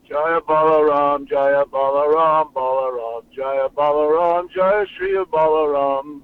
Jaya Balaram, Jaya Balaram, Balaram, Jaya Balaram, Jaya Shri Balaram.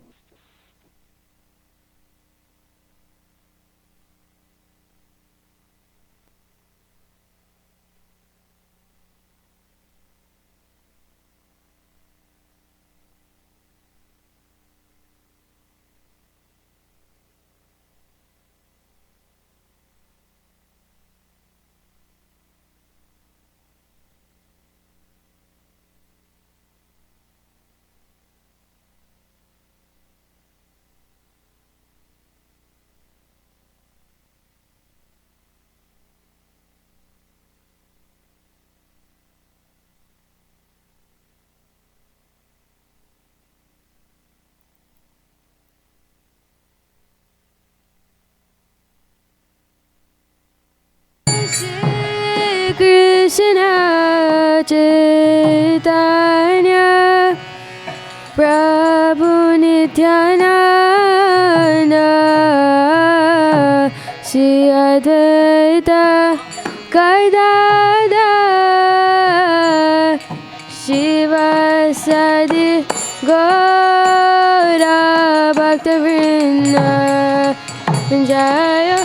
Krishna Chaitanya Prabhu Nityananda Shri Advaita Gadadhar Shivasadi Gaura Bhaktivinoda Jaya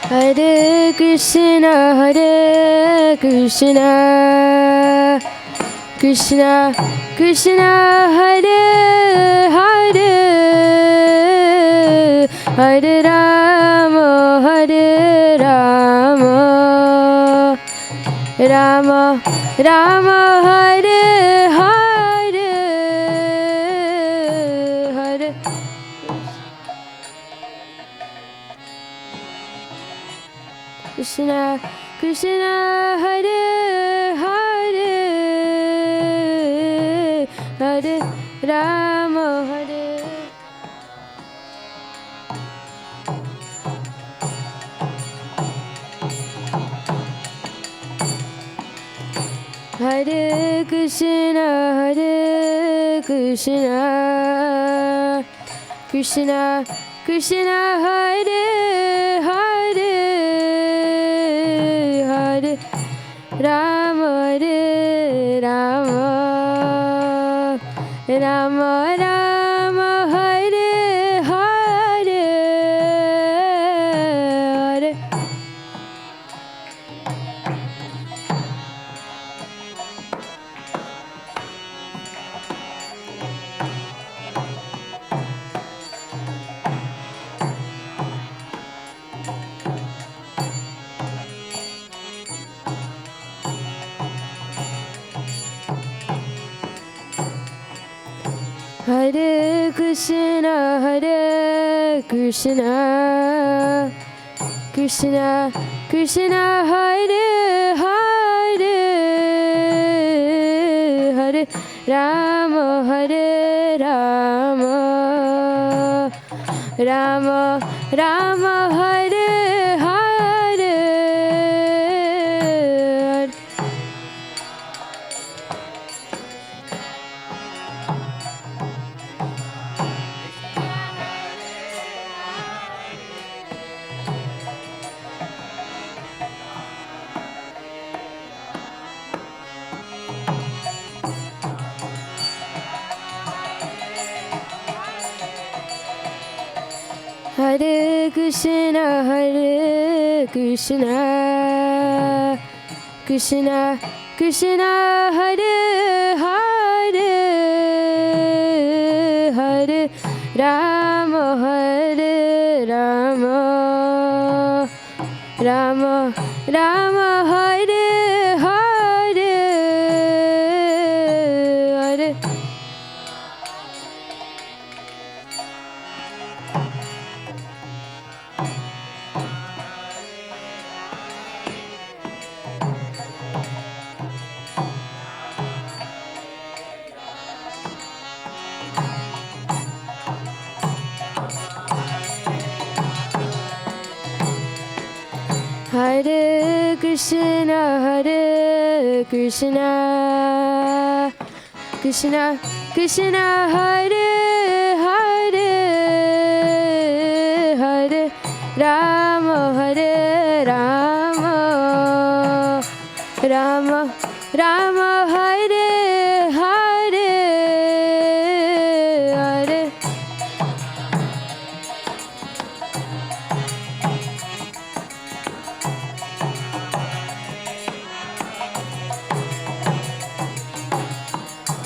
Hare Krishna, Hare Krishna, Krishna Krishna, Hare Hare, Hare Rama, Hare Rama, Rama Rama, Hare Hare, Hare Krishna Krishna, Hare Hare, Hare Rama, Hare Hare Krishna, Hare Krishna, Krishna Krishna, Hare Hare, Hare Rama, Hare Rama, Rama Rama, Hare Hare, Hare Hare Krishna, Hare Krishna, Krishna Krishna, Hare Hare, Hare Rama, Hare Rama, Rama Rama, Hare Hare, Hare Krishna, Hare Krishna, Krishna Krishna, Hare Hare, Hare Rama, Hare Rama, Rama Rama, Hare Hare, Hare Krishna, Hare Krishna, Krishna Krishna, Hare Hare, Hare Rama, Hare Rama, Rama Rama, Hare Hare, Hare.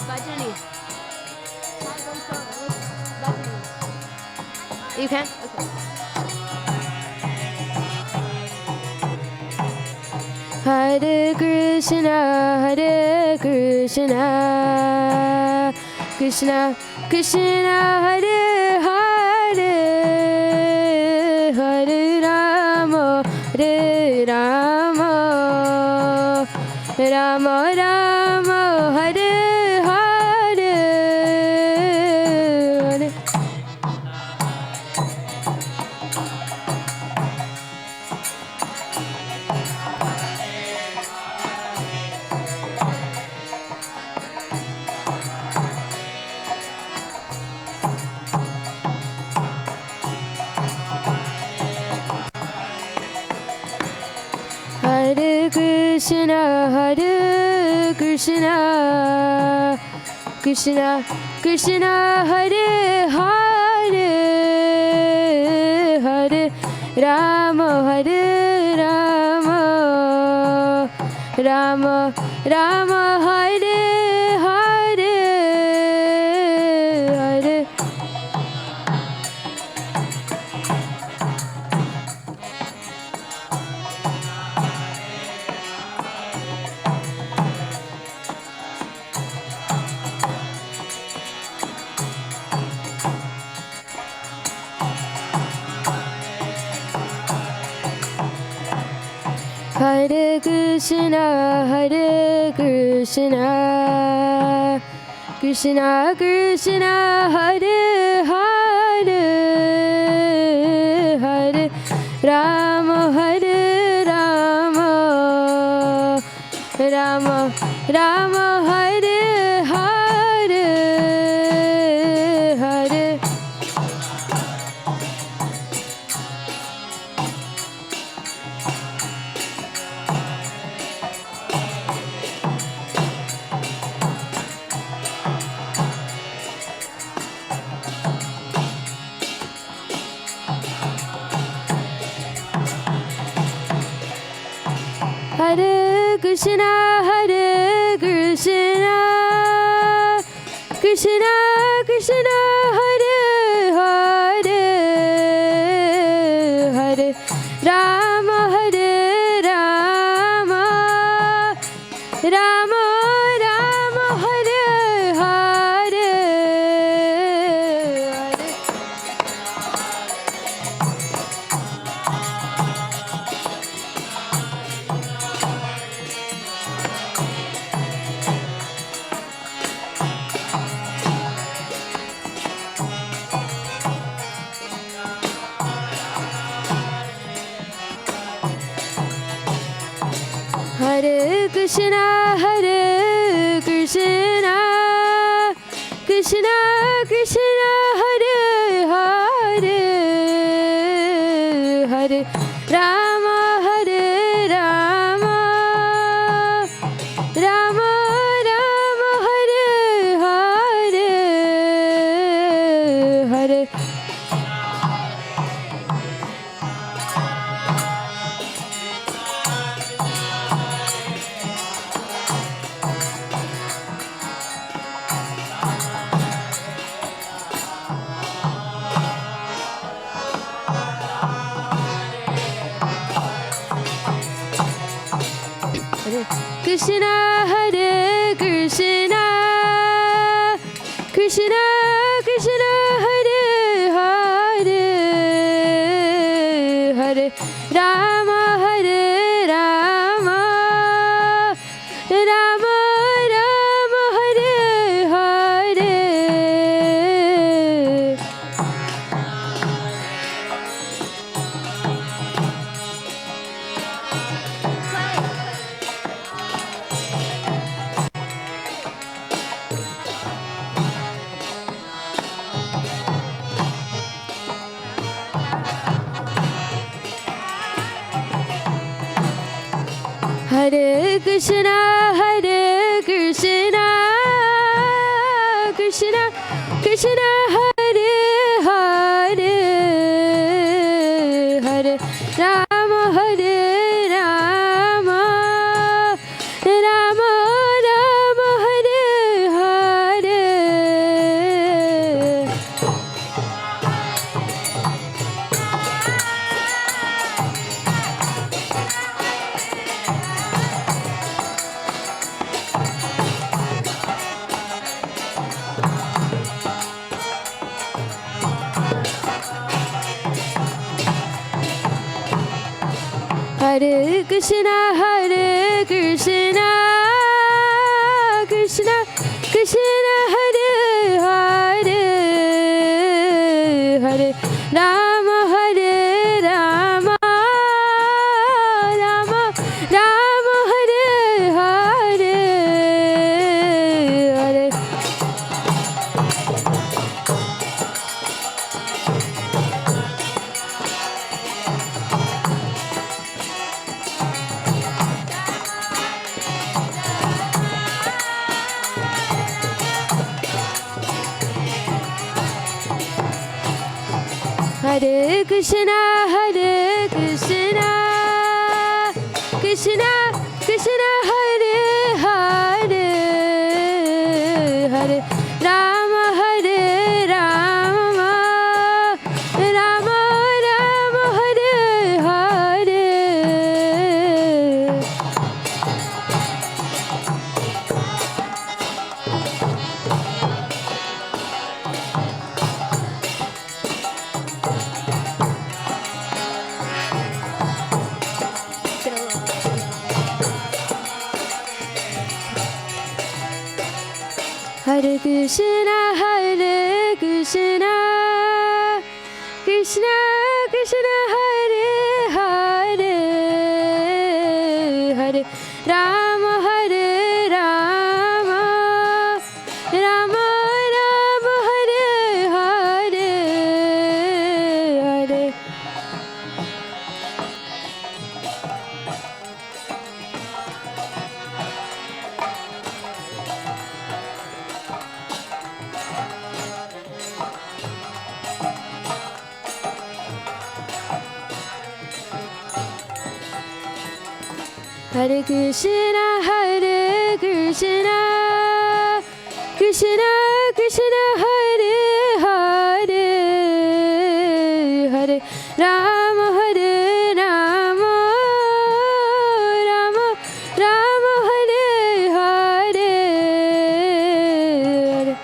Bhajani. You can? Okay. Hare Krishna, Hare Krishna, Krishna Krishna, Hare Hare, Hare Rama, Hare Rama, Rama Rama, Hare Hare, Hare. Hare Krishna, Hare Krishna, Krishna Krishna, Hare Hare, Hare Rama, Hare Rama, Rama Rama, Hare Hare, Hare. Hare Krishna, Hare Krishna, Krishna Krishna, Hare Hare, Hare Rama, Hare Rama, Rama Rama, Hare Hare, Hare. Hare Krishna, Hare Krishna, Krishna Krishna, Hare Hare, Hare Rama, Hare Rama, Rama Rama, Hare Hare, Hare. Hare Krishna, Hare Krishna, Krishna Krishna, Hare Hare, Hare Rama, Hare Rama, Rama Rama, Hare Hare, Hare. Krishna, Hare Krishna, Krishna Krishna, Hare Hare, Hare Rama, Hare Rama, Rama Rama, Hare Hare. Play. Hare Krishna, Hare Krishna, Krishna Krishna, Hare Hare, Hare Rama, Hare Rama, Rama Rama, Hare Hare. Hare Krishna, Hare Krishna, Krishna Krishna, Hare Hare, Hare Rama, Hare Rama, Rama Rama, Hare Hare, Hare. Hare Krishna, Hare Krishna, Krishna Krishna, Hare Hare, Hare Rama, Hare Rama, Rama Rama, Hare Hare. Hare Krishna, Hare Krishna, Krishna Krishna, Hare Hare, Hare Rama, Hare Rama, Rama Rama, Hare Hare, Hare. Hare Krishna, Hare Krishna, Krishna Krishna, Hare Hare, Hare Rama, Hare Rama, Rama Rama, Hare Hare, Hare.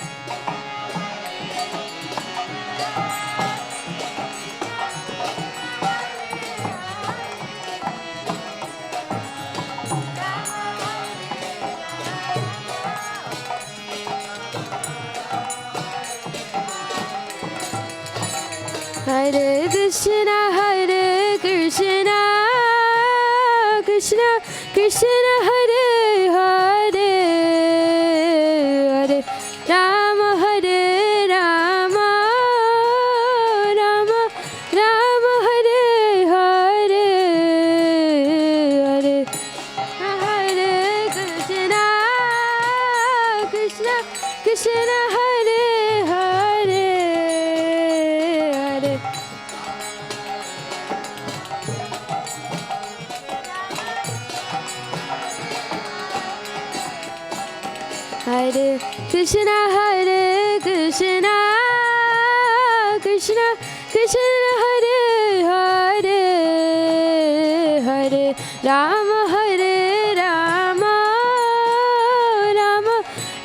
Hare Krishna, Hare Krishna, Krishna Krishna, Hare Hare, Hare Rama, Hare Rama, Rama Rama, Hare Hare, Hare. Hare Krishna, Krishna Krishna, Hare Hare, Hare. Hare Krishna, Hare Krishna, Krishna Krishna, Hare Hare, Hare Rama, Hare Rama, Rama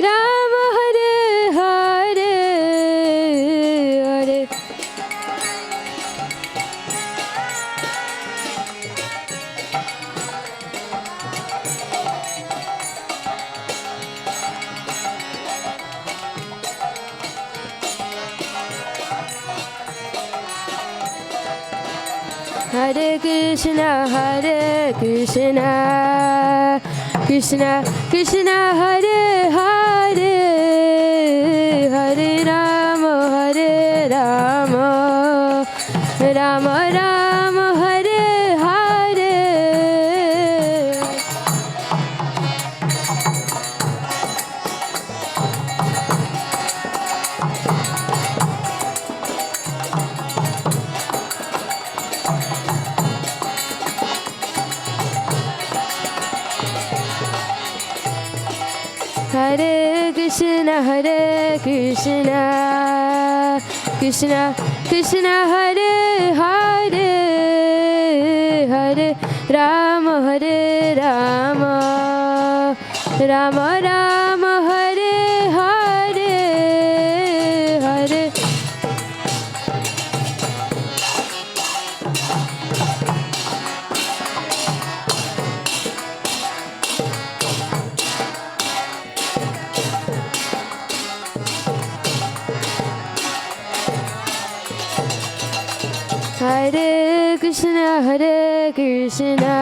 Rama, Hare Hare, Hare. Hare Krishna, Hare Krishna, Krishna Krishna, Hare Hare, Hare Rama, Hare Rama, Rama Rama, Hare Hare. Hare Krishna, Krishna Krishna, Hare Hare, Hare Rama, Rama Rama, Hare Hare, Hare Hare Krishna,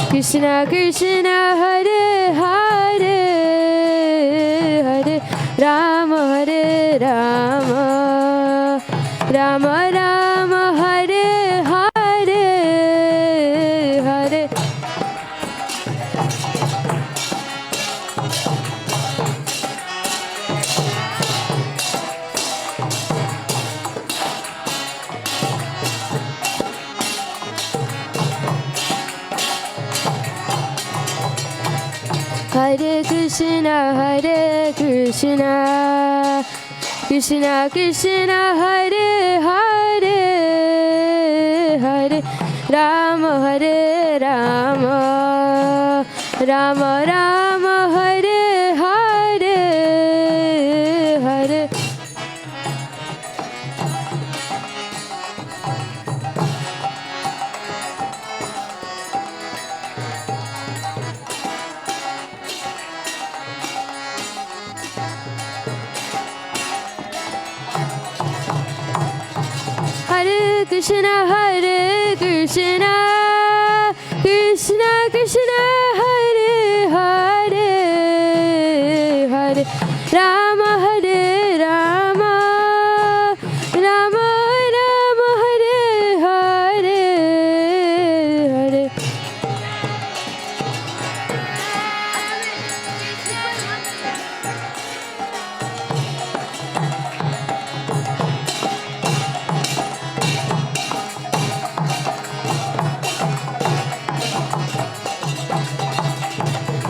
Krishna Krishna, Hare Hare, Hare Rama, Rama Rama, Hare Hare, Hare Hare Krishna, Krishna Krishna, Hare Hare, Hare Rama, Rama Rama, Hare Hare, Hare Hare Krishna, Krishna Krishna, Hare Hare, Hare Rama, Rama Rama Rama, Hare Hare,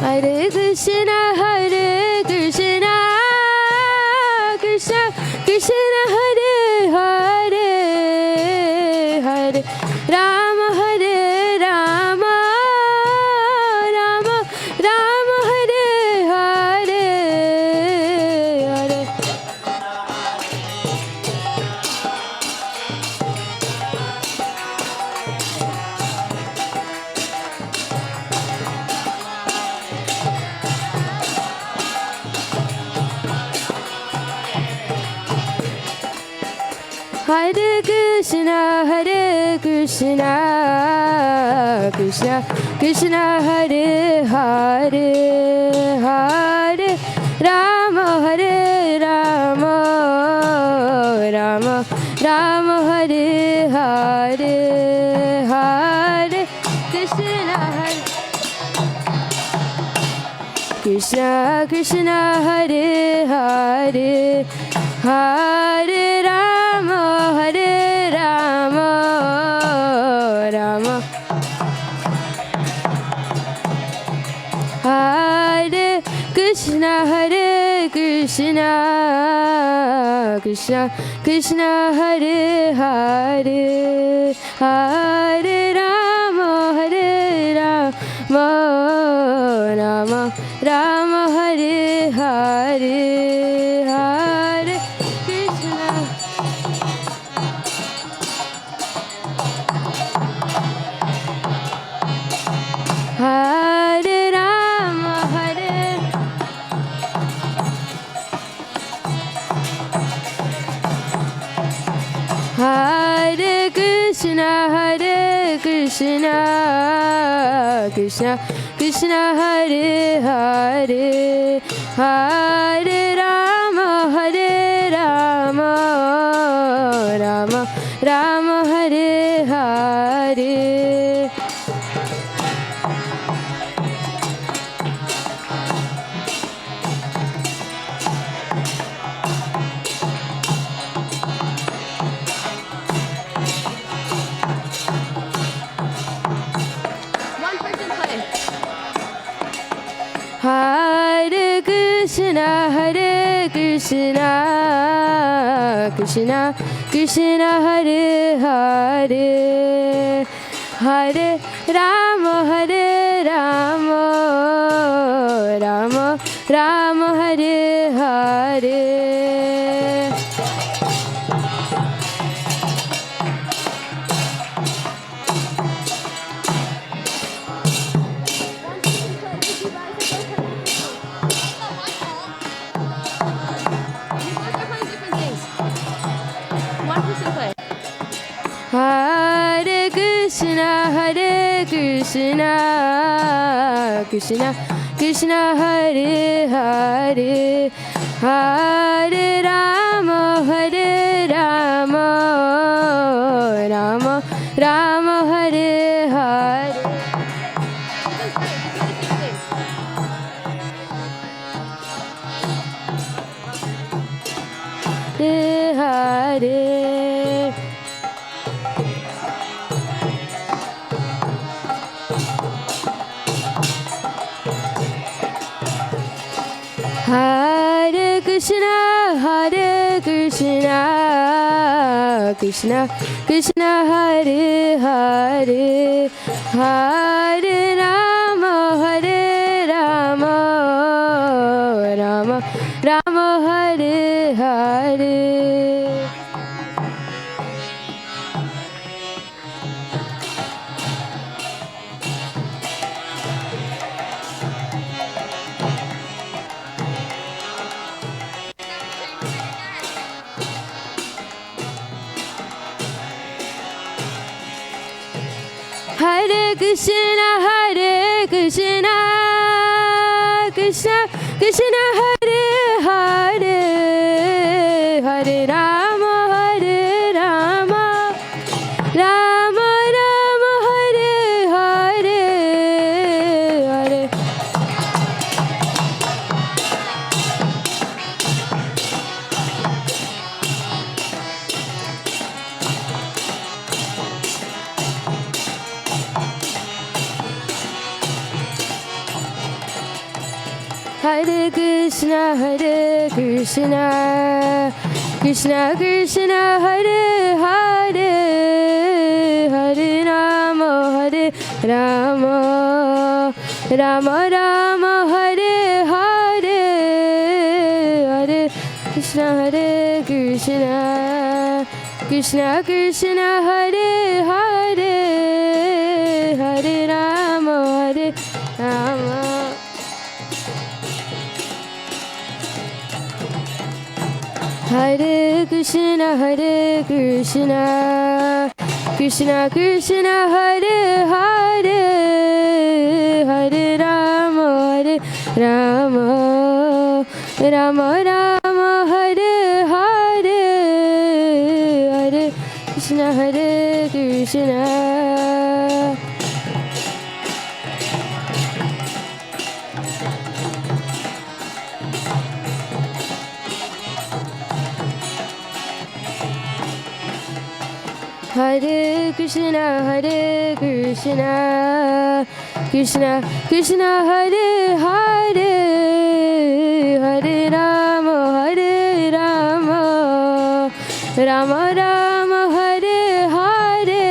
Hare Hare Krishna, Krishna Krishna, Hare Hare, Hare Rama, Rama Rama Rama, Hare Hare, Hare Hare Krishna, Krishna Krishna, Hare Hare, Hare Rama, Rama Rama Rama, Hare Hare, Hare Krishna, Krishna Krishna, Hare Hare, Hare Rama, Rama Rama Hare Krishna, Krishna Krishna, Hare Hare, Hare Rama, Rama Rama Rama, Hare Hare, Hare Krishna, Hare Rama, Hare Krishna, Krishna Krishna, Hare Hare, Hare Rama, Rama Rama Rama, Hare Hare. Hare Krishna, Hare Krishna, Krishna Krishna, Hare Hare, Hare Rama, Hare Rama, Rama Rama, Hare Hare. Hare Krishna, Hare Krishna, Krishna Krishna, Hare Hare, Hare Rama, Hare Rama, Rama Rama, Hare Hare. Hare Hare Krishna, Hare Krishna, Krishna Krishna, Hare Hare, Hare Rama, Hare Rama, Rama Rama, Hare Hare. Hare Krishna, Hare Krishna, Krishna Krishna, Hare Hare, Hare Rama, Hare Rama, Rama Rama, Hare Hare, Hare Hare Krishna, Hare Krishna, Krishna Krishna, Hare Hare, Hare Rama, Hare Rama, Rama Rama, Hare Hare, Hare Krishna, Hare Krishna, Krishna Krishna, Hare Hare, Hare Rama, Hare Rama. Hare Krishna, Hare Krishna, Krishna Krishna, Hare Hare, Hare Rama, Hare Rama, Rama Rama, Hare Hare, Hare Krishna, Hare Krishna. Hare Krishna, Hare Krishna, Krishna Krishna, Hare Hare, Hare Rama, Hare Rama, Rama Rama, Hare Hare,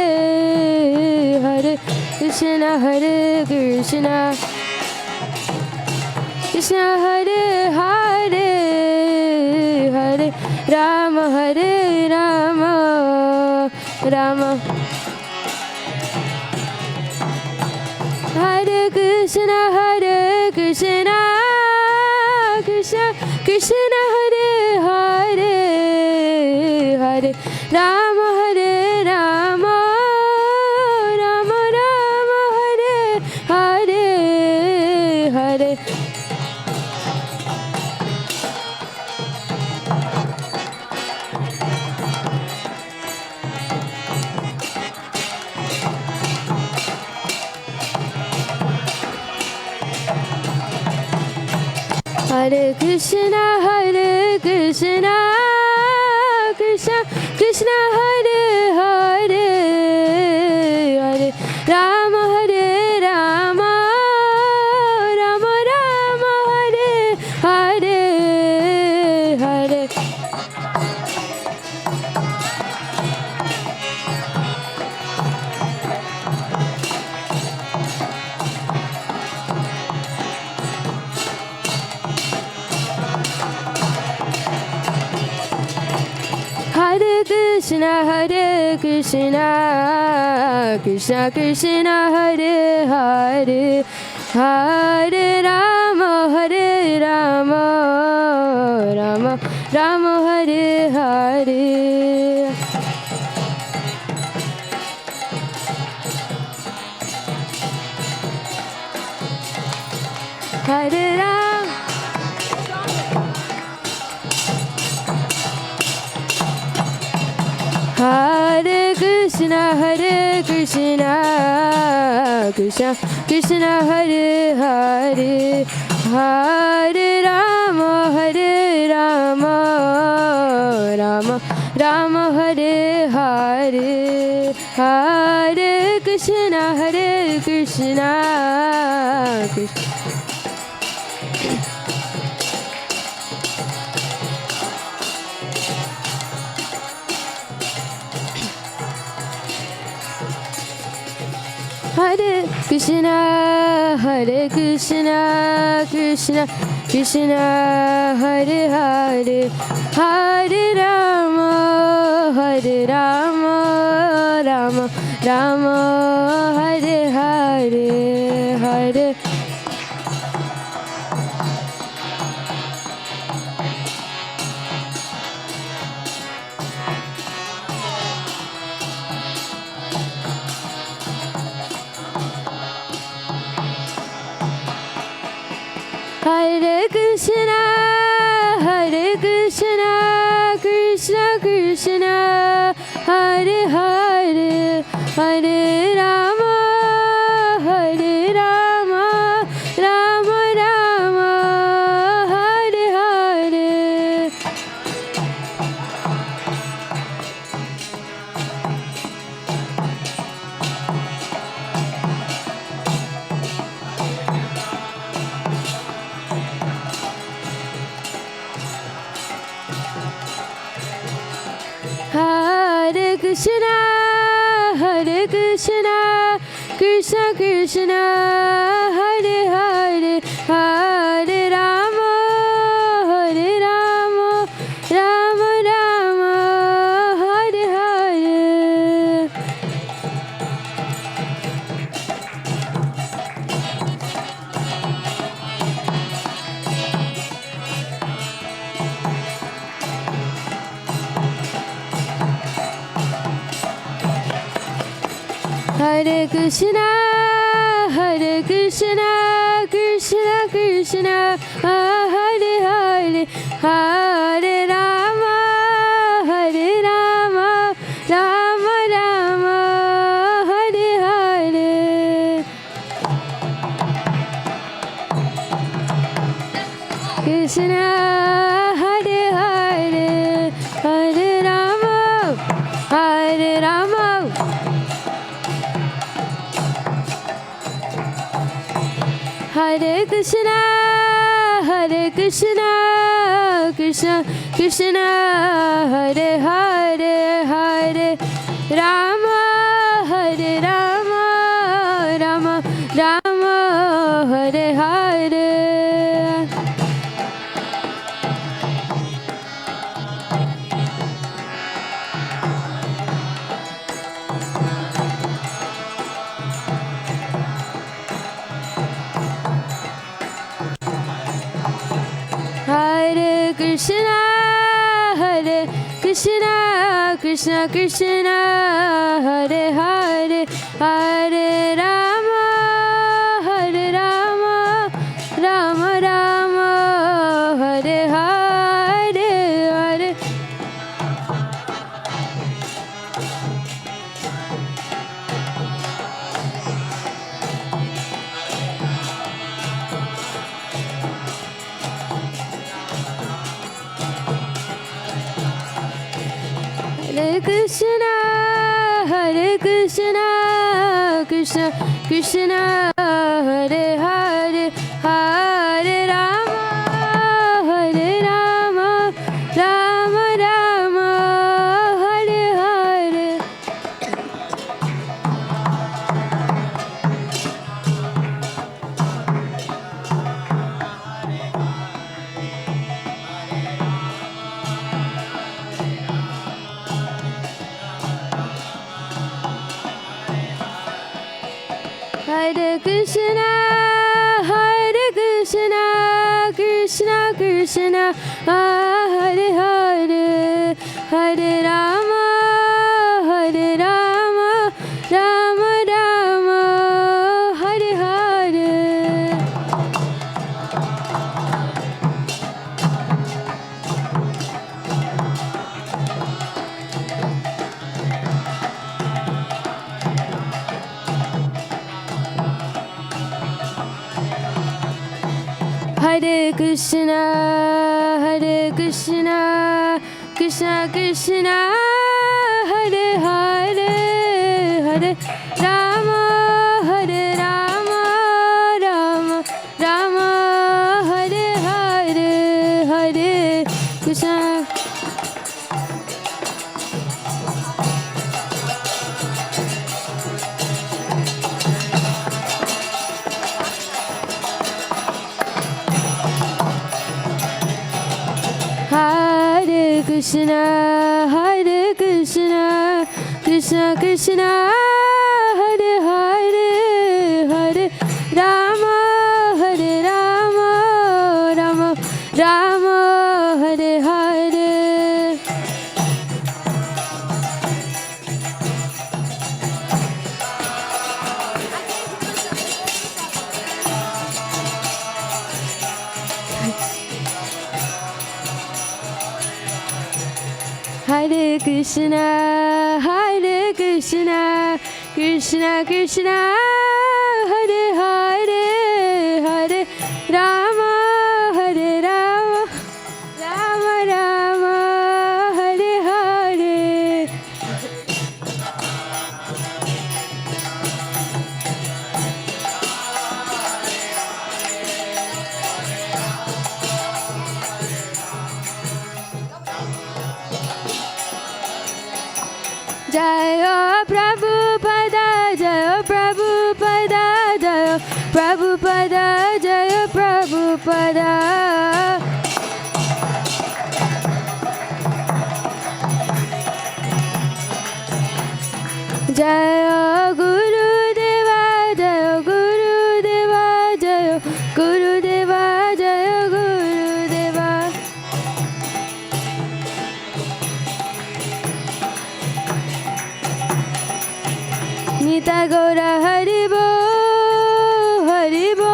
Hare Krishna, Hare Krishna, Krishna Hare Hare, Hare Rama, Hare Rama, Rama Hare Krishna, Hare Krishna, Krishna Krishna, Hare Hare, Hare Rama, Hare Rama, Rama Rama, Hare Hare, Hare Hare Krishna, Hare Krishna, Krishna Krishna, Hare Hare, Hare Rama, Hare Rama, Rama Rama, Hare Hare, Krishna, Hare Krishna, Krishna Krishna, Hare Hare, Hare Rama, Hare Rama, Rama Rama, Hare Hare. Hare Ram, Hare Krishna, Hare Krishna, Krishna Krishna, Hare Hare, Hare Rama, Hare Rama, Rama Rama, Hare Hare, Hare Krishna, Hare Krishna, Krishna Hare Krishna, Hare Krishna, Krishna Krishna, Hare Hare, Hare Rama, Hare Rama, Rama Rama, Hare Hare, Hare Hare Krishna, Hare Krishna, Krishna Krishna, Hare Hare, Hare Rama, Hare Rama, Rama Rama, Hare Hare. Hare Krishna, Hare Krishna, Krishna Krishna, Hare Hare, Hare Rama, Hare Rama, Rama Rama, Hare Hare. Hare Krishna, Hare Krishna, Krishna Krishna, Hare Hare, Hare Rama, Hare Rama, Rama Rama, Hare Hare. Krishna, Hare Hare, Hare Rama, Hare Rama. Hare Krishna, Hare Krishna, Krishna Krishna, Hare Hare, Hare Rama, Hare Rama, Rama Rama, Hare Hare. Hare Krishna, Hare Krishna, Krishna Krishna, Hare Hare, Hare Rama, Hare Rama, Rama Rama, Hare Hare, Hare. Hare Krishna, Hare Krishna, Krishna Krishna, Hare Hare, Hare Rama, Hare Rama, Rama Rama, Hare Hare. Krishna, Krishna Krishna, Hare Hare, Hare Rama, Hare Rama, Rama Rama, Hare Hare. Hare Krishna, Hare Krishna, Krishna Krishna, Hare Hare, Hare Rama, Hare Rama, Rama Rama, Hare Hare, Hare Krishna. Hare Krishna, Hare Krishna, Krishna Krishna, Hare Hare, Hare Rama, Hare Rama, Rama Rama, Hare Hare. Hare Krishna, Hare Krishna, Krishna Krishna, Hare Hare, Hare Rama, Hare Rama, Rama Rama, Hare Hare. Jaya Prabhupada, Jaya Prabhupada, Jaya Prabhupada, Jaya Prabhupada. Jaya Guru Deva, Jaya Guru Deva, Jaya Guru Deva, Jaya Guru Deva. Nita Gaura Haribo, Haribo,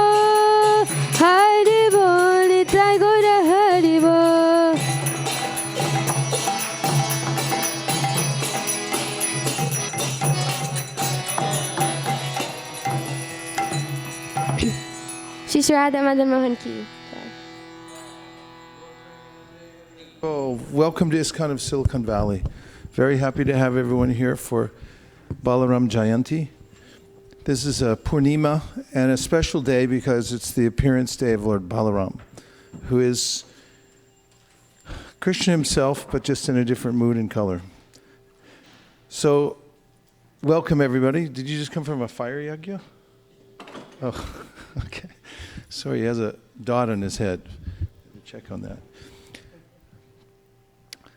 Haribo, Nita Gaura Haribo. Shri Sri Radha Madan Mohan Ki. Oh, welcome to ISKCON of Silicon Valley. Very happy to have everyone here for Balaram Jayanti. This is a Purnima and a special day because it's the appearance day of Lord Balaram, who is Krishna himself, but just in a different mood and color. So, welcome everybody. Did you just come from a fire yagya? Oh, okay. Sorry, he has a dot on his head. Check on that.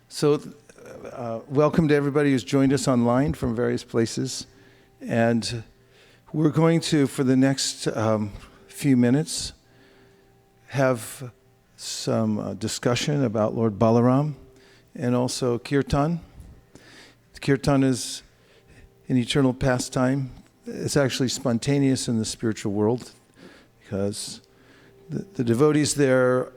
So, welcome to everybody who's joined us online from various places. And we're going to, for the next few minutes, have some discussion about Lord Balaram and also Kirtan. Kirtan is an eternal pastime. It's actually spontaneous in the spiritual world because the devotees there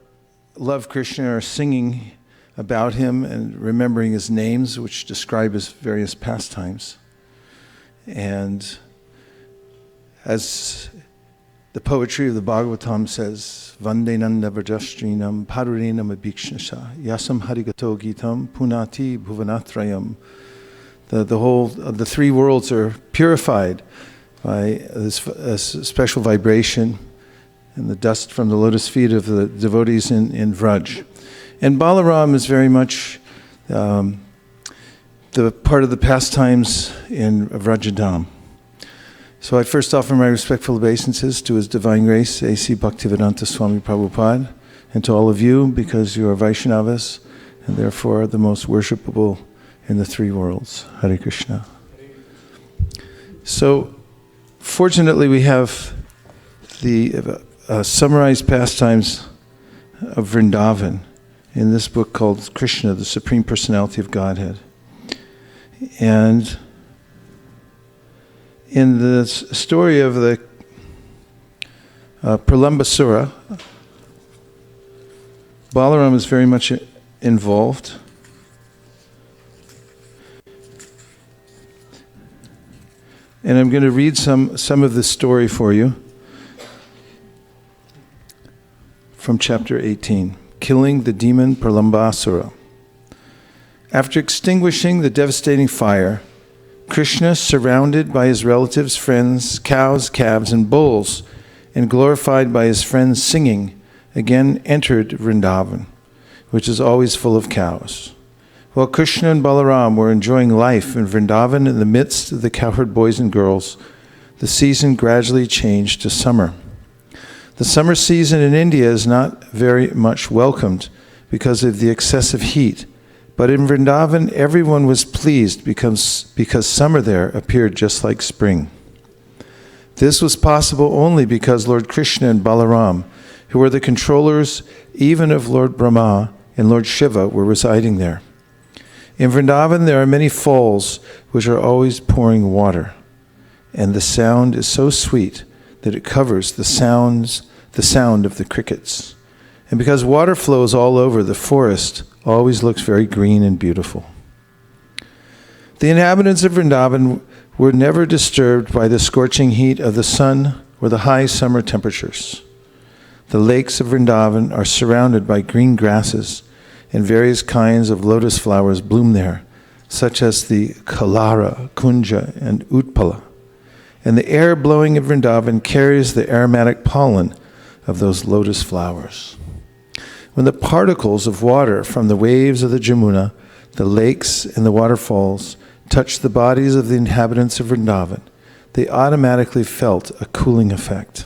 love Krishna, are singing about him and remembering his names, which describe his various pastimes. And as the poetry of the Bhagavatam says, Vande Nanda Vrajastrinam Parurenam Abhikshasha Yasam Harigato Gitam Punati Bhuvanatrayam. The three worlds are purified by this special vibration and the dust from the lotus feet of the devotees in Vraj. And Balaram is very much the part of the pastimes in Vrajadam. So I first offer my respectful obeisances to His Divine Grace, A.C. Bhaktivedanta Swami Prabhupada, and to all of you, because you are Vaishnavas, and therefore the most worshipable in the three worlds. Hare Krishna. So, fortunately we have summarized pastimes of Vrindavan in this book called Krishna, the Supreme Personality of Godhead. And in the story of the Pralambasura, Balaram is very much involved. And I'm going to read some of this story for you from chapter 18, Killing the Demon Pralambasura. After extinguishing the devastating fire, Krishna, surrounded by his relatives, friends, cows, calves, and bulls, and glorified by his friends singing, again entered Vrindavan, which is always full of cows. While Krishna and Balaram were enjoying life in Vrindavan in the midst of the cowherd boys and girls, the season gradually changed to summer. The summer season in India is not very much welcomed because of the excessive heat, but in Vrindavan everyone was pleased because summer there appeared just like spring. This was possible only because Lord Krishna and Balaram, who were the controllers even of Lord Brahma and Lord Shiva, were residing there. In Vrindavan there are many falls which are always pouring water, and the sound is so sweet that it covers the sound of the crickets. And because water flows all over, the forest always looks very green and beautiful. The inhabitants of Vrindavan were never disturbed by the scorching heat of the sun or the high summer temperatures. The lakes of Vrindavan are surrounded by green grasses, and various kinds of lotus flowers bloom there, such as the Kalara, Kunja, and Utpala. And the air blowing in Vrindavan carries the aromatic pollen of those lotus flowers. When the particles of water from the waves of the Jamuna, the lakes, and the waterfalls touched the bodies of the inhabitants of Vrindavan, they automatically felt a cooling effect.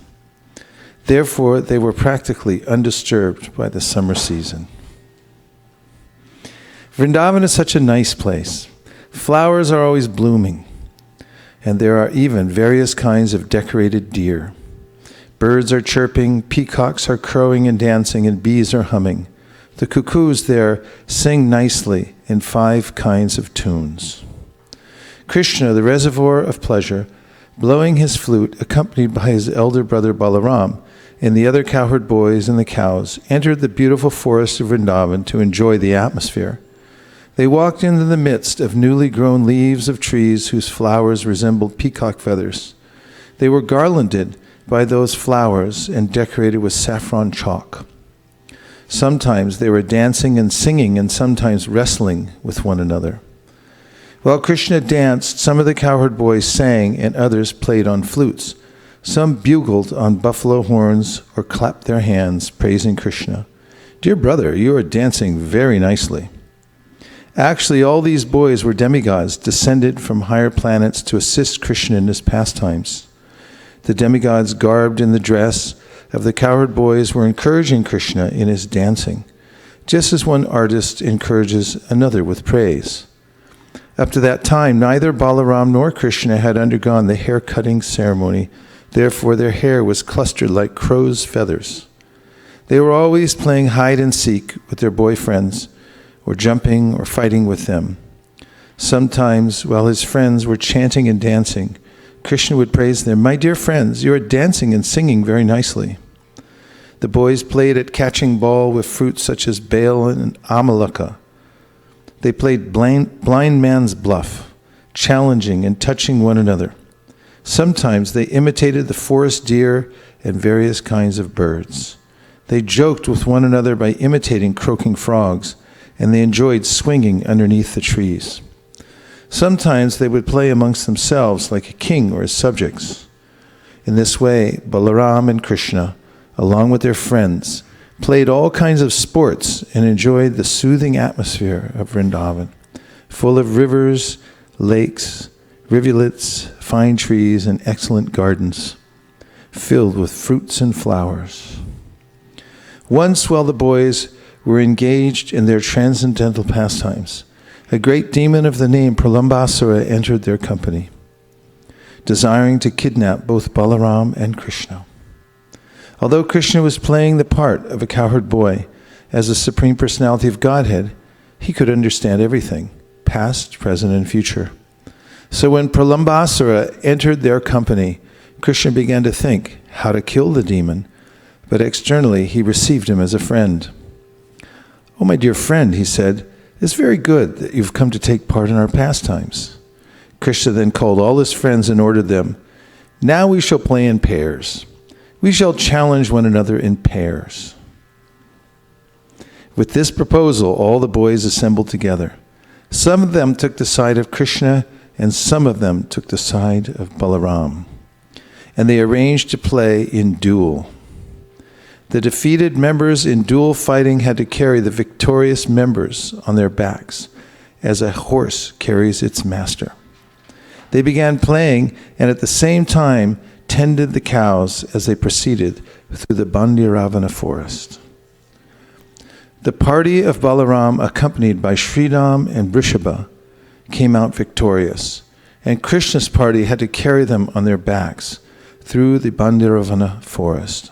Therefore, they were practically undisturbed by the summer season. Vrindavan is such a nice place. Flowers are always blooming, and there are even various kinds of decorated deer. Birds are chirping, peacocks are crowing and dancing, and bees are humming. The cuckoos there sing nicely in 5 kinds of tunes. Krishna, the reservoir of pleasure, blowing his flute, accompanied by his elder brother Balaram, and the other cowherd boys and the cows, entered the beautiful forest of Vrindavan to enjoy the atmosphere. They walked into the midst of newly grown leaves of trees whose flowers resembled peacock feathers. They were garlanded by those flowers and decorated with saffron chalk. Sometimes they were dancing and singing, and sometimes wrestling with one another. While Krishna danced, some of the cowherd boys sang, and others played on flutes. Some bugled on buffalo horns or clapped their hands, praising Krishna. "Dear brother, you are dancing very nicely." Actually, all these boys were demigods descended from higher planets to assist Krishna in his pastimes. The demigods, garbed in the dress of the cowherd boys, were encouraging Krishna in his dancing, just as one artist encourages another with praise. Up to that time, neither Balaram nor Krishna had undergone the hair-cutting ceremony. Therefore, their hair was clustered like crow's feathers. They were always playing hide-and-seek with their boyfriends, or jumping or fighting with them. Sometimes, while his friends were chanting and dancing, Krishna would praise them, "My dear friends, you are dancing and singing very nicely." The boys played at catching ball with fruits such as bale and amalaka. They played blind man's bluff, challenging and touching one another. Sometimes they imitated the forest deer and various kinds of birds. They joked with one another by imitating croaking frogs, and they enjoyed swinging underneath the trees. Sometimes they would play amongst themselves like a king or his subjects. In this way, Balaram and Krishna, along with their friends, played all kinds of sports and enjoyed the soothing atmosphere of Vrindavan, full of rivers, lakes, rivulets, fine trees, and excellent gardens, filled with fruits and flowers. Once, while the boys were engaged in their transcendental pastimes, a great demon of the name Pralambasura entered their company, desiring to kidnap both Balaram and Krishna. Although Krishna was playing the part of a cowherd boy, as the Supreme Personality of Godhead, he could understand everything, past, present, and future. So when Pralambasura entered their company, Krishna began to think how to kill the demon, but externally he received him as a friend. "Oh, my dear friend," he said, "it's very good that you've come to take part in our pastimes." Krishna then called all his friends and ordered them, "Now we shall play in pairs. We shall challenge one another in pairs." With this proposal, all the boys assembled together. Some of them took the side of Krishna, and some of them took the side of Balaram. And they arranged to play in duel. The defeated members in duel fighting had to carry the victorious members on their backs, as a horse carries its master. They began playing, and at the same time tended the cows as they proceeded through the Bandiravana forest. The party of Balaram, accompanied by Sridham and Vrishabha, came out victorious, and Krishna's party had to carry them on their backs through the Bandiravana forest.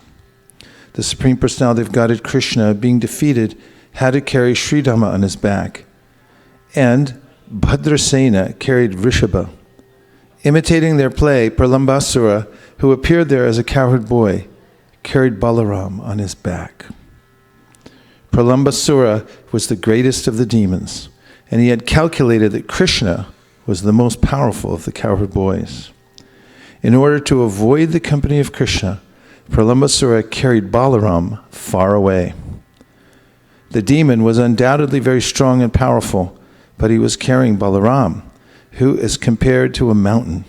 The Supreme Personality of Godhead Krishna, being defeated, had to carry Sridhama on his back, and Bhadrasena carried Vrishabha. Imitating their play, Pralambasura, who appeared there as a cowherd boy, carried Balaram on his back. Pralambasura was the greatest of the demons, and he had calculated that Krishna was the most powerful of the cowherd boys. In order to avoid the company of Krishna, Pralambasura carried Balaram far away. The demon was undoubtedly very strong and powerful, but he was carrying Balaram, who is compared to a mountain.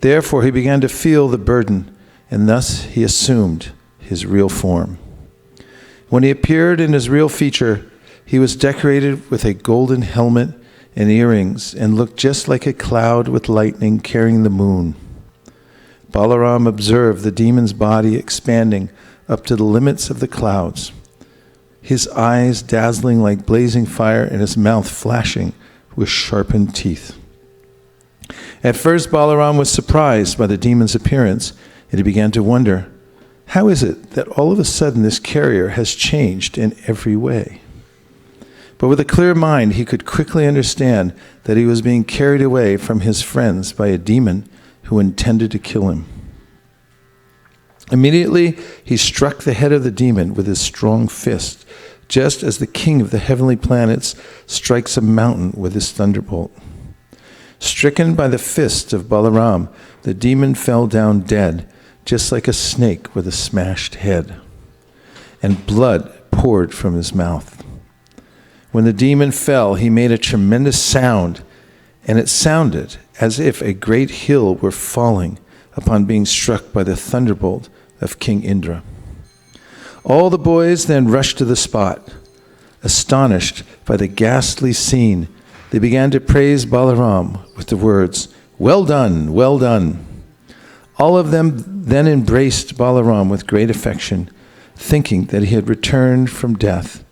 Therefore he began to feel the burden, and thus he assumed his real form. When he appeared in his real feature, he was decorated with a golden helmet and earrings, and looked just like a cloud with lightning carrying the moon. Balaram observed the demon's body expanding up to the limits of the clouds, his eyes dazzling like blazing fire and his mouth flashing with sharpened teeth. At first, Balaram was surprised by the demon's appearance, and he began to wonder, how is it that all of a sudden this carrier has changed in every way? But with a clear mind, he could quickly understand that he was being carried away from his friends by a demon who intended to kill him. Immediately, he struck the head of the demon with his strong fist, just as the king of the heavenly planets strikes a mountain with his thunderbolt. Stricken by the fist of Balaram, the demon fell down dead, just like a snake with a smashed head, and blood poured from his mouth. When the demon fell, he made a tremendous sound, and it sounded as if a great hill were falling upon being struck by the thunderbolt of King Indra. All the boys then rushed to the spot. Astonished by the ghastly scene, they began to praise Balaram with the words, "Well done, well done." All of them then embraced Balaram with great affection, thinking that he had returned from death,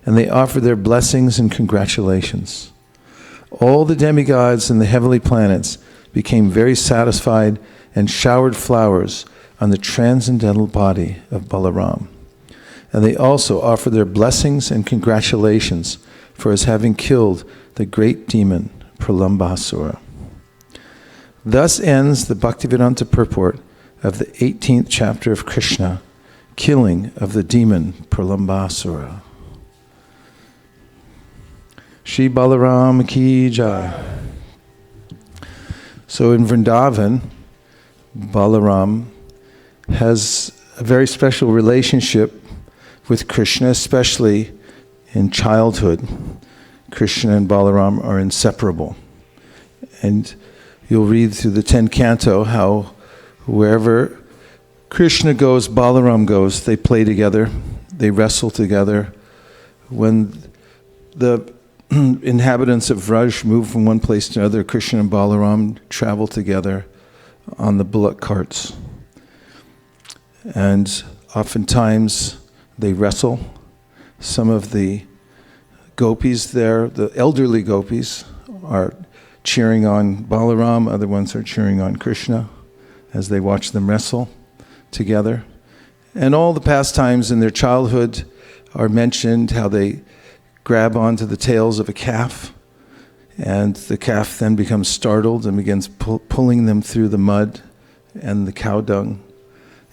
and they offered their blessings and congratulations. All the demigods in the heavenly planets became very satisfied and showered flowers on the transcendental body of Balaram. And they also offered their blessings and congratulations for his having killed the great demon Pralambasura. Thus ends the Bhaktivedanta purport of the 18th chapter of Krishna, killing of the demon Pralambasura. Shri Balaram ki jai. So in Vrindavan, Balaram has a very special relationship with Krishna, especially in childhood. Krishna and Balaram are inseparable. And you'll read through the 10th canto how wherever Krishna goes, Balaram goes. They play together. They wrestle together. When the inhabitants of Vraj move from one place to another, Krishna and Balaram travel together on the bullock carts. And oftentimes they wrestle. Some of the gopis there, the elderly gopis, are cheering on Balaram. Other ones are cheering on Krishna as they watch them wrestle together. And all the pastimes in their childhood are mentioned, how they grab onto the tails of a calf, and the calf then becomes startled and begins pulling them through the mud and the cow dung.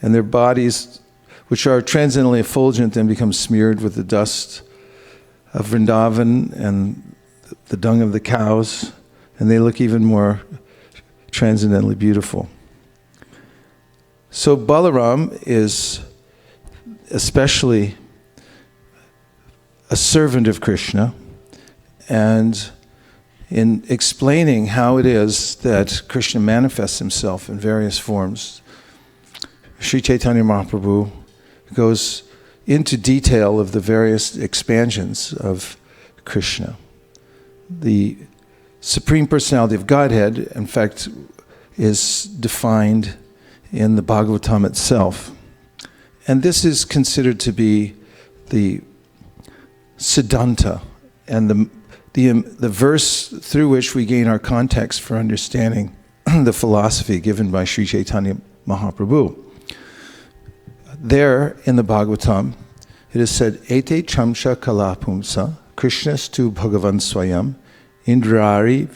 And their bodies, which are transcendently effulgent, then become smeared with the dust of Vrindavan and the dung of the cows, and they look even more transcendently beautiful. So Balaram is especially a servant of Krishna, and in explaining how it is that Krishna manifests himself in various forms, Sri Chaitanya Mahaprabhu goes into detail of the various expansions of Krishna. The Supreme Personality of Godhead, in fact, is defined in the Bhagavatam itself. And this is considered to be the Siddhanta, and the verse through which we gain our context for understanding the philosophy given by Sri Chaitanya Mahaprabhu. There in the Bhagavatam, it is said, Ete chamsha kalapumsa, Krishnastu bhagavan swayam, indrari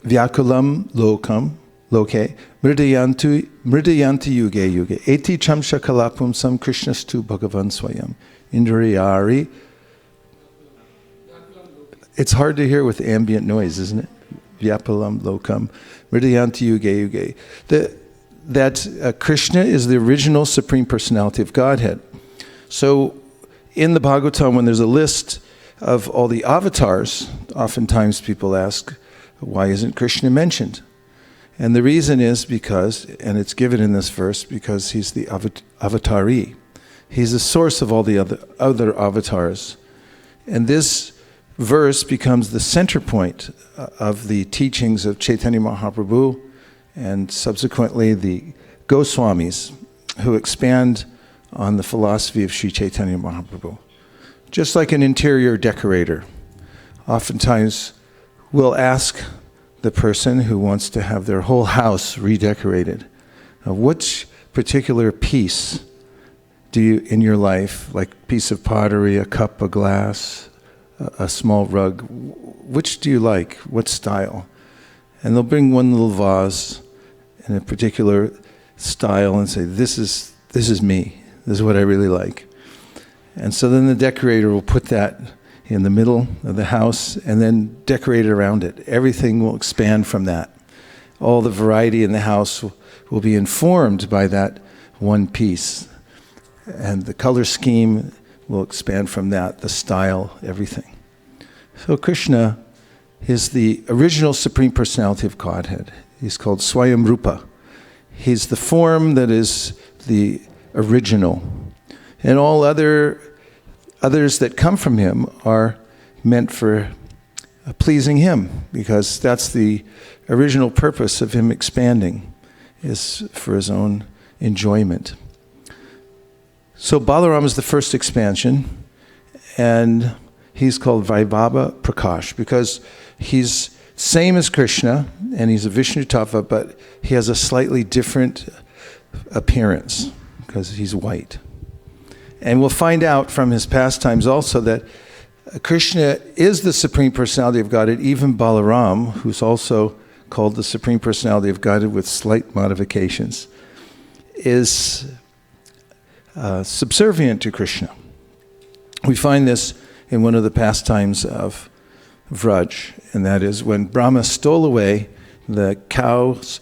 vyakulam lokam, loke, mridayantu yuge yuge. Eti chamsha kalapumsam, Krishnastu bhagavan swayam, indrari. It's hard to hear with ambient noise, isn't it? Vyapalam lokam, mridayantu yuge yuge. That Krishna is the original Supreme Personality of Godhead. So in the Bhagavatam, when there's a list of all the avatars, oftentimes people ask, why isn't Krishna mentioned? And the reason is because, and it's given in this verse, because he's the avatari. He's the source of all the other avatars. And this verse becomes the center point of the teachings of Chaitanya Mahaprabhu and subsequently the Goswamis, who expand on the philosophy of Sri Chaitanya Mahaprabhu. Just like an interior decorator, oftentimes will ask the person who wants to have their whole house redecorated, which particular piece do you, in your life, like piece of pottery, a cup, a glass, a small rug, which do you like? What style? And they'll bring one little vase in a particular style and say, this is me. This is what I really like. And so then the decorator will put that in the middle of the house and then decorate it around it. Everything will expand from that. All the variety in the house will be informed by that one piece. And the color scheme will expand from that, the style, everything. So Krishna is the original Supreme Personality of Godhead. He's called Swayam Rupa. He's the form that is the original. And all others that come from him are meant for pleasing him, because that's the original purpose of him expanding, is for his own enjoyment. So Balaram is the first expansion, and he's called Vaibhava Prakash because he's same as Krishna, and he's a Vishnu Tattva, but he has a slightly different appearance because he's white. And we'll find out from his pastimes also that Krishna is the Supreme Personality of Godhead. Even Balaram, who's also called the Supreme Personality of Godhead with slight modifications, is subservient to Krishna. We find this in one of the pastimes of Vraj, and that is when Brahma stole away the cows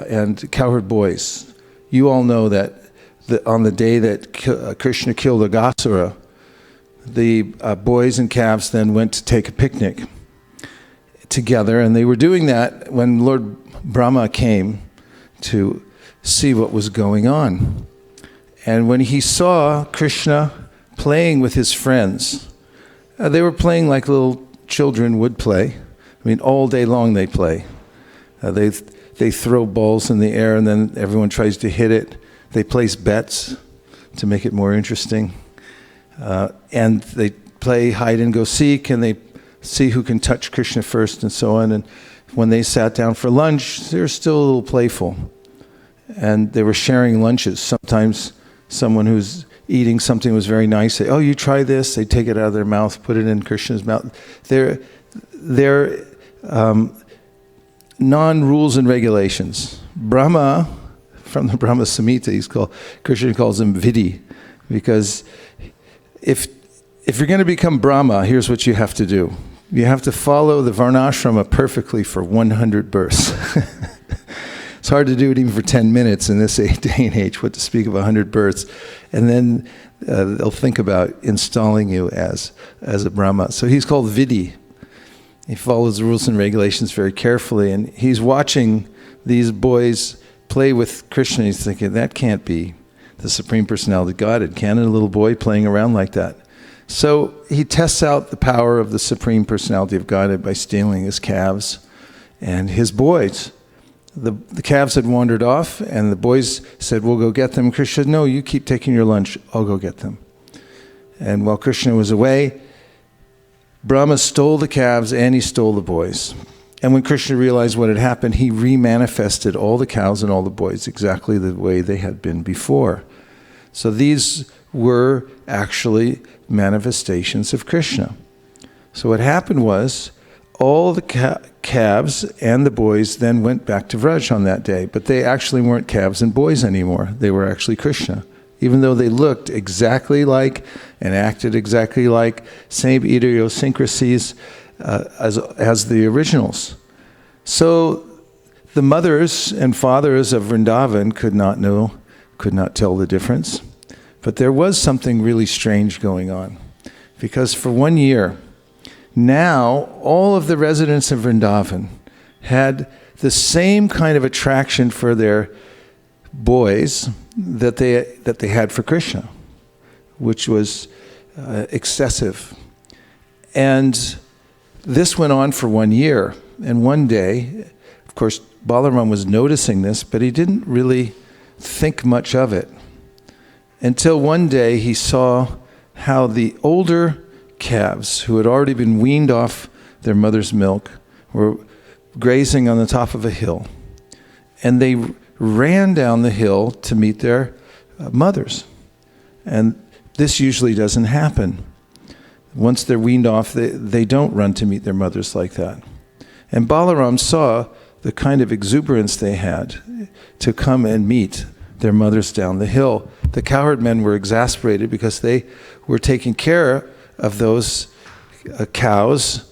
and cowherd boys. You all know that on the day that Krishna killed Aghasura, the boys and calves then went to take a picnic together, and they were doing that when Lord Brahma came to see what was going on. And when he saw Krishna playing with his friends, they were playing like little children would play. I mean, all day long they play. They throw balls in the air and then everyone tries to hit it. They place bets to make it more interesting. And they play hide and go seek, and they see who can touch Krishna first and so on. And when they sat down for lunch, they were still a little playful. And they were sharing lunches. Sometimes someone who's eating something was very nice. Say, "Oh, you try this." They take it out of their mouth, put it in Krishna's mouth. They're non-rules and regulations. Brahma, from the Brahma Samhita, Krishna calls him Vidhi, because if you're going to become Brahma, here's what you have to do. You have to follow the Varnashrama perfectly for 100 births. It's hard to do it even for 10 minutes in this day and age, what to speak of 100 births. And then they'll think about installing you as a Brahma. So he's called Vidhi. He follows the rules and regulations very carefully. And he's watching these boys play with Krishna. He's thinking, that can't be the Supreme Personality of Godhead. Can a little boy playing around like that? So he tests out the power of the Supreme Personality of Godhead by stealing his calves and his boys. The calves had wandered off, and the boys said, "We'll go get them." Krishna said, "No, you keep taking your lunch. I'll go get them." And while Krishna was away, Brahma stole the calves and he stole the boys. And when Krishna realized what had happened, he remanifested all the cows and all the boys exactly the way they had been before. So these were actually manifestations of Krishna. So what happened was, all the calves and the boys then went back to Vraj on that day, but they actually weren't calves and boys anymore. They were actually Krishna, even though they looked exactly like and acted exactly like, same idiosyncrasies as the originals. So the mothers and fathers of Vrindavan could not tell the difference. But there was something really strange going on, because for 1 year, now all of the residents of Vrindavan had the same kind of attraction for their boys that they had for Krishna, which was excessive. And this went on for 1 year. And one day, of course, Balaram was noticing this, but he didn't really think much of it. Until one day he saw how the older calves, who had already been weaned off their mother's milk, were grazing on the top of a hill. And they ran down the hill to meet their mothers. And this usually doesn't happen. Once they're weaned off, they don't run to meet their mothers like that. And Balaram saw the kind of exuberance they had to come and meet their mothers down the hill. The cowherd men were exasperated because they were taking care of those cows,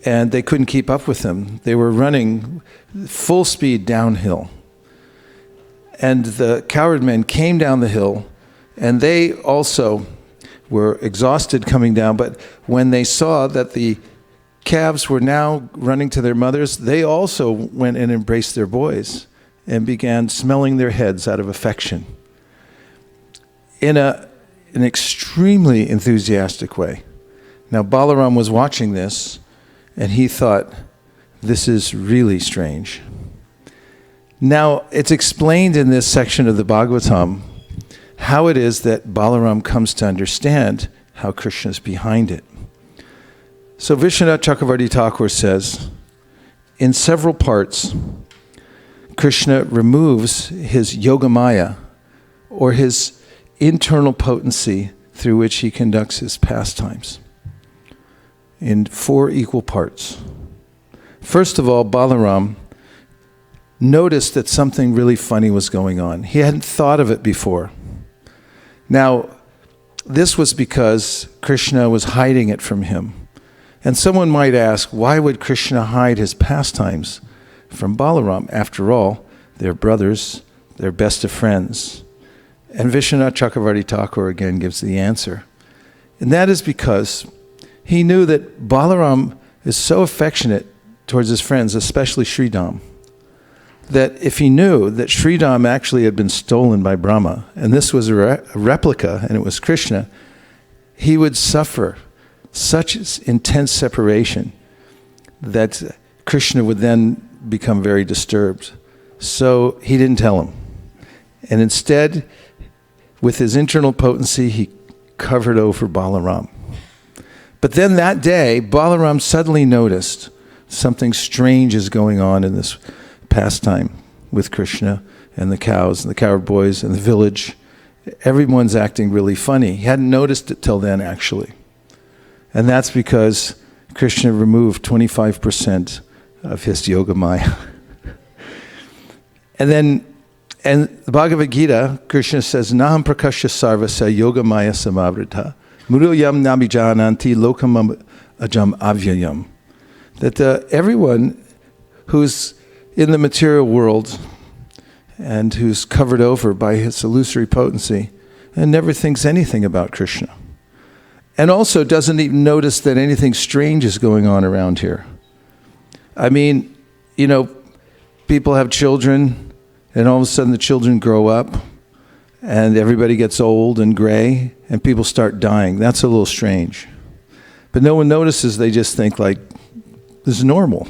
and they couldn't keep up with them. They were running full speed downhill. And the cowherd men came down the hill, and they also were exhausted coming down, but when they saw that the calves were now running to their mothers, they also went and embraced their boys and began smelling their heads out of affection in an extremely enthusiastic way. Now, Balaram was watching this, and he thought, this is really strange. Now, it's explained in this section of the Bhagavatam how it is that Balaram comes to understand how Krishna is behind it. So Vishwanath Chakravarti Thakur says, in several parts, Krishna removes his yogamaya, or his internal potency through which he conducts his pastimes, in 4 equal parts. First of all, Balaram noticed that something really funny was going on. He hadn't thought of it before. Now, this was because Krishna was hiding it from him. And someone might ask, why would Krishna hide his pastimes from Balaram? After all, they're brothers, they're best of friends. And Vishwanath Chakravarti Thakur again gives the answer. And that is because he knew that Balaram is so affectionate towards his friends, especially Sridham, that if he knew that Sridham actually had been stolen by Brahma, and this was a replica, and it was Krishna, he would suffer such intense separation that Krishna would then become very disturbed. So he didn't tell him. And instead, with his internal potency, he covered over Balaram. But then that day, Balaram suddenly noticed something strange is going on in this pastime with Krishna and the cows and the cowherd boys and the village. Everyone's acting really funny. He hadn't noticed it till then, actually. And that's because Krishna removed 25% of his yoga maya. And the Bhagavad Gita, Krishna says, Naham prakashya sarvasya yoga maya samavrita muruyam nabijananti lokam ajam avyayam. That everyone who's in the material world and who's covered over by his illusory potency and never thinks anything about Krishna. And also doesn't even notice that anything strange is going on around here. I mean, people have children, and all of a sudden the children grow up, and everybody gets old and gray, and people start dying. That's a little strange. But no one notices. They just think like, this is normal.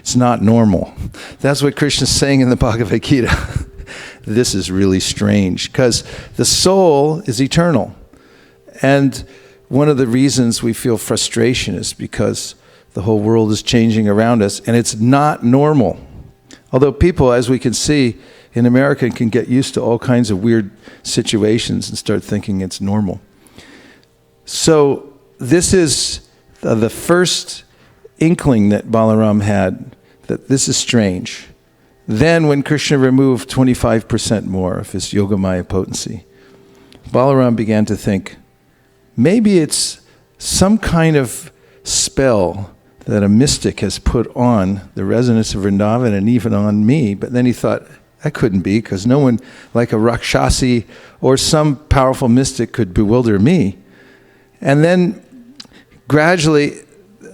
It's not normal. That's what Krishna's saying in the Bhagavad Gita. This is really strange, because the soul is eternal. And one of the reasons we feel frustration is because the whole world is changing around us, and it's not normal. Although people, as we can see in America, can get used to all kinds of weird situations and start thinking it's normal. So this is the first inkling that Balaram had, that this is strange. Then when Krishna removed 25% more of his yogamaya potency, Balaram began to think, maybe it's some kind of spell that a mystic has put on the residents of Vrindavan and even on me. But then he thought, that couldn't be, because no one like a Rakshasi or some powerful mystic could bewilder me. And then gradually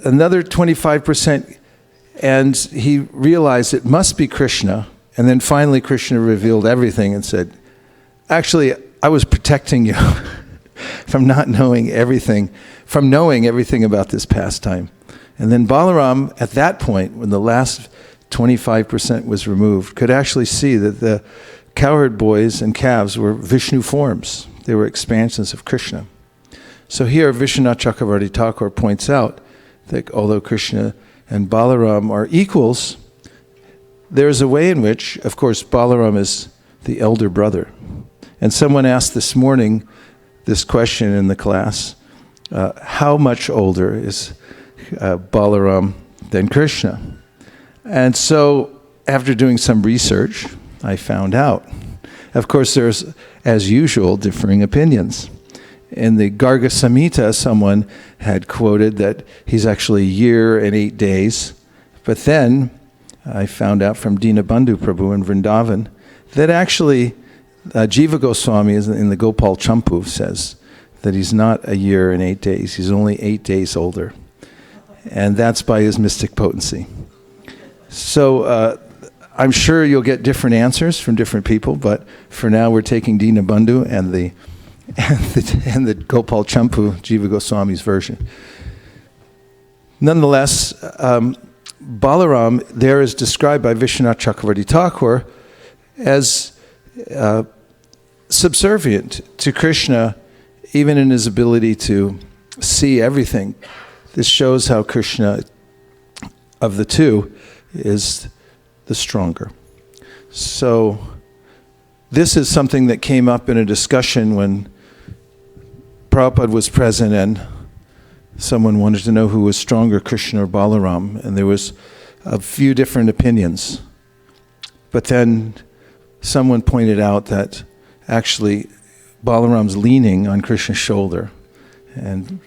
another 25%, and he realized it must be Krishna. And then finally Krishna revealed everything and said, actually, I was protecting you from not knowing everything, from knowing everything about this pastime. And then Balaram, at that point, when the last 25% was removed, could actually see that the cowherd boys and calves were Vishnu forms. They were expansions of Krishna. So here, Vishwanath Chakravarti Thakur points out that although Krishna and Balaram are equals, there's a way in which, of course, Balaram is the elder brother. And someone asked this morning this question in the class, how much older is Balaram than Krishna? And so after doing some research, I found out. Of course, there's, as usual, differing opinions. In the Garga Samhita, someone had quoted that he's actually a year and 8 days. But then I found out from Dinabandhu Prabhu in Vrindavan that actually Jiva Goswami in the Gopal Champu says that he's not a year and 8 days. He's only 8 days older. And that's by his mystic potency. So I'm sure you'll get different answers from different people, but for now we're taking Dinabandhu and the Gopal Champu, Jiva Goswami's version. Nonetheless, Balaram there is described by Vishwanath Chakravarti Thakur as subservient to Krishna, even in his ability to see everything. This shows how Krishna, of the two, is the stronger. So this is something that came up in a discussion when Prabhupada was present, and someone wanted to know who was stronger, Krishna or Balaram, and there was a few different opinions. But then someone pointed out that actually Balaram's leaning on Krishna's shoulder, and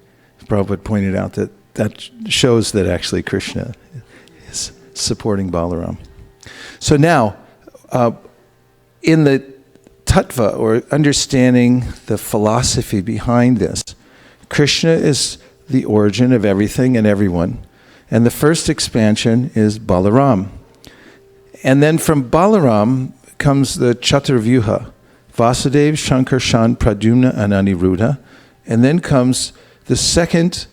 Prabhupada pointed out that that shows that actually Krishna is supporting Balaram. So now, in the tattva, or understanding the philosophy behind this, Krishna is the origin of everything and everyone. And the first expansion is Balaram. And then from Balaram comes the Chaturvyuha, Vasudev, Shankarshan, Pradyumna, and Aniruddha. And then comes the second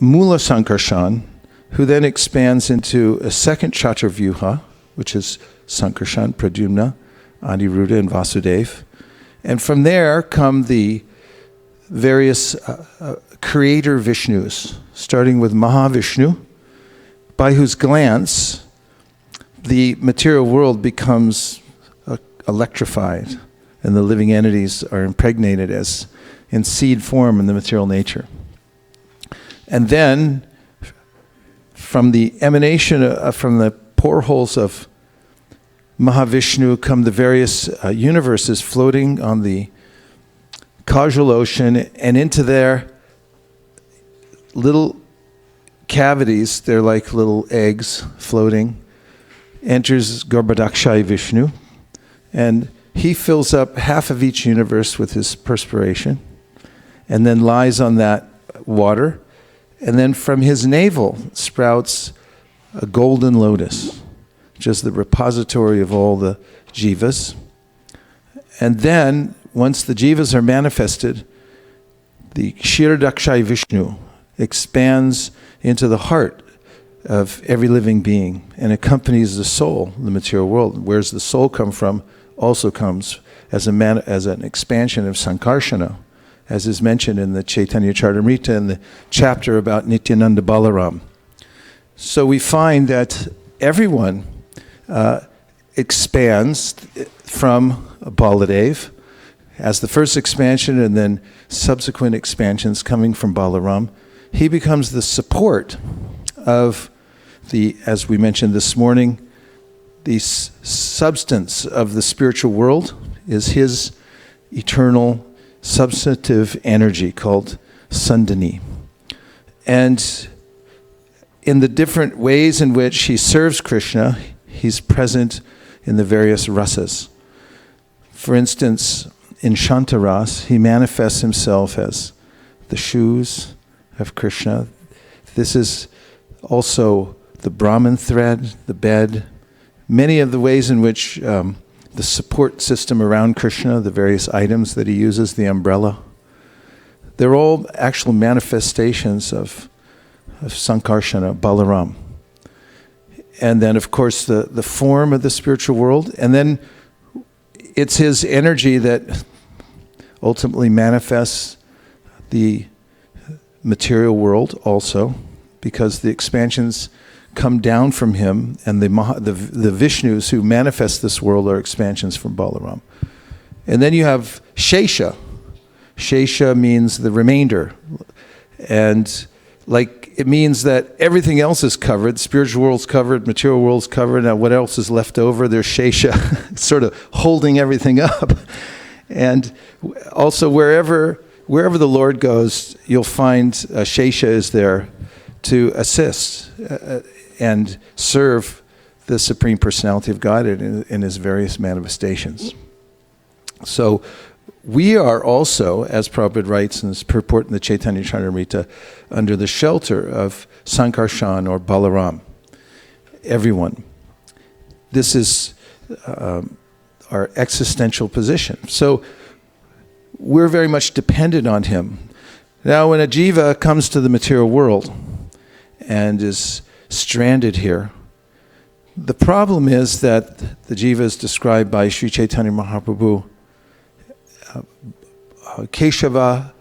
Mula Sankarshan, who then expands into a second Chaturvyuha, which is Sankarshan, Pradyumna, Aniruddha, and Vasudev. And from there come the various creator Vishnus, starting with Mahavishnu, by whose glance the material world becomes electrified and the living entities are impregnated as in seed form in the material nature. And then from the emanation, from the poreholes of Mahavishnu come the various universes floating on the causal ocean, and into their little cavities, they're like little eggs floating, enters Garbhodakshaya Vishnu, and he fills up half of each universe with his perspiration, and then lies on that water, and then from his navel sprouts a golden lotus, which is the repository of all the jivas. And then, once the jivas are manifested, the Kshirodakshaya Vishnu expands into the heart of every living being and accompanies the soul in the material world. Where's the soul come from also comes as an expansion of Sankarsana, as is mentioned in the Chaitanya Charitamrita in the chapter about Nityananda Balaram. So we find that everyone expands from Baladev as the first expansion, and then subsequent expansions coming from Balaram. He becomes the support of the, as we mentioned this morning, the substance of the spiritual world is his eternal substantive energy called Sandhini. And in the different ways in which he serves Krishna, he's present in the various rasas. For instance, in Shantaras, he manifests himself as the shoes of Krishna. This is also the Brahman thread, the bed, many of the ways in which the support system around Krishna, the various items that he uses, the umbrella, they're all actual manifestations of Sankarsana, Balaram. And then, of course, the form of the spiritual world. And then it's his energy that ultimately manifests the material world also, because the expansions come down from him, and the Vishnus who manifest this world are expansions from Balaram. And then you have Shesha. Shesha means the remainder. And it means that everything else is covered. Spiritual world's covered, material world's covered. Now what else is left over? There's Shesha, sort of holding everything up. And also wherever the Lord goes, you'll find Shesha is there to assist and serve the Supreme Personality of God in his various manifestations. So we are also, as Prabhupada writes in his purport in the Chaitanya Charitamrita, under the shelter of Sankarshan or Balaram. Everyone. This is our existential position. So we're very much dependent on him. Now when a jiva comes to the material world and is stranded here, the problem is that the jiva is described by Sri Chaitanya Mahaprabhu, Keshava,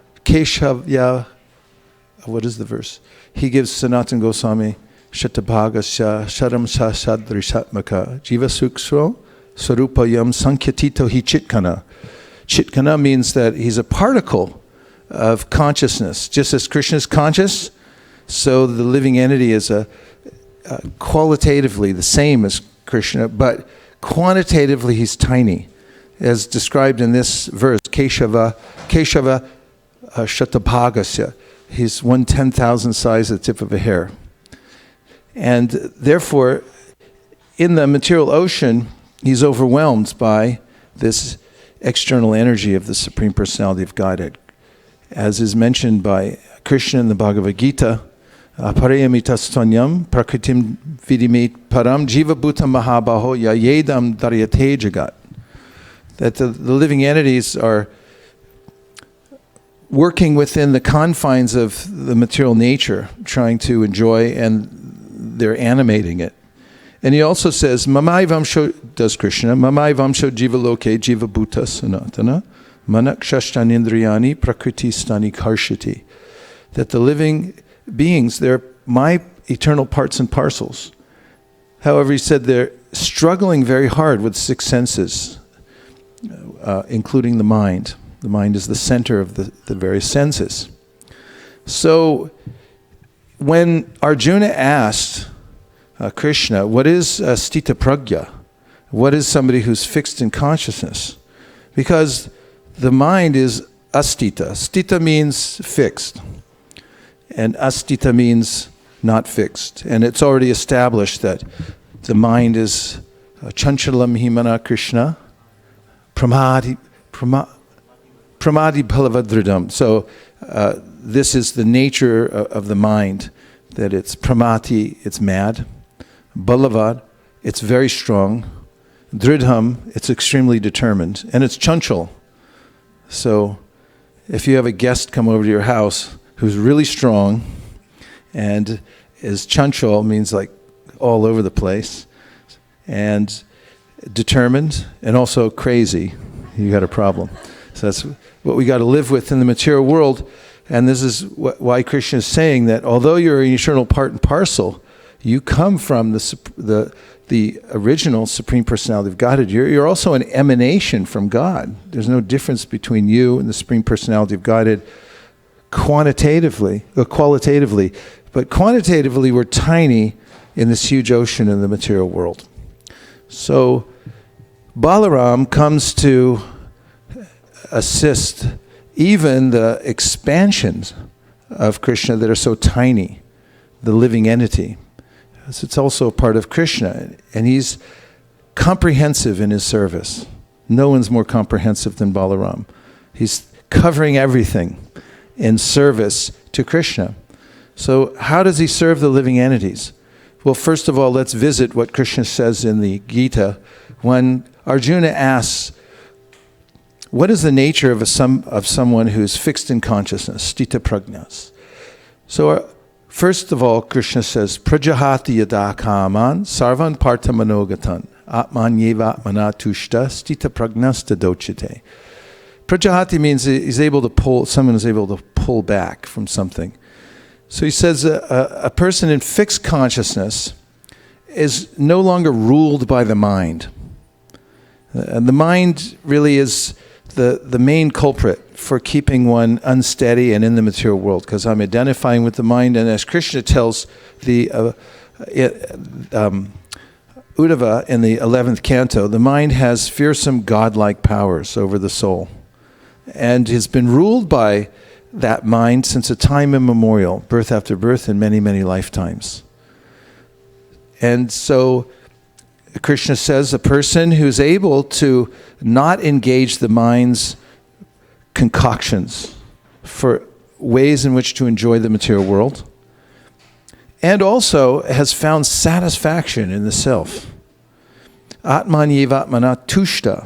what is the verse? He gives Sanatana Goswami, Shatabhagasya, Sharam Sadrishatmaka, Jiva Suksro, Sarupayam Sankyatito Hi Chitkana. Chitkana means that he's a particle of consciousness. Just as Krishna is conscious, so the living entity is qualitatively the same as Krishna, but quantitatively he's tiny. As described in this verse, Keshava Shatabhagasya. He's 1/10,000th size of the tip of a hair. And therefore, in the material ocean, he's overwhelmed by this external energy of the Supreme Personality of Godhead. As is mentioned by Krishna in the Bhagavad Gita, Parayamitastvanyam prakritim vidimit param jiva bhuta mahabaho yayedam daryate jagat. That the living entities are working within the confines of the material nature, trying to enjoy, and they're animating it. And he also says, Mamai Vamsho, does Krishna, Mamai Vamsho Jiva Loke Jiva Bhuta Sanatana, Manak Shashtanindriyani Prakriti Stani Karshati. That the living beings, my eternal parts and parcels. However, he said they're struggling very hard with six senses, including the mind. The mind is the center of the various senses. So when Arjuna asked Krishna, what is stita pragya? What is somebody who's fixed in consciousness? Because the mind is astita. Stita means fixed. And astita means not fixed. And it's already established that the mind is chanchalam himana Krishna, pramadi bhalavadridam. So this is the nature of the mind, that it's pramati, it's mad, balavad, it's very strong, dridham, it's extremely determined, and it's chanchal. So if you have a guest come over to your house who's really strong and is chanchal, means like all over the place, and determined and also crazy, you got a problem. So that's what we got to live with in the material world. And this is why Krishna is saying that although you're an eternal part and parcel, you come from the original Supreme Personality of Godhead. You're also an emanation from God. There's no difference between you and the Supreme Personality of Godhead qualitatively. But quantitatively, we're tiny in this huge ocean in the material world. So Balaram comes to assist even the expansions of Krishna that are so tiny, the living entity. It's also a part of Krishna, and he's comprehensive in his service. No one's more comprehensive than Balaram. He's covering everything in service to Krishna. So how does he serve the living entities? Well, first of all, let's visit what Krishna says in the Gita when Arjuna asks, what is the nature of someone who's fixed in consciousness, stita prajnas? So first of all, Krishna says, prajahati yada kaman sarvan partha manogatan atman yeva atmana tushta stita prajnas tadochite. Prajahati means someone is able to pull back from something. So he says a person in fixed consciousness is no longer ruled by the mind. And the mind really is the main culprit for keeping one unsteady and in the material world, because I'm identifying with the mind. And as Krishna tells the Uddhava in the 11th canto, the mind has fearsome godlike powers over the soul and has been ruled by that mind since a time immemorial, birth after birth in many, many lifetimes. And so Krishna says a person who's able to not engage the mind's concoctions for ways in which to enjoy the material world, and also has found satisfaction in the self. Atman yevatmana tushta.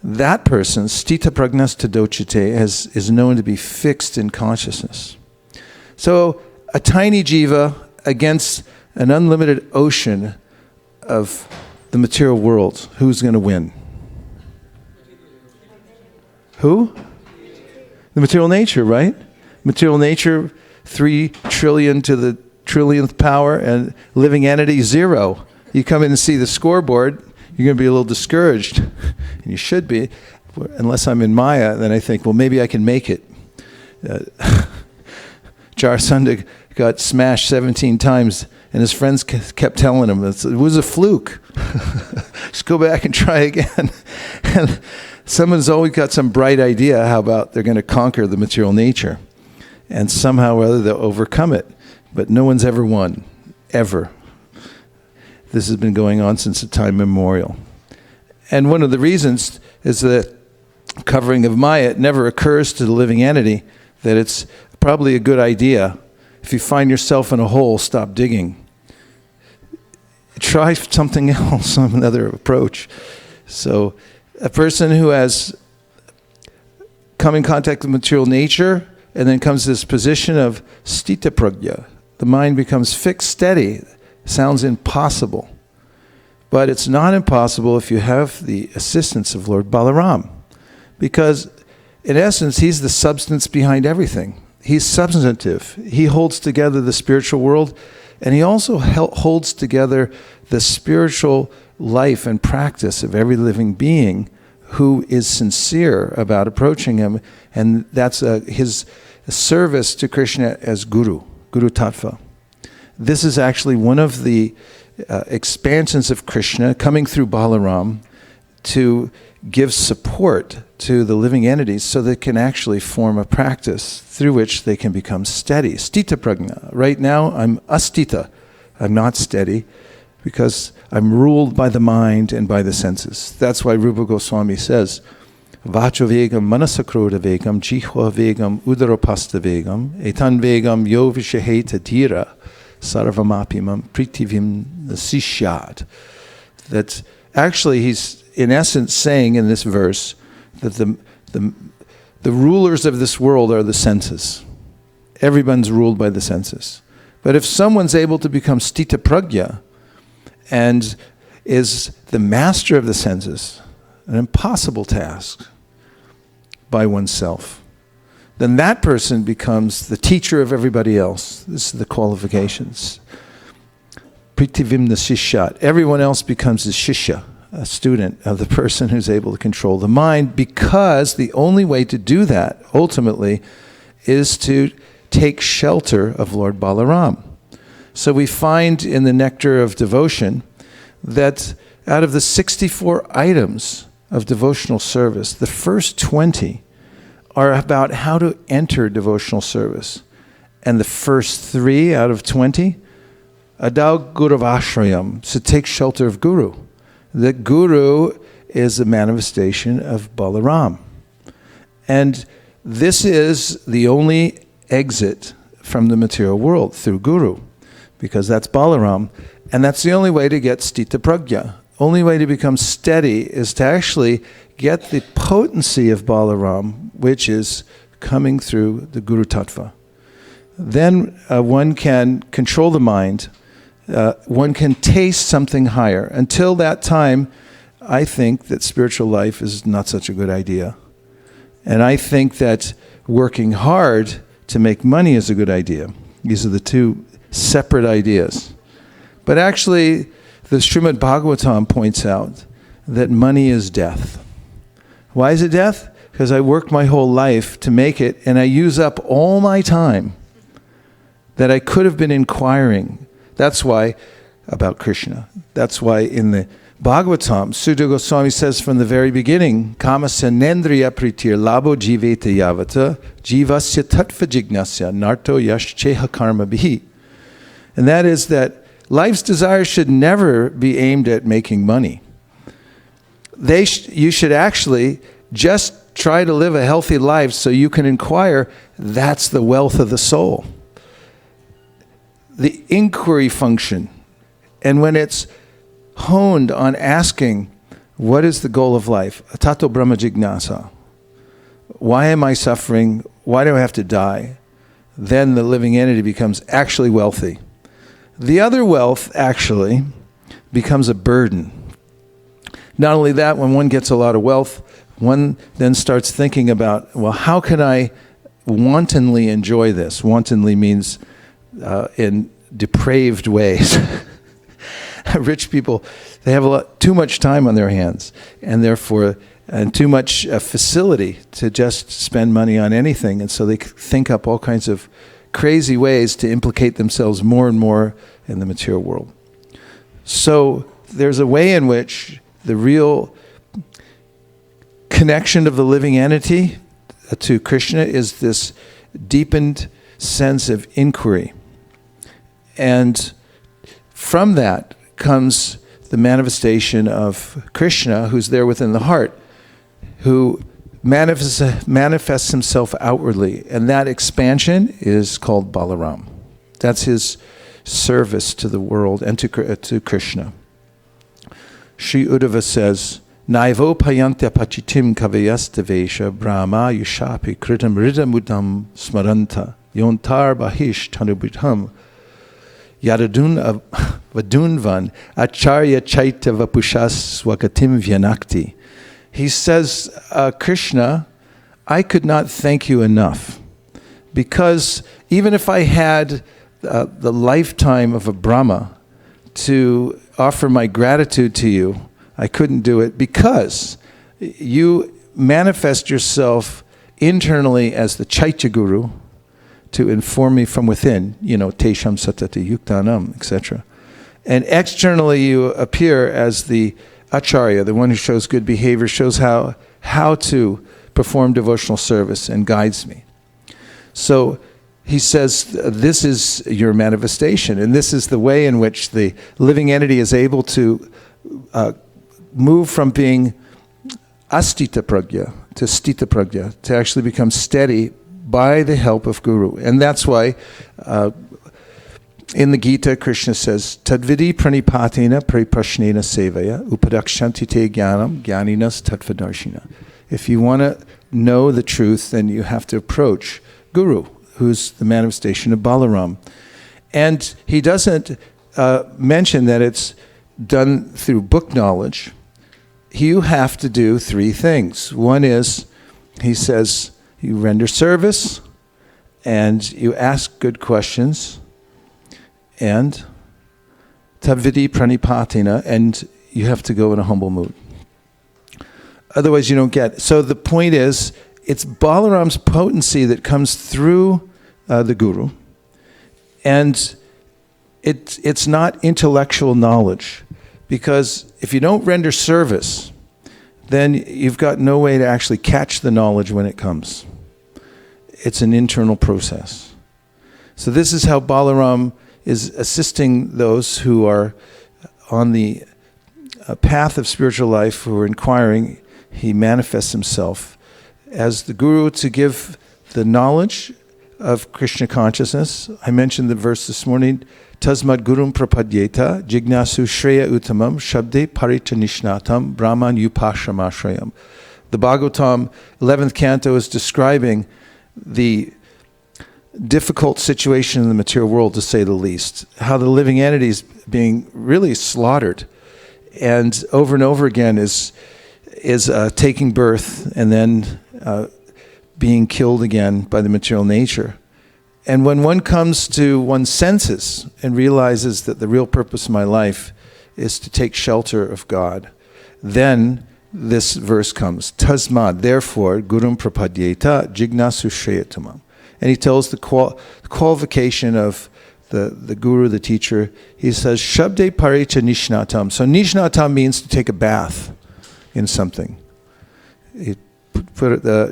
That person, stita prajnas tadochite, is known to be fixed in consciousness. So a tiny jiva against an unlimited ocean of the material world, who's going to win? Who? The material nature, right? Material nature, 3 trillion to the trillionth power, and living entity, 0. You come in and see the scoreboard, you're going to be a little discouraged. And you should be. Unless I'm in Maya, then I think, well, maybe I can make it. Jarasandha got smashed 17 times, and his friends kept telling him, it was a fluke. Just go back and try again. And someone's always got some bright idea how about they're going to conquer the material nature. And somehow or other they'll overcome it. But no one's ever won. Ever. This has been going on since the time immemorial. And one of the reasons is that covering of Maya, it never occurs to the living entity that it's probably a good idea. If you find yourself in a hole, stop digging. Try something else, another approach. So a person who has come in contact with material nature and then comes to this position of stita prajna, the mind becomes fixed, steady. Sounds impossible. But it's not impossible if you have the assistance of Lord Balaram. Because in essence, he's the substance behind everything. He's substantive. He holds together the spiritual world, and he also holds together the spiritual life and practice of every living being who is sincere about approaching him. And that's his service to Krishna as Guru Tattva. This is actually one of the expansions of Krishna coming through Balaram to give support to the living entities so they can actually form a practice through which they can become steady. Stita prajna. Right now, I'm astita. I'm not steady because I'm ruled by the mind and by the senses. That's why Rupa Goswami says, Vacho vegam manasakroda vegam jihva vegam udaropasta vegam etan vegam yo vishaheta dhira sarvamapimam pritivim sishyat. That actually he's in essence saying in this verse that the rulers of this world are the senses. Everyone's ruled by the senses. But if someone's able to become stita prajna and is the master of the senses, an impossible task by oneself, then that person becomes the teacher of everybody else. This is the qualifications. Pritivimna sishyat. Everyone else becomes a shishya, a student of the person who's able to control the mind, because the only way to do that, ultimately, is to take shelter of Lord Balaram. So we find in the Nectar of Devotion that out of the 64 items of devotional service, the first 20 are about how to enter devotional service. And the first 3 out of 20, Adau Guravashrayam, to take shelter of Guru. The Guru is a manifestation of Balaram. And this is the only exit from the material world, through Guru, because that's Balaram. And that's the only way to get Stita Prajna. Only way to become steady is to actually get the potency of Balaram, which is coming through the Guru Tattva. Then one can control the mind. One can taste something higher. Until that time, I think that spiritual life is not such a good idea. And I think that working hard to make money is a good idea. These are the two separate ideas. But actually, the Srimad Bhagavatam points out that money is death. Why is it death? Because I worked my whole life to make it, and I use up all my time that I could have been inquiring. That's why, about Krishna, that's why in the Bhagavatam, Sudha Goswami says from the very beginning, Kamasa nendriya pritir labo jiveta yavata jivasya tattva jignasya narto yashcheha karma bihi. And that is that life's desires should never be aimed at making money. You should actually just try to live a healthy life so you can inquire. That's the wealth of the soul. The inquiry function. And when it's honed on asking, what is the goal of life? Tato Brahma Jignasa. Why am I suffering? Why do I have to die? Then the living entity becomes actually wealthy. The other wealth actually becomes a burden. Not only that, when one gets a lot of wealth, one then starts thinking about, well, how can I wantonly enjoy this? Wantonly means in depraved ways. Rich people, they have too much time on their hands, and therefore, and too much facility to just spend money on anything. And so they think up all kinds of crazy ways to implicate themselves more and more in the material world. So there's a way in which the real connection of the living entity to Krishna is this deepened sense of inquiry. And from that comes the manifestation of Krishna, who's there within the heart, who manifests himself outwardly. And that expansion is called Balaram. That's his service to the world and to Krishna. Sri Uddhava says, Naivo payantya pachitim kavayastevesha brahma yushapi kritam ridamudam smaranta yontar bahish tanubhitham yadadun vadunvan acharya chaita vapushas swakatim vyanakti. He says, Krishna, I could not thank you enough, because even if I had the lifetime of a Brahma to offer my gratitude to you, I couldn't do it because you manifest yourself internally as the Chaitya Guru to inform me from within, Tesham Satati Yuktanam, etc. And externally you appear as the Acharya, the one who shows good behavior, shows how to perform devotional service and guides me. So he says, this is your manifestation, and this is the way in which the living entity is able to move from being astita pragya to stita pragya, to actually become steady by the help of Guru. And that's why in the Gita, Krishna says, Tadvidi pranipatina pripashnena sevaya upadakshanti te jnanam jnaninas tattvadarshina. If you want to know the truth, then you have to approach Guru, who's the manifestation of Balaram. And he doesn't mention that it's done through book knowledge. You have to do three things. One is, he says, you render service, and you ask good questions, and tavidi pranipatina, and you have to go in a humble mood. Otherwise you don't get it. So the point is, it's Balaram's potency that comes through the Guru, and it's not intellectual knowledge, because if you don't render service, then you've got no way to actually catch the knowledge when it comes. It's an internal process. So this is how Balaram is assisting those who are on the path of spiritual life, who are inquiring. He manifests himself as the Guru to give the knowledge of Krishna consciousness. I mentioned the verse this morning, Tasmad Gurum Prapadyeta Jignasu Shreya Uttamam Shabde Paritanishnatam Brahman Upashamashrayam. The Bhagavatam 11th canto is describing the difficult situation in the material world, to say the least. How the living entity is being really slaughtered, and over again is taking birth and then being killed again by the material nature. And when one comes to one's senses and realizes that the real purpose of my life is to take shelter of God, then this verse comes, Tasmad, therefore, Gurum Prapadyeta Jignasu Shreyatamam. And he tells the qualification of the Guru, the teacher. He says, Shabde Parita Nishnatam. So Nishnatam means to take a bath in something. You put it, the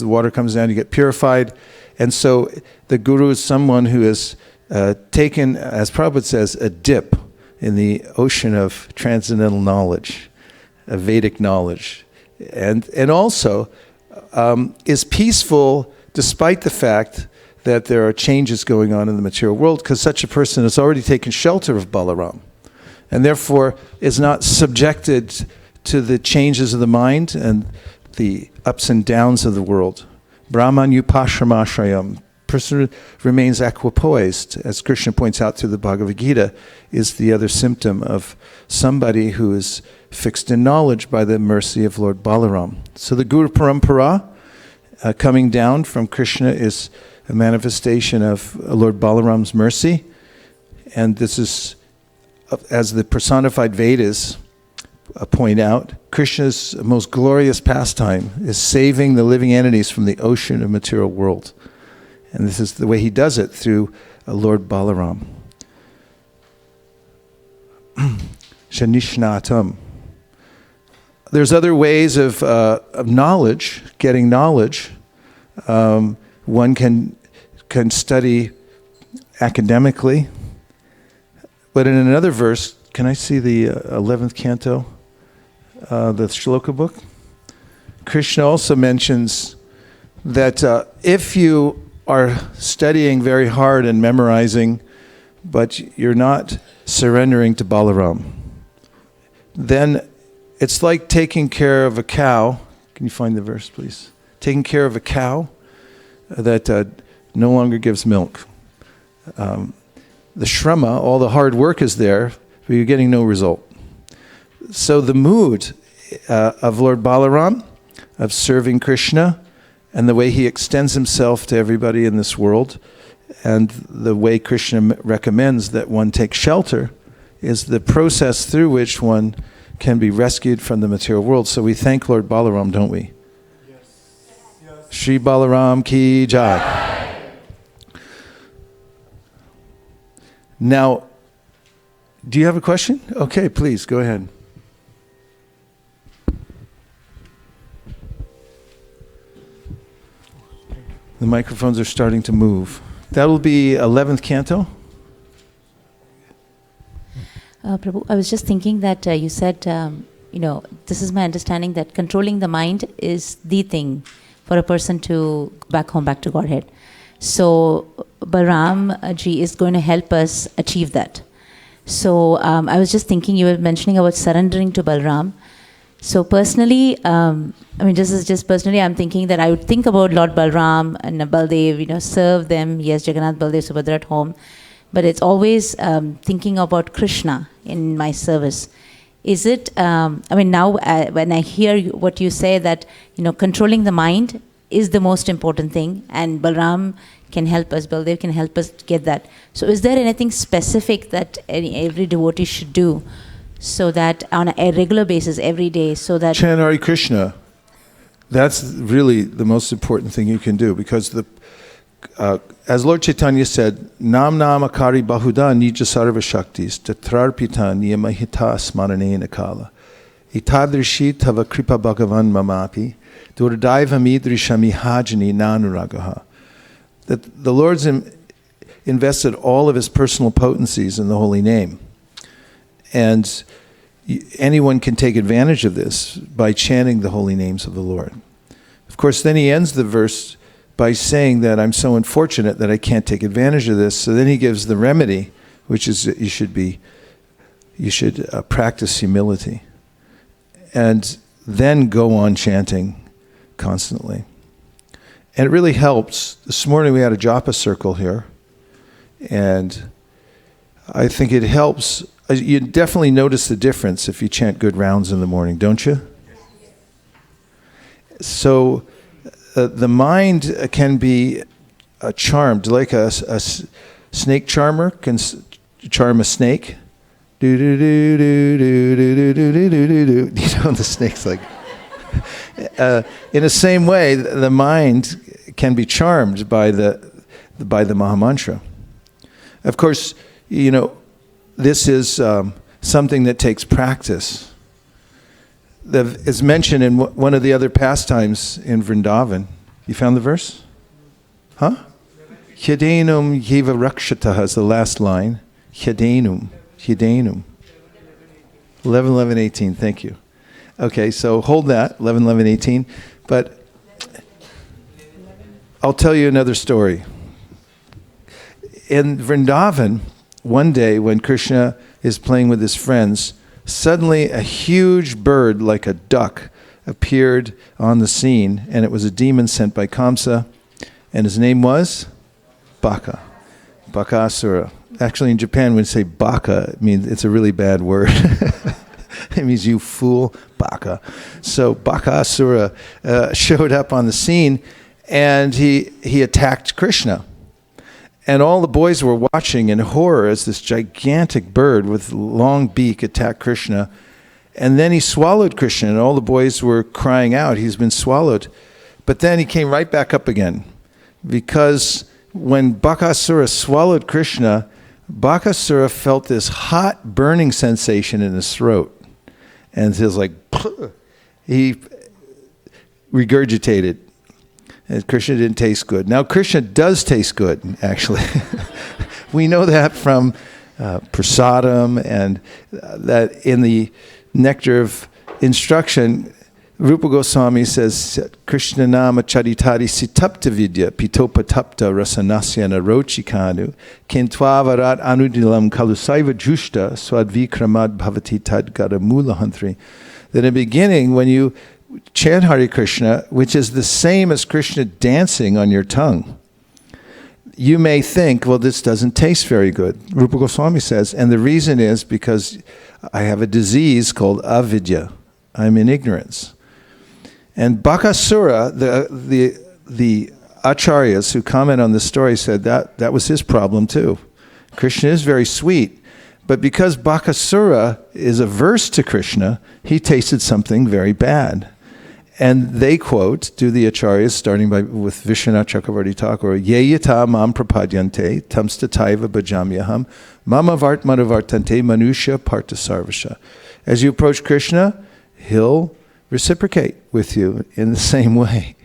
water comes down, you get purified. And so the Guru is someone who has taken, as Prabhupada says, a dip in the ocean of transcendental knowledge, Vedic knowledge, and also is peaceful despite the fact that there are changes going on in the material world, because such a person has already taken shelter of Balaram, and therefore is not subjected to the changes of the mind and the ups and downs of the world. Brahman upashamashrayam, person remains equipoised, as Krishna points out through the Bhagavad Gita, is the other symptom of somebody who is fixed in knowledge by the mercy of Lord Balaram. So the Guru Parampara coming down from Krishna is a manifestation of Lord Balaram's mercy, and this is, as the personified Vedas point out, Krishna's most glorious pastime is saving the living entities from the ocean of material world. And this is the way he does it, through Lord Balaram. Shanishnatam. There's other ways of knowledge, getting knowledge. One can study academically. But in another verse, can I see the 11th canto, the shloka book? Krishna also mentions that if you are studying very hard and memorizing, but you're not surrendering to Balaram, then it's like taking care of a cow. Can you find the verse, please? Taking care of a cow that no longer gives milk. The shrama, all the hard work is there, but you're getting no result. So the mood of Lord Balaram, of serving Krishna, and the way he extends himself to everybody in this world, and the way Krishna recommends that one take shelter is the process through which one can be rescued from the material world. So we thank Lord Balaram, don't we? Yes. Shri Balaram ki jai. Now, do you have a question? Okay, please, go ahead. The microphones are starting to move. That'll be 11th canto. Prabhu, I was just thinking that you said, this is my understanding that controlling the mind is the thing for a person to go back to Godhead. So Balaram ji is going to help us achieve that. So I was just thinking, you were mentioning about surrendering to Balaram. So personally, this is just personally, I'm thinking that I would think about Lord Balaram and Baldev, serve them. Yes, Jagannath, Baldev, Subhadra at home. But it's always thinking about Krishna in my service. Is it, now when I hear what you say that, controlling the mind is the most important thing, and Balaram can help us, Baldev can help us get that. So is there anything specific that every devotee should do so that on a regular basis, every day, so that... Chant Hare Krishna. That's really the most important thing you can do, because as Lord Chaitanya said, Nam Namakari Bahuda Nija Sarva Shaktis Tatrarpita Niyamahita Smaranena Kala Itadrishi Tava Kripa Bhagavan Mamapi Durdaiva Midrishami Hajani Nanuragaha. That the Lord's invested all of his personal potencies in the holy name. And anyone can take advantage of this by chanting the holy names of the Lord. Of course, then he ends the verse by saying that I'm so unfortunate that I can't take advantage of this. So then he gives the remedy, which is that you should practice humility, and then go on chanting constantly. And it really helps. This morning we had a japa circle here, and I think it helps. You definitely notice the difference if you chant good rounds in the morning, don't you? So the mind can be charmed, like a snake charmer can charm a snake. Do do do do do do do do do do. The snake's like. In the same way, the mind can be charmed by the Mahamantra. Of course, this is something that takes practice. It's mentioned in one of the other pastimes in Vrindavan. You found the verse? Huh? Hyadenum yiva rakshataha is the last line. Hyadenum. 11:11:18. Thank you. Okay, so hold that, 11:11:18. But I'll tell you another story. In Vrindavan, one day when Krishna is playing with his friends, suddenly a huge bird like a duck appeared on the scene, and it was a demon sent by Kamsa, and his name was Baka, Bakasura. Actually, in Japan, when you say Baka, it means it's a really bad word. It means you fool, Baka. So Bakasura showed up on the scene, and he attacked Krishna. And all the boys were watching in horror as this gigantic bird with long beak attacked Krishna. And then he swallowed Krishna, and all the boys were crying out, he's been swallowed. But then he came right back up again, because when Bakasura swallowed Krishna, Bakasura felt this hot burning sensation in his throat. And he was like, he regurgitated. And Krishna didn't taste good. Now, Krishna does taste good, actually. We know that from prasadam, and that in the Nectar of Instruction, Rupa Goswami says, Krishna nama charitari sitapta vidya pitopatapta rasanasyana rochikanu kintwavarat anudilam kalusaiva jushta swadvikramad bhavati tadgara mulahantri. That in the beginning, when you chant Hare Krishna, which is the same as Krishna dancing on your tongue, you may think, well, this doesn't taste very good. Rupa Goswami says, and the reason is because I have a disease called avidya. I'm in ignorance. And Bakasura, the the acharyas who comment on this story said that was his problem too. Krishna is very sweet, but because Bakasura is averse to Krishna, he tasted something very bad. And they quote, do the acharyas, starting with Vishwanath Chakravarti Thakur, Ye yata mam prapadyante, tamstataiva bhajamyaham, mama vartmanavartante manusha partasarvasha. As you approach Krishna, he'll reciprocate with you in the same way.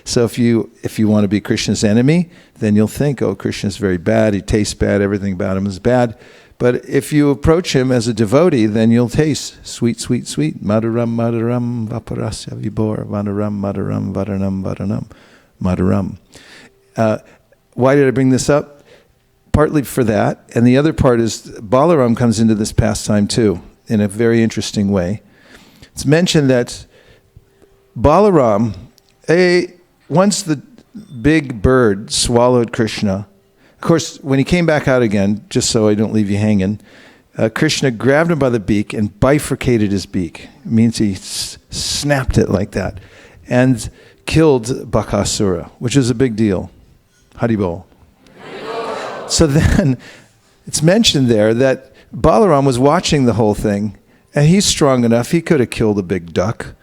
So if you want to be Krishna's enemy, then you'll think, oh, Krishna's very bad, he tastes bad, everything about him is bad. But if you approach him as a devotee, then you'll taste sweet, sweet, sweet. Madhuram, madhuram, vaparasya vibhor, madhuram, madhuram, varanam, varanam, madhuram. Why did I bring this up? Partly for that. And the other part is Balaram comes into this pastime too, in a very interesting way. It's mentioned that Balaram, once the big bird swallowed Krishna, of course, when he came back out again, just so I don't leave you hanging, Krishna grabbed him by the beak and bifurcated his beak. It means he snapped it like that and killed Bakasura, which is a big deal. Haribol. So then it's mentioned there that Balaram was watching the whole thing, and he's strong enough, he could have killed a big duck.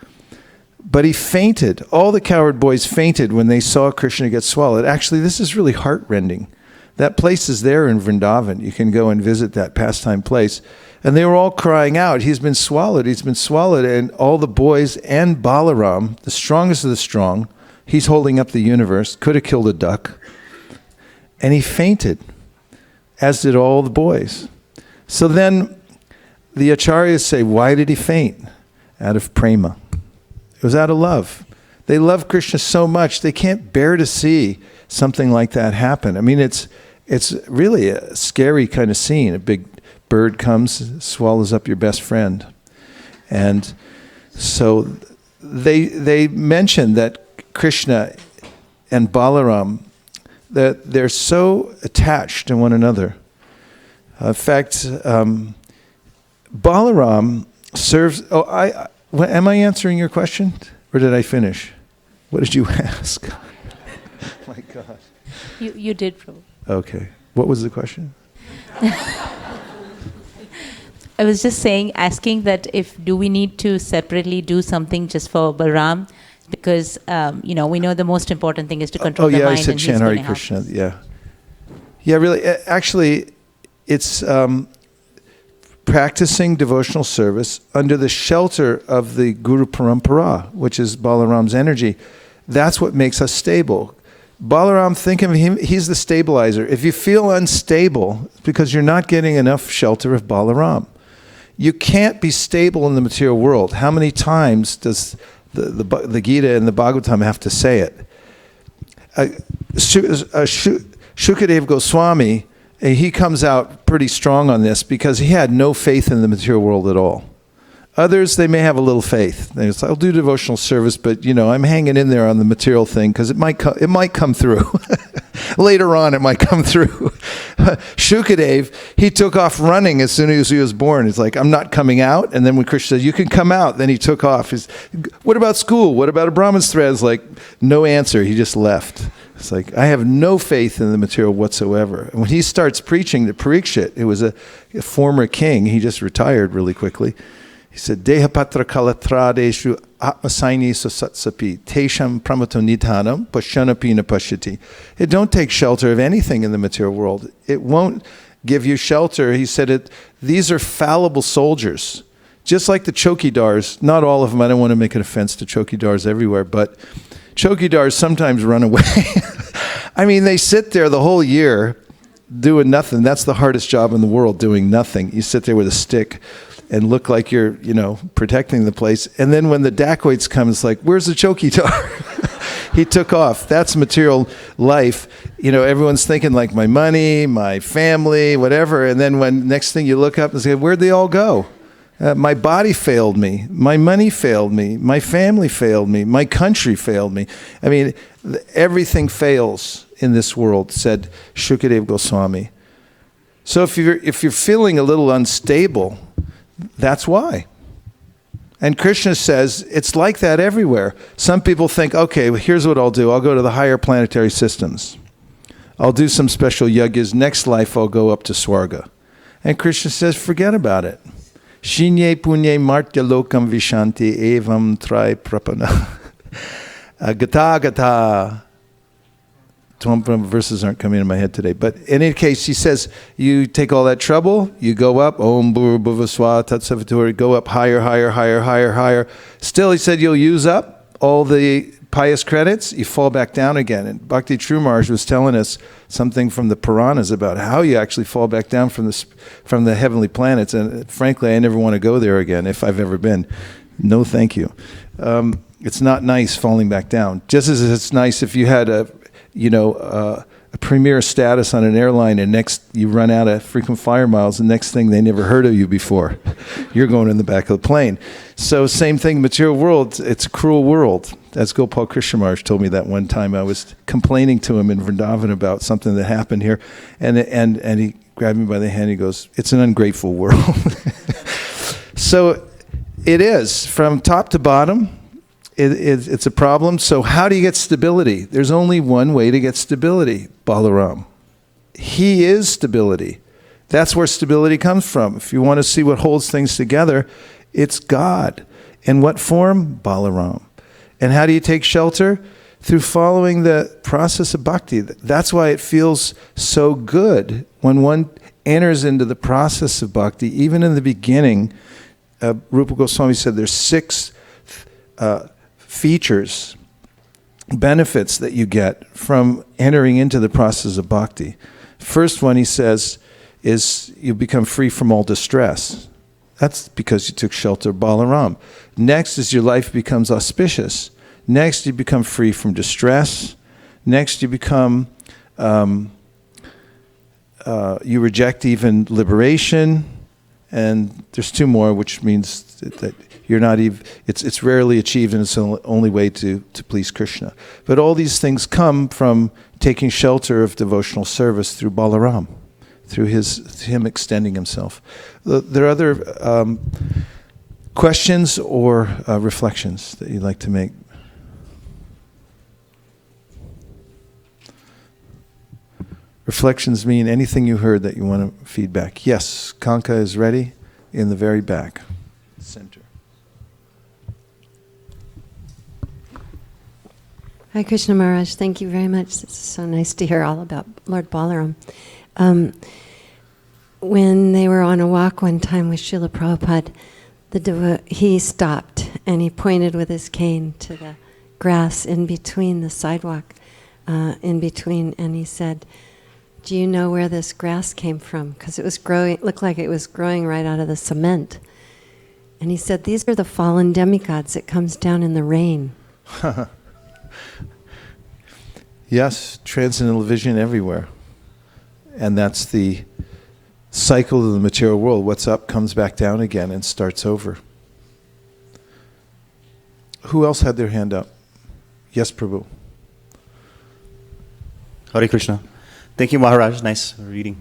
But he fainted. All the coward boys fainted when they saw Krishna get swallowed. Actually, this is really heart-rending. That place is there in Vrindavan. You can go and visit that pastime place. And they were all crying out, he's been swallowed, he's been swallowed. And all the boys and Balaram, the strongest of the strong, he's holding up the universe, could have killed a duck. And he fainted, as did all the boys. So then the acharyas say, why did he faint? Out of prema. It was out of love. They love Krishna so much, they can't bear to see something like that happen. I mean, it's really a scary kind of scene. A big bird comes, swallows up your best friend. And so they mention that Krishna and Balaram, that they're so attached to one another. In fact, Balaram serves... am I answering your question? Or did I finish? What did you ask? My God. You did, Prabhu. Okay. What was the question? I was just asking that do we need to separately do something just for Balaram? Because, we know the most important thing is to control the mind. I said chant Hare Krishna. Yeah. Yeah, really. Actually, it's practicing devotional service under the shelter of the Guru Parampara, which is Balaram's energy. That's what makes us stable. Balaram, think of him, he's the stabilizer. If you feel unstable, it's because you're not getting enough shelter of Balaram. You can't be stable in the material world. How many times does the Gita and the Bhagavatam have to say it? Shukadev Goswami, he comes out pretty strong on this because he had no faith in the material world at all. Others, they may have a little faith. They say, I'll do devotional service, but I'm hanging in there on the material thing because it might come through. Later on, it might come through. Shukadev, he took off running as soon as he was born. He's like, I'm not coming out. And then when Krishna said, you can come out, then he took off. What about school? What about a Brahmin's thread? It's like, no answer. He just left. It's like, I have no faith in the material whatsoever. And when he starts preaching to Parikshit, it was a former king. He just retired really quickly. He said, Dehapatra kalatradeshu atmasaini sasatsapi tesham pramato nidhanam pashanapina pashyati. It don't take shelter of anything in the material world. It won't give you shelter. He said, these are fallible soldiers. Just like the chokidars, not all of them, I don't want to make an offense to chokidars everywhere, but chokidars sometimes run away. I mean, they sit there the whole year doing nothing. That's the hardest job in the world, doing nothing. You sit there with a stick and look like you're, protecting the place. And then when the dacoits come, it's like, where's the chokidar? He took off. That's material life. Everyone's thinking like my money, my family, whatever. And then when next thing you look up and say, where'd they all go? My body failed me. My money failed me. My family failed me. My country failed me. I mean, everything fails in this world, said Shukadev Goswami. So if you're feeling a little unstable, that's why. And Krishna says it's like that everywhere. Some people think, okay, well, here's what I'll do. I'll go to the higher planetary systems. I'll do some special yajnas. Next life, I'll go up to Swarga. And Krishna says, forget about it. Shinye punye martya lokam vishanti evam trai prapana. Gata gata. Verses aren't coming in my head today. But in any case, he says, you take all that trouble, you go up, Om Bhur Bhuvaswa Tatsavaturi, go up higher, higher, higher, higher, higher. Still, he said, you'll use up all the pious credits, you fall back down again. And Bhakti True Maharaj was telling us something from the Puranas about how you actually fall back down from the heavenly planets. And frankly, I never want to go there again if I've ever been. No, thank you. It's not nice falling back down. Just as it's nice if you had a premier status on an airline and next you run out of frequent flyer miles, the next thing they never heard of you before. You're going in the back of the plane. So same thing, material world, it's a cruel world. As Gopal Krishna Maharaj told me that one time, I was complaining to him in Vrindavan about something that happened here, and he grabbed me by the hand and he goes, it's an ungrateful world. So it is, from top to bottom. It's a problem. So how do you get stability? There's only one way to get stability, Balaram. He is stability. That's where stability comes from. If you want to see what holds things together, it's God. In what form? Balaram. And how do you take shelter? Through following the process of bhakti. That's why it feels so good when one enters into the process of bhakti. Even in the beginning, Rupa Goswami said there's 6 features, benefits that you get from entering into the process of bhakti. First one, he says, is you become free from all distress. That's because you took shelter of Balaram. Next is your life becomes auspicious. Next, you become free from distress. Next, you become, you reject even liberation. And there's 2 more, which means that you're not even, it's rarely achieved, and it's the only way to please Krishna. But all these things come from taking shelter of devotional service through Balaram, through him extending himself. There are other questions or reflections that you'd like to make? Reflections mean anything you heard that you want to feedback. Yes, Kanka is ready in the very back, center. Hi, Krishna Maharaj. Thank you very much. It's so nice to hear all about Lord Balaram. When they were on a walk one time with Srila Prabhupada, he stopped and he pointed with his cane to the grass in between the sidewalk, in between, and he said, do you know where this grass came from? Because it was growing, it looked like it was growing right out of the cement. And he said, these are the fallen demigods. It comes down in the rain. Yes, transcendental vision everywhere. And that's the cycle of the material world. What's up comes back down again and starts over. Who else had their hand up? Yes, Prabhu. Hare Krishna. Thank you, Maharaj. Nice reading.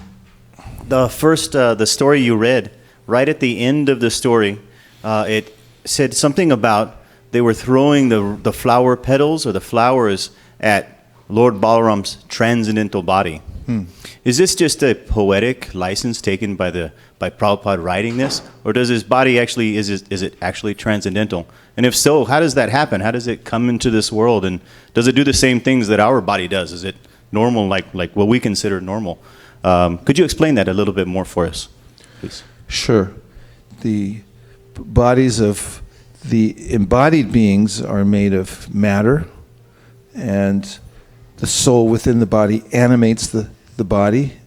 The first, the story you read, right at the end of the story, it said something about they were throwing the flower petals or the flowers at Lord Balaram's transcendental body. Is this just a poetic license taken by Prabhupada writing this, or does his body actually is it actually transcendental? And if so, how does that happen? How does it come into this world, and does it do the same things that our body does? Is it normal, like what we consider normal? Could you explain that a little bit more for us, please? Sure. The bodies of the embodied beings are made of matter, and the soul within the body animates the body.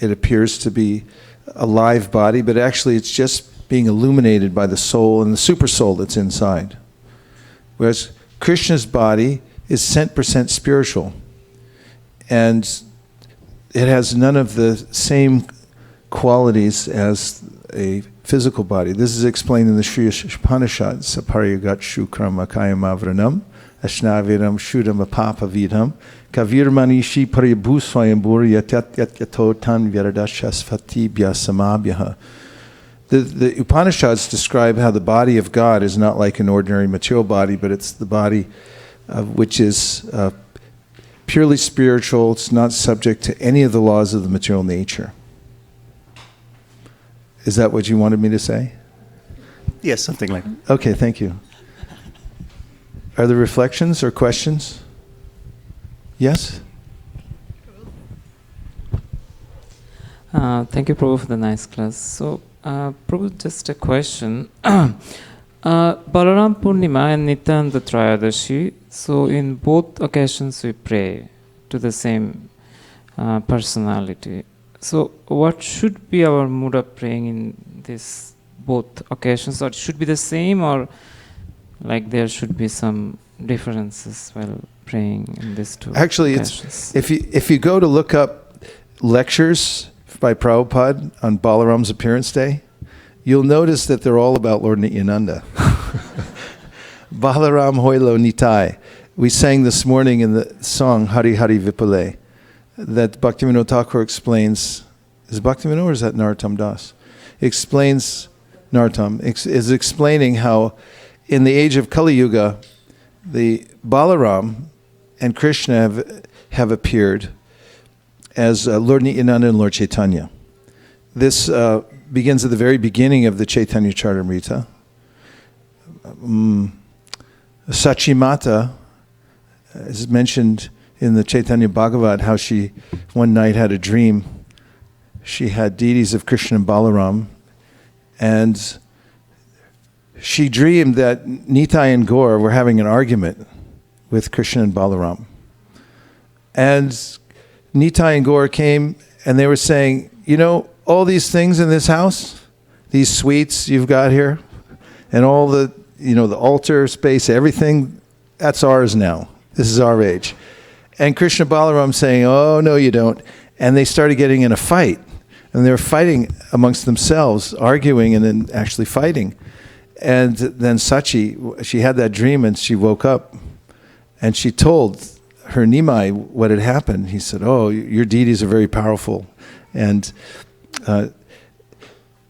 It appears to be a live body, but actually it's just being illuminated by the soul and the super soul that's inside. Whereas Krishna's body is 100% spiritual, and it has none of the same qualities as a physical body. This is explained in the Sri Upanishad, Sapariyagat Shukram Akayam Avranam, Ashnaviram Shudam Apapa Vidham, Kavirmanishi Paribhusvayambur Yatat Yato Tan Vyardashasfati Byasamabhyaha. the Upanishads describe how the body of God is not like an ordinary material body, but it's the body which is purely spiritual. It's not subject to any of the laws of the material nature. Is that what you wanted me to say? Yes, something like that. Okay, thank you. Are there reflections or questions? Yes? Thank you, Prabhu, for the nice class. So, Prabhu, just a question. Balaram Purnima and Nityananda Trayadashi, so in both occasions we pray to the same personality. So, what should be our mood of praying in this both occasions? Or it should be the same, or like there should be some differences while praying in these two Actually, occasions? if you go to look up lectures by Prabhupada on Balaram's appearance day, you'll notice that they're all about Lord Nityananda. Balaram Hoilo Nitai. We sang this morning in the song Hari Hari Vipule that Bhaktivinoda Thakur explains. Is it Bhaktivinoda or is that Narottam Das? Explains, Narottam is explaining how in the age of Kali Yuga, the Balaram and Krishna have appeared as Lord Nityananda and Lord Chaitanya. This begins at the very beginning of the Chaitanya Charitamrita. Sachimata is mentioned in the Chaitanya Bhagavat how she one night had a dream. She had deities of Krishna and Balaram, and she dreamed that Nitai and Gaur were having an argument with Krishna and Balaram. And Nitai and Gaur came and they were saying, you know, all these things in this house, these suites you've got here, and all the, you know, the altar space, everything, that's ours now. This is our age. And Krishna Balaram saying, oh, no, you don't. And they started getting in a fight. And they were fighting amongst themselves, arguing and then actually fighting. And then Sachi, she had that dream and she woke up and she told her Nimai what had happened. He said, oh, your deities are very powerful. And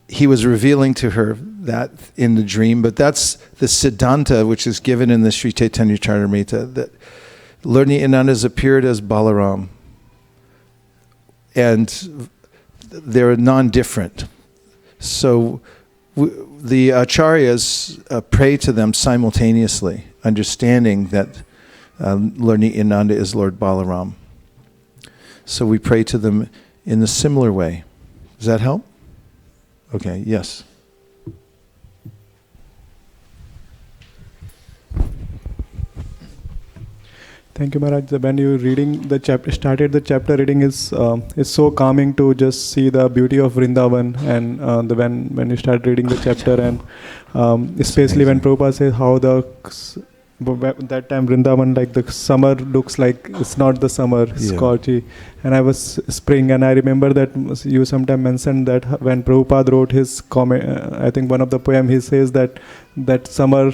he was revealing to her that in the dream, but that's the Siddhanta which is given in the Sri Chaitanya Charitamrita, that Lord Nityananda has appeared as Balaram. And they're non-different. So the acharyas pray to them simultaneously, understanding that Lord Nityananda is Lord Balaram. So we pray to them in a similar way. Does that help? Okay, yes. Thank you, Maharaj. When you reading the chapter, started the chapter reading is so calming to just see the beauty of Vrindavan, and when you start reading the chapter, and especially when Prabhupada says how that time Vrindavan, like the summer looks like it's not the summer, scorchy, and I was spring, and I remember that you sometime mentioned that when Prabhupada wrote his comment, I think one of the poem, he says that summer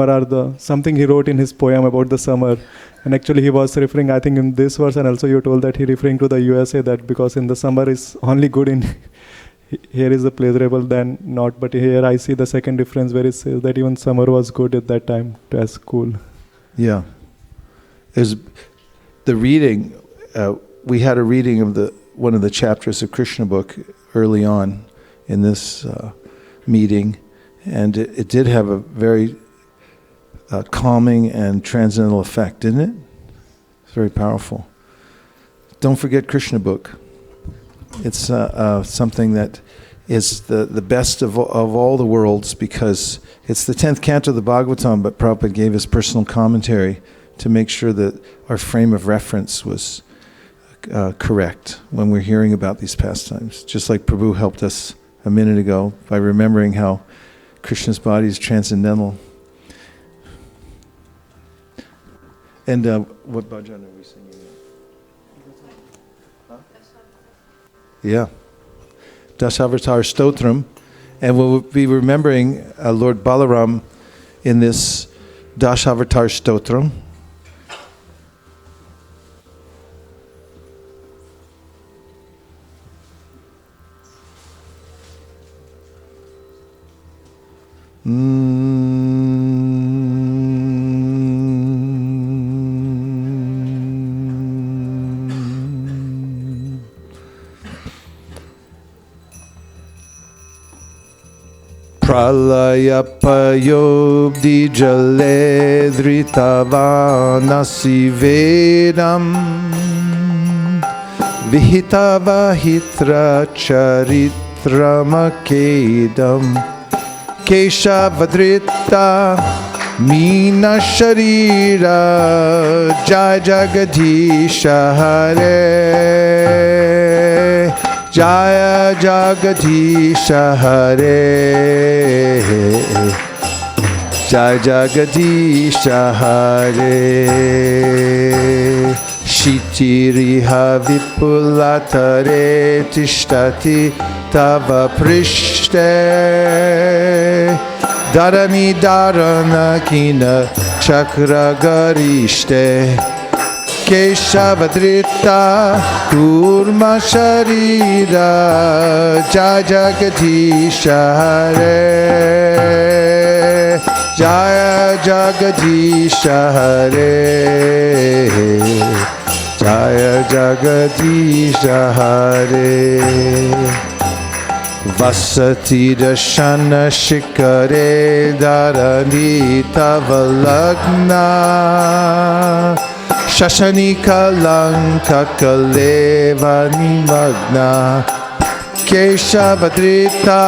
are the something he wrote in his poem about the summer, and actually he was referring, I think, in this verse, and also you told that he referring to the USA, that because in the summer is only good in here is the pleasurable than not, but here I see the second difference where it says that even summer was good at that time as cool. Yeah. There's the reading, we had a reading of one of the chapters of Krishna book early on in this meeting, and it did have a very calming and transcendental effect, didn't it? It's very powerful. Don't forget Krishna book. It's something that is the best of all the worlds, because it's the 10th canto of the Bhagavatam, but Prabhupada gave his personal commentary to make sure that our frame of reference was correct when we're hearing about these pastimes. Just like Prabhu helped us a minute ago by remembering how Krishna's body is transcendental. And what bhajan are we singing? Huh? Yeah. Dasavatar Stotram. And we'll be remembering Lord Balaram in this Dasavatar Stotram. Pralayapayobdi jale dhritavanasi vedam Vihitavahitra charitramakedam Keshavadrita Meena Sharira Jai Jagadisha Hare Jaya Jagadisha Hare Jai Jagadisha Hare Shitiriha Vipulatare Tishtati Tava Prishte Dharani Dharana Kina Chakra Garishte Keshavadrita Kurma Sharira Jai Jagadisha Hare Jaya Jagadisha Hare Jaya Jagadisha Hare Vasati Dashana Shikare Dharani Tavalagna Shashanika Lanka Kaleva Nimagna Keshavadrita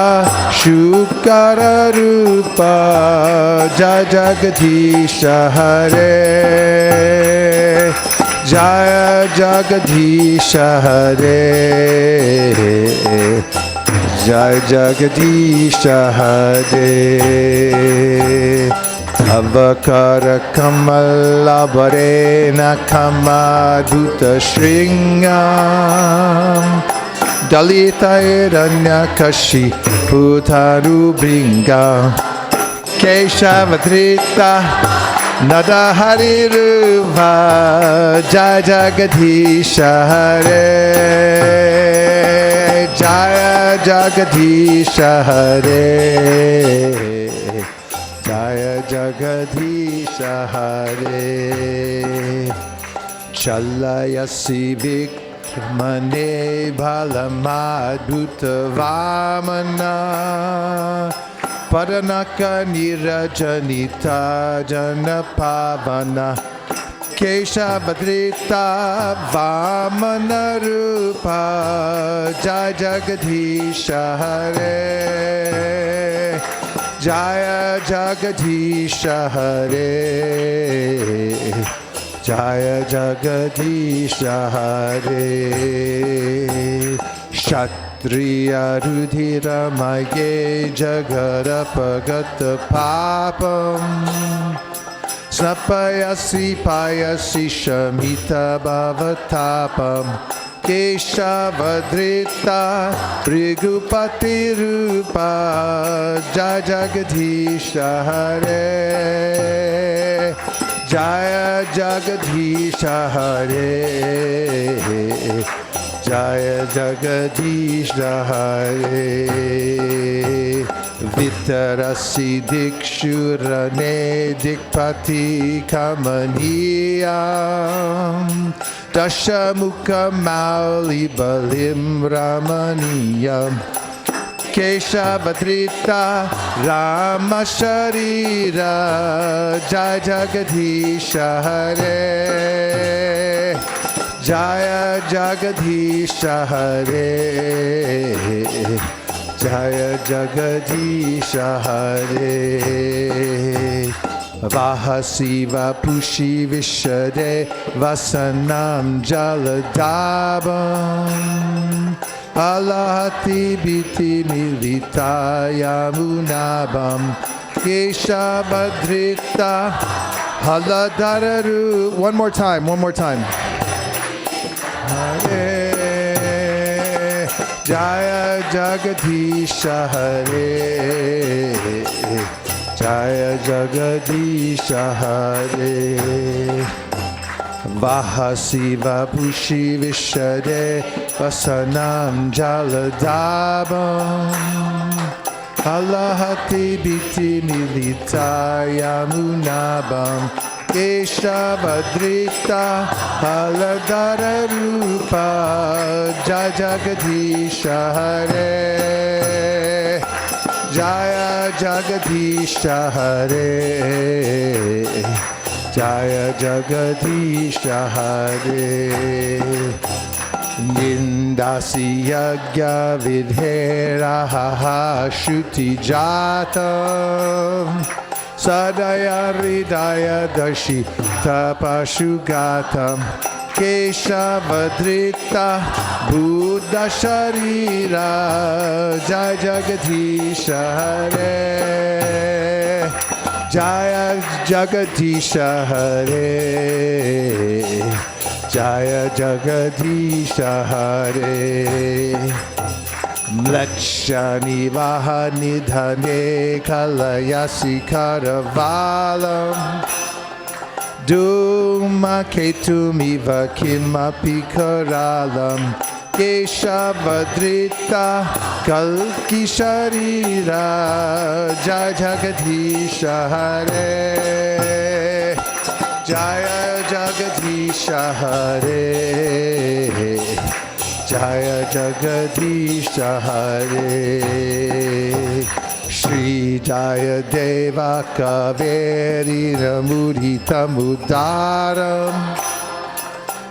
Shukara Rupa Jai Jagadisha Hare Jaya Jagadisha Hare Jai Jagadisha Hare Avakara Kamala Nakama Duta Shringam Dalita Iranya Kashi Putaru Bringa Keshavadrita Nada Hari Ruva Jai Jagadisha Hare Jaya Jagadisha Hare Jaya Jagadisha Hare Chalayasi Vikmane Balamadhuta Vamana Paranaka Nirajanita Janapavana Keshavadrita Vamana Rupa Jai Jagadisha Hare Jaya Jagadisha Hare Jaya Jagadisha Hare Kshatriya Rudhira Maye Jagarapagata Papam Snapayasi Payasi Shamita Bhavatapam Keshavadrita Prigupati Rupa Jai Jagadisha Hare Jaya Jagadisha Hare Jaya Jagadisha Hare Vitarasi Dikshurane Dikpati Kamaniyam Dashamukha Mauli Balim Ramaniyam Keshavadrita Rama Sharira Jai Jagadisha Hare Jaya Jagadisha Hare Jaya Jagadisha Hare Vahasiva Pushi Vishade Vasanam Jaladabam Alahati Biti Milita Yamunabam Keshavadrita Haladararu. One more time. Hare Jaya Jagadisha Hare Jaya Jagadisha Hare Vahasiva Pushi Vishade Vasanam Jaladabam Alahati biti milita yamunabam Keshavadrita Haladara Rupa Jajagadisha Hare Jaya Jagadisha Hare Jaya Jagadisha Hare Nindasi Yagya Vidhera Haha Shuti Jatam Sadaya Ridaya Dashi Tapashugatam Keshavadrita Buddha Sharira Jaya Jagadisha Hare Jaya Jagadisha Hare Jaya Jagadisha Hare Mlekshani Vahanidhane Kalayasi Karavalam Duma Ketumiva Kimapi Karalam Keshavadrita Kalki Sharira Jaya Jagadisha Hare Jaya Jagadisha Hare Jaya Jagadisha Hare Shri Jaya Deva Kaveri Namudita Mudaram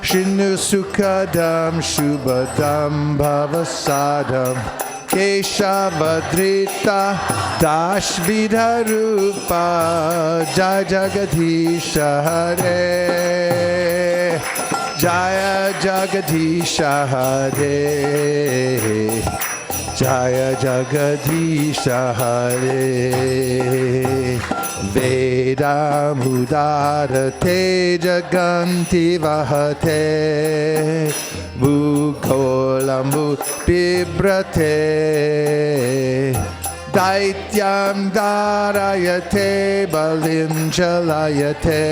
Shinu Sukadam Shubhadam Bhavasadam Keshavadrita Dashvidharupa Jaya Jagadisha Hare Jaya Jagadisha Hare Jaya Jagadisha Hare Vedam Udarate Jaganti Vahate Mukolambu Bibrate Daityam Darayate Balinjalayate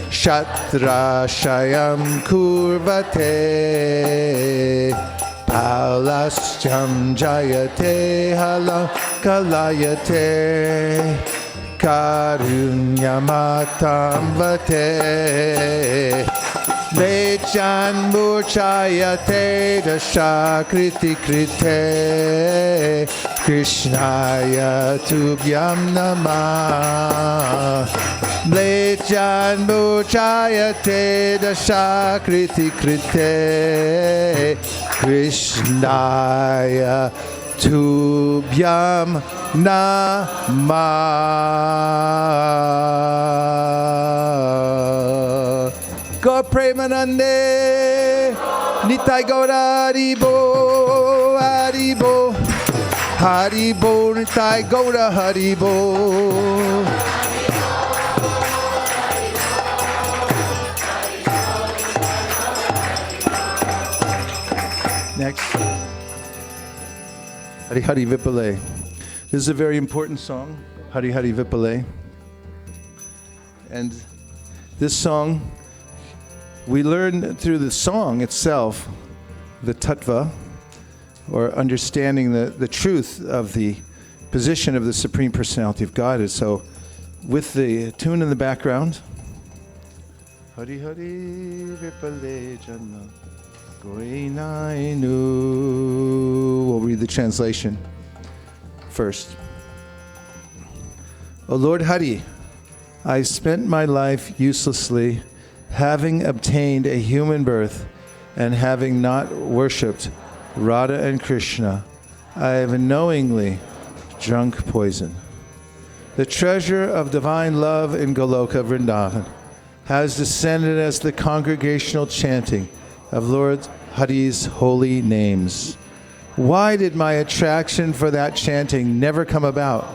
Shatrashayam Kurvate Palasyam Jayate Halam Kalayate Karunyamatam Vate Lechan Murchayate Dashakriti Krite Krishnaya Tubhyam Namah Lechan Murchayate Dashakriti Krite Krishnaya Tubhyam Namah Gaur Premanande Nitai Gaura Haribo Haribo Haribo Nitai Gaura Haribo Next. Hari Hari Vipale. This is a very important song, Hari Hari Vipale. And this song, we learn through the song itself, the tattva, or understanding the truth of the position of the Supreme Personality of Godhead. So with the tune in the background, Hari Hari Vipale Janna. We'll read the translation first. O Lord Hari, I spent my life uselessly, having obtained a human birth and having not worshipped Radha and Krishna. I have knowingly drunk poison. The treasure of divine love in Goloka Vrindavan has descended as the congregational chanting of Lord Hari's holy names. Why did my attraction for that chanting never come about?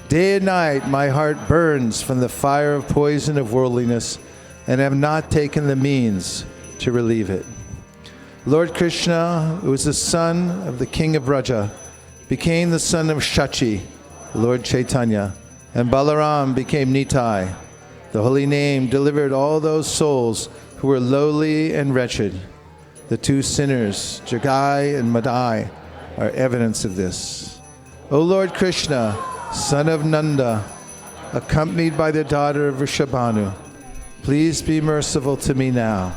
Day and night my heart burns from the fire of poison of worldliness and have not taken the means to relieve it. Lord Krishna, who is the son of the king of Braja, became the son of Shachi, Lord Chaitanya, and Balaram became Nitai. The holy name delivered all those souls who were lowly and wretched. The two sinners, Jagai and Madai, are evidence of this. O Lord Krishna, son of Nanda, accompanied by the daughter of Vrishabhanu, please be merciful to me now.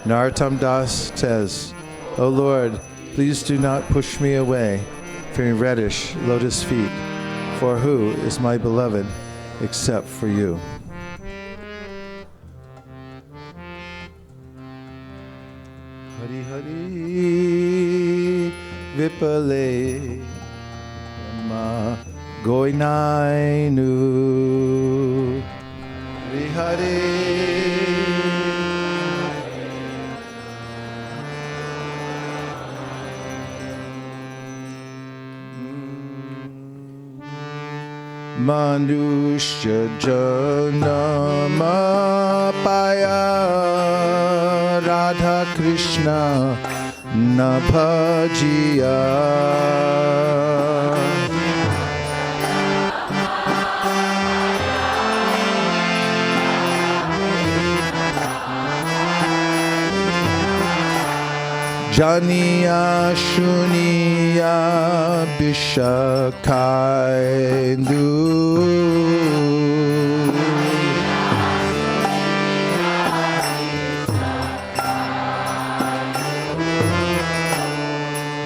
Narottam Das says, O Lord, please do not push me away from your reddish lotus feet, for who is my beloved except for you? Hari Hari Vipale Ma Goinainu Hari Hari Manushya Janama Paya Radha Krishna Nabhajiya Janiya Shuniya Bishakaindu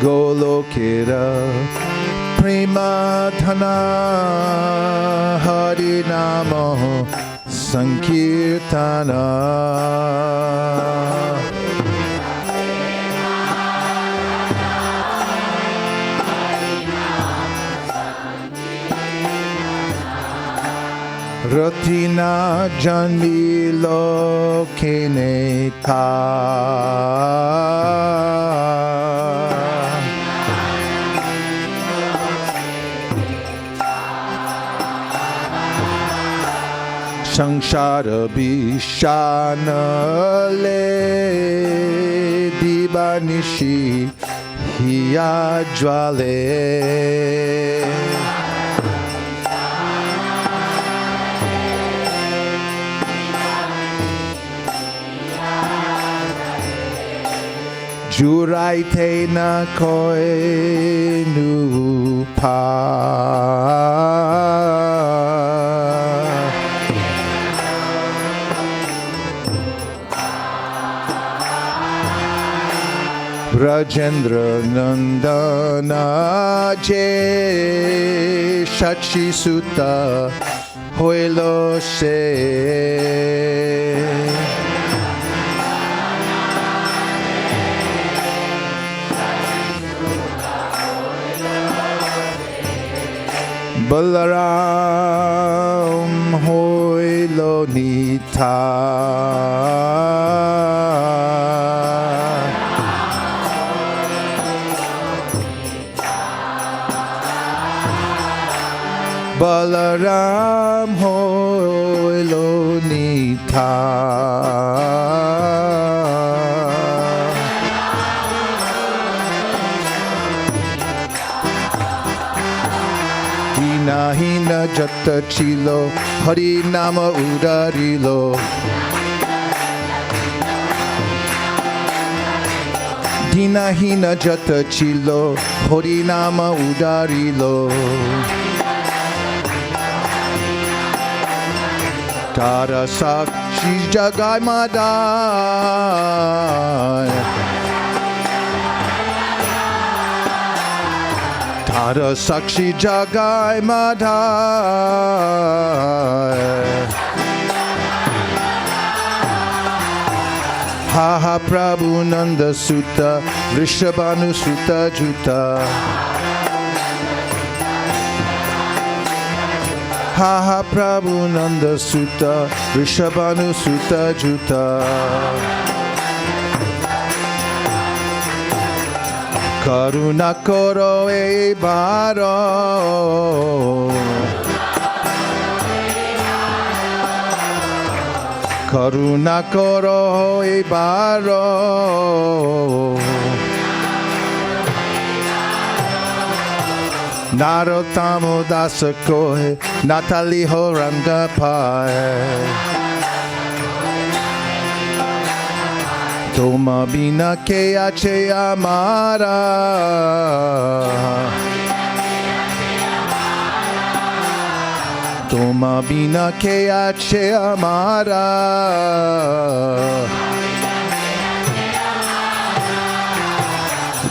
Golokera Premadhana Harinamo Sankirtana Ratina Janvi Lokene Samsara Bishana Le Dibanishi Hiyajwale Juraite na koi nupa Rajendra Nandana Je Shachi Sutta Hoilo Se Balaram Hoilo Nita Balaram Hoilo Nita Hina Jata Chilo Hari Nama Udarilo Dina Hina Jata Chilo Hari Nama Udarilo Tara Sakshi Jagai Madai Tara Sakshi Jagai Madai Ha Prabhu Nanda Sutta Vrishabhanu Sutta Juta Ha Prabhu Nanda Sutta Vrishabhanu Sutta Juta Karuna Koro E Baro Karuna Koro E Baro Narottamo Dasa Kohe Natali Horanga Pai Toma Bina Kea Che Amara Tuma bina ke ache amara.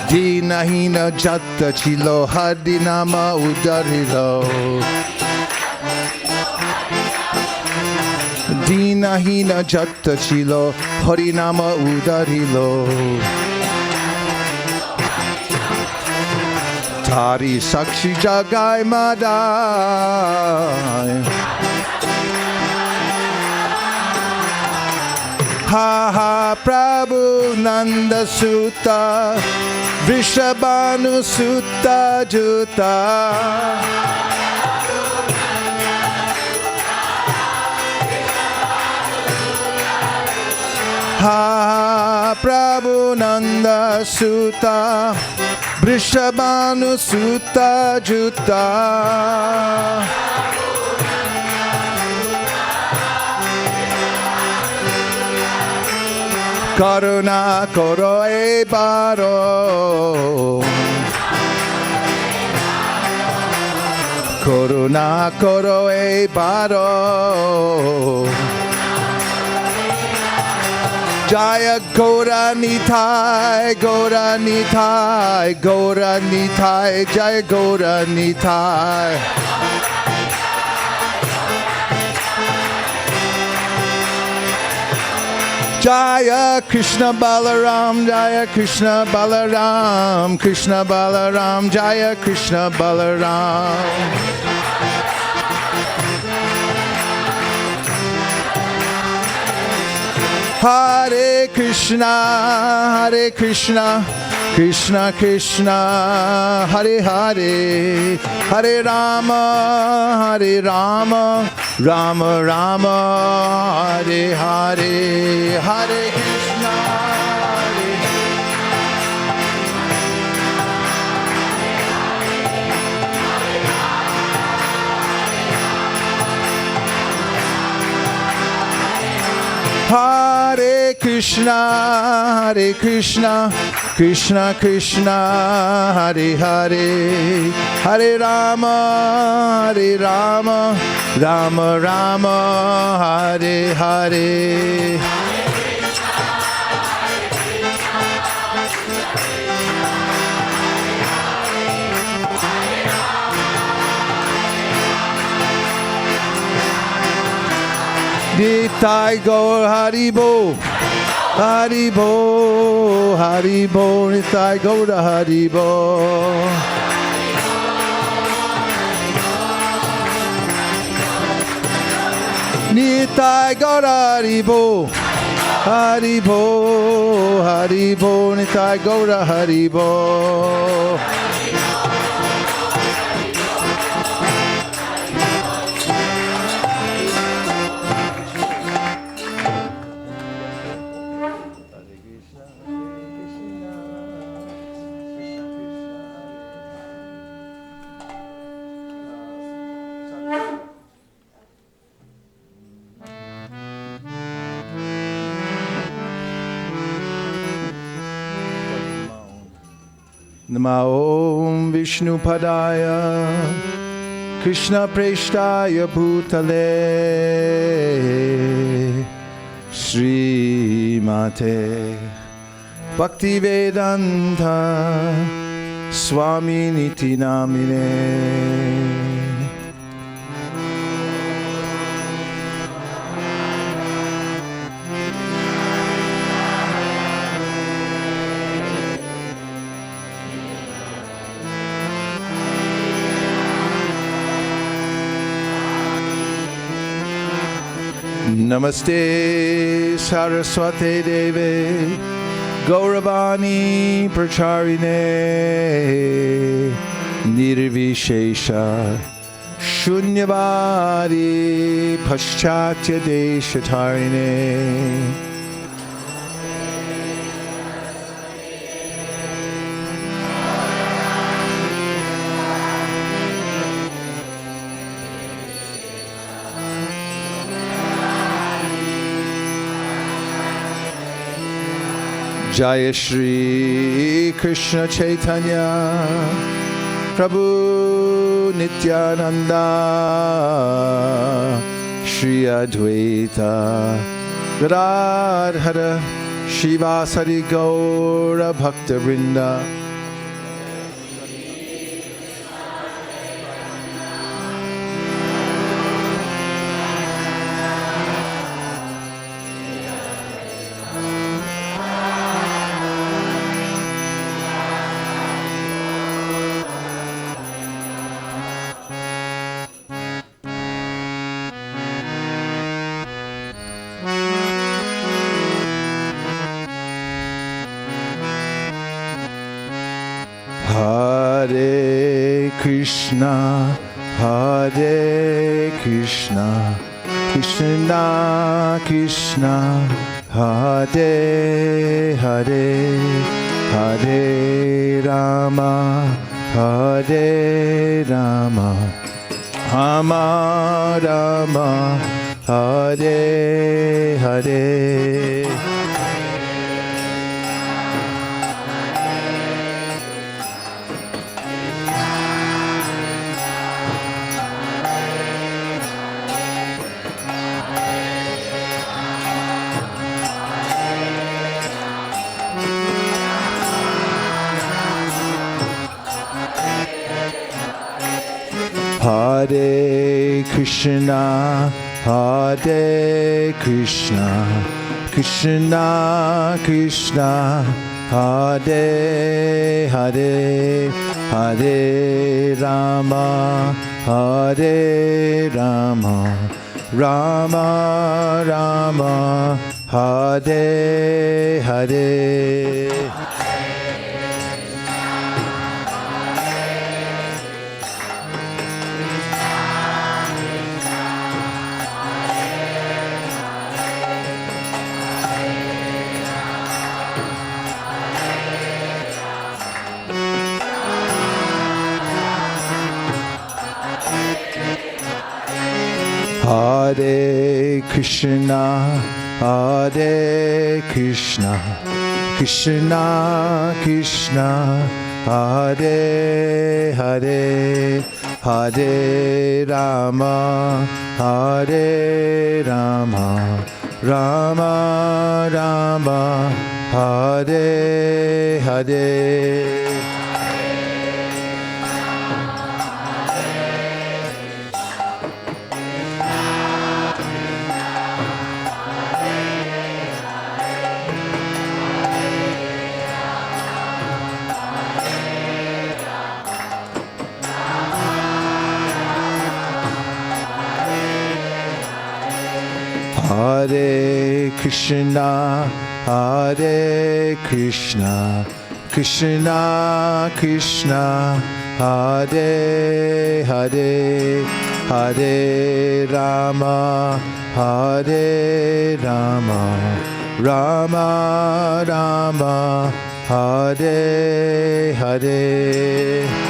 Dina hina jatta chilo hadinama udarilo. Dina hina jatta chilo harinama udarilo. Tari sakshi jagai madai. Ha ha Prabhu Nanda Sutta Vrishabhanu Sutta Juta. Ha Prabhu Nanda Sutta Vrishabhanu Sutta Juta. Karuna koro e baro. Karuna koro e baro. Jaya Gora Nitai, Gora Nitai, Gora Nitai, Jaya Gora Nitai. Jaya Krishna Balaram, Jaya Krishna Balaram, Krishna Balaram, Jaya Krishna Balaram. Hare Krishna, Hare Krishna, Krishna Krishna, Hare Hare, Hare Rama, Hare Rama, Rama Rama, Hare Hare, Hare Krishna, Hare Krishna, Hare Krishna, Krishna Krishna, Hare Hare, Hare Rama, Hare Rama, Rama Rama, Hare Hare. Nitai Gaur Haribo, Haribo, Haribo, Nitai Gaur Haribo. Nitai Gaur Haribo, Haribo, Haribo, Nitai Gaur Haribo. Namo Vishnu Padaya Krishna Preshtaya Bhutale Sri Mate Bhakti Vedanta Swami Niti Namine. Namaste Saraswate Deve Gauravani Pracharine Nirvishesha Shunyavadi Paschatya Deshatarine. Jaya Shri Krishna Chaitanya Prabhu Nityananda Shri Advaita Gadadhara Shivasari Gaura Bhakta Vrinda. Hare Krishna, Hare Krishna, Krishna Krishna, Hare Hare, Hare Rama, Hare Rama, Rama Rama, Hare Hare. Hare Krishna, Hare Krishna, Krishna Krishna, Hare Hare, Hare Rama, Hare Rama, Rama Rama, Hare Hare. Hare Krishna, Hare Krishna, Krishna Krishna, Hare Hare, Hare Rama, Hare Rama, Rama Rama, Hare Hare. Hare Krishna, Hare Krishna, Krishna Krishna, Hare Hare, Hare Rama, Hare Rama, Rama Rama, Hare Hare.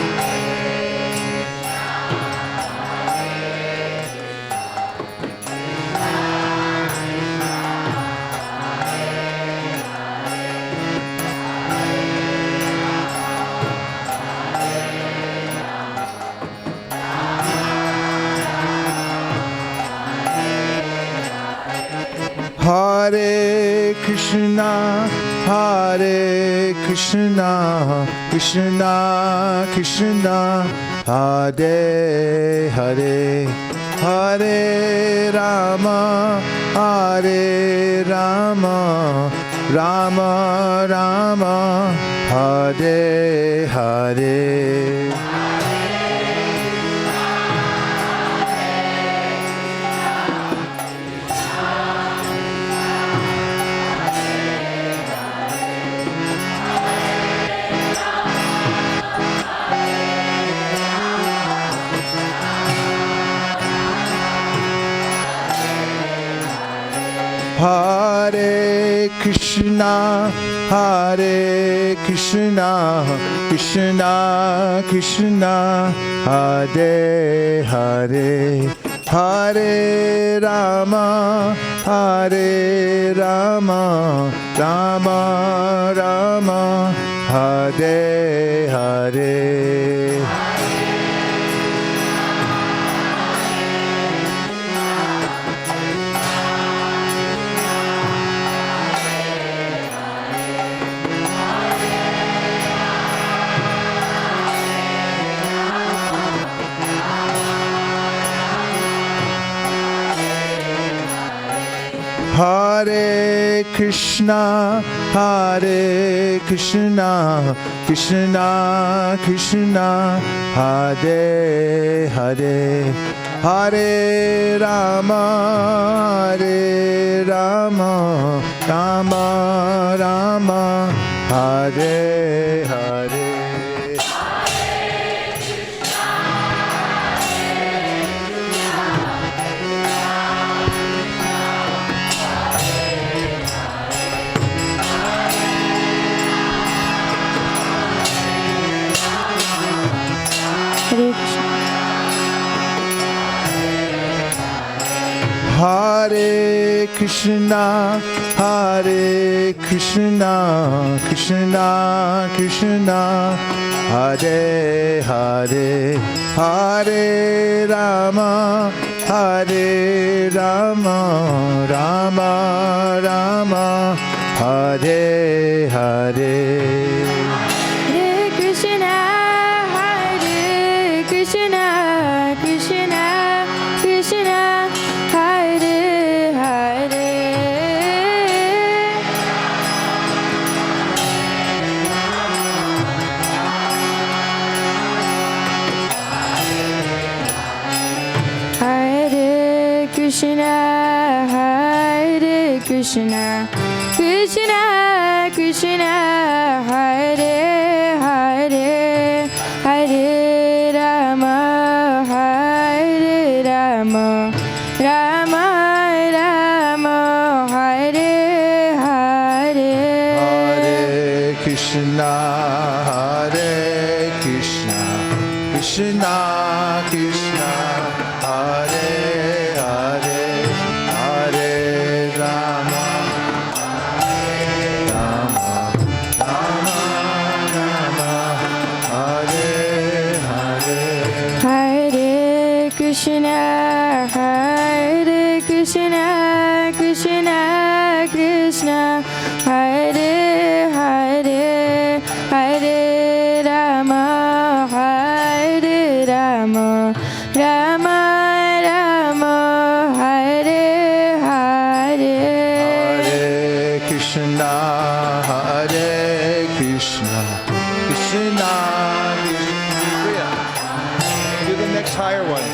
Hare Krishna, Hare Krishna, Krishna Krishna, Hare Hare, Hare Rama, Hare Rama, Rama Rama, Hare Hare. Hare Krishna, Hare Krishna, Krishna Krishna, Hare Hare, Hare Rama, Hare Rama, Rama Rama, Hare Hare. Hare Krishna, Krishna Krishna, Hare Hare, Hare Rama, Rama Rama, Hare Hare. Hare Krishna. Hare Krishna, Krishna Krishna, Hare Hare, Hare Rama, Rama Rama, Hare Hare. Hare Krishna, Hare Krishna, Krishna Krishna, Hare Hare. Hare Krishna, Hare Krishna, Krishna Krishna, Hare Hare, Hare Rama, Hare Rama, Rama Rama, Hare Hare. Hare Krishna, Hare Krishna, Krishna Krishna, Hare Hare, Hare Rama, Rama Hare Hare. Hare Krishna, Hare Krishna, Krishna Krishna, Hare Hare, Hare Rama, Hare Rama, Rama Rama, Hare Hare. Hare Krishna, Hare Krishna, Krishna Krishna. Do the next higher one.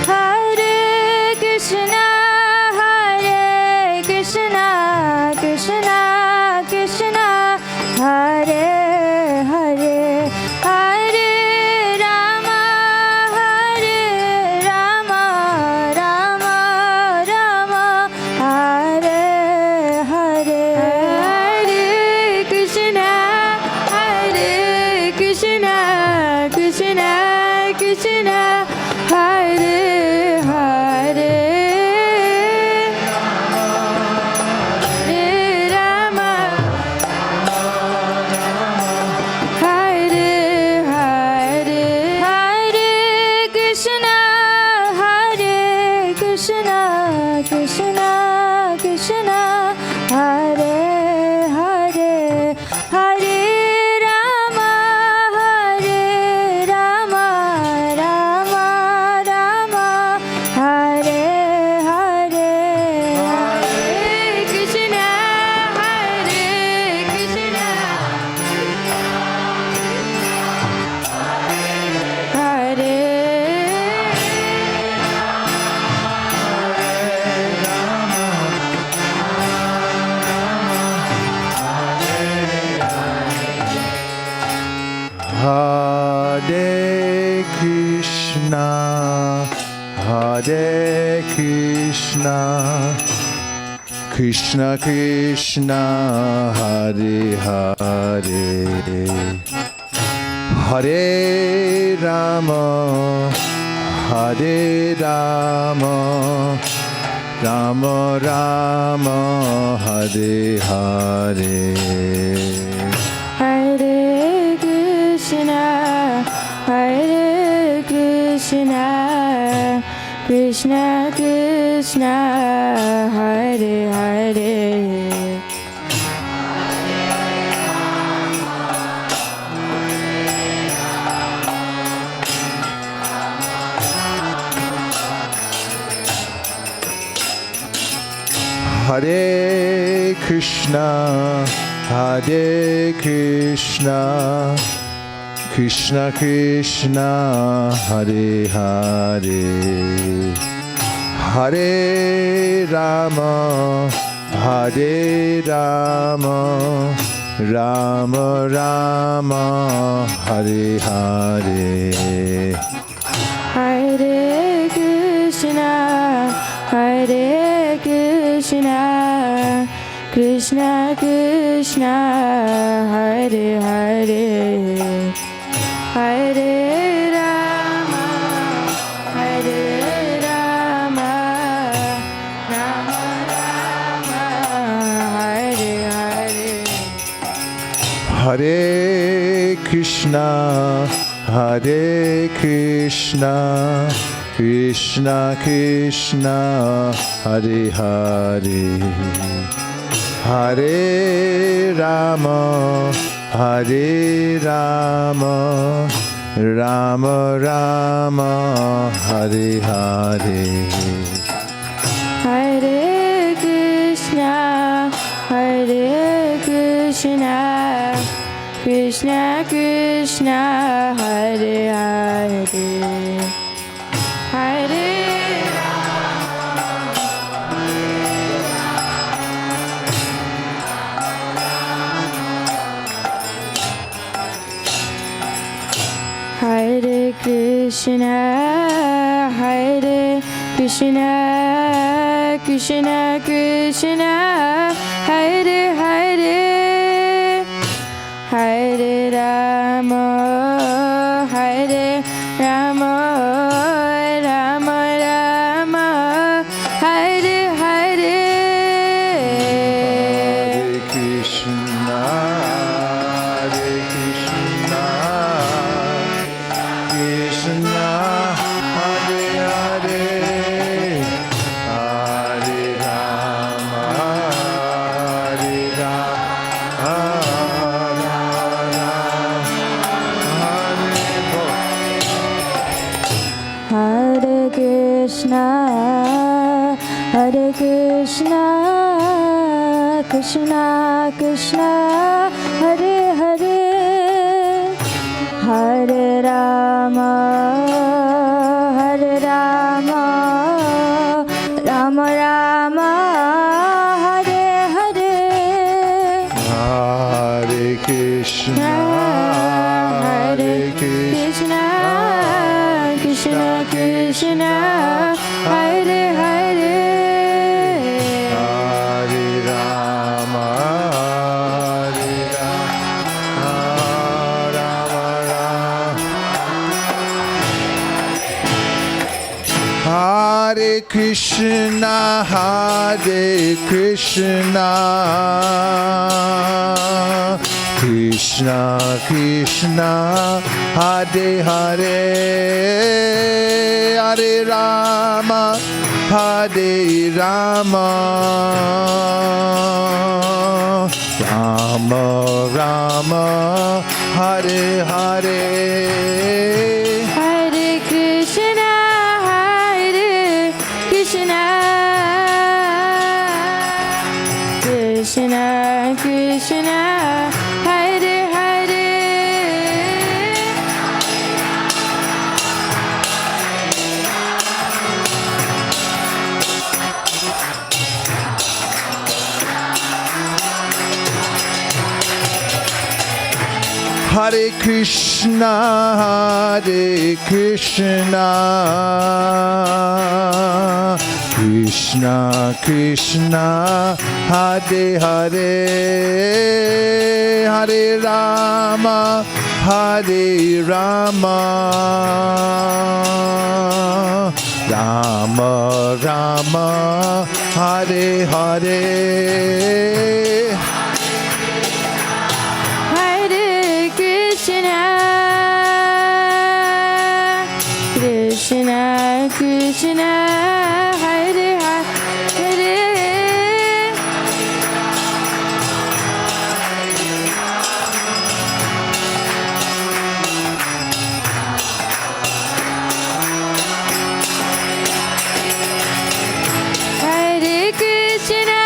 Hare Krishna, Hare Krishna, Krishna Krishna, Hare Hare, Hare Rama, Hare Rama, Rama Rama, Hare Hare. Hare Krishna, Hare Krishna, Krishna Krishna, Hare Hare. Hare Rama, Hare Hare, Hare Krishna, Hare Krishna, Krishna Krishna, Hare Hare, Hare Rama, Hare Rama, Rama Rama, Hare Hare. Hare Krishna, Hare Krishna, Hare. Hare Krishna, Hare Krishna, Krishna Krishna, Hare Hare, Hare Rama, Hare Rama, Rama Rama, Hare Hare. Hare Krishna, Hare Krishna, Krishna Krishna, Hare Hare. Hare Krishna, Krishna Krishna, Hare Hare, Hare Rama, Rama Rama, Hare Hare. Hare Krishna, Krishna Krishna, Hare Hare, Hare Rama, Rama Rama, Hare Hare. Hare Krishna, Krishna Krishna, Hare Hare, Hare Rama, Rama Rama, Hare Hare. Hare Krishna, Krishna Krishna, Hare Hare, Hare Hare Krishna, Krishna Krishna, Hare Hare, Hare Rama, Rama Rama, Hare Hare. Hare Krishna, Krishna Hare Hare, Hare Rama, Hare Krishna, Krishna Krishna, Hare Hare, Hare Rama, Rama Rama, Hare Hare. Hare Krishna, Krishna Krishna, Hare Hare, Hare Rama, Hare Krishna, Krishna Krishna, Hare Hare, Hare Rama, Rama Rama, Hare Hare. Hare Krishna, Krishna Krishna, Hare Hare. Hare Krishna, Krishna Krishna, Hare Hare, Hare Rama, Rama Rama, Hare Hare. Hare Krishna, Krishna, Hare Hare. Hare Krishna,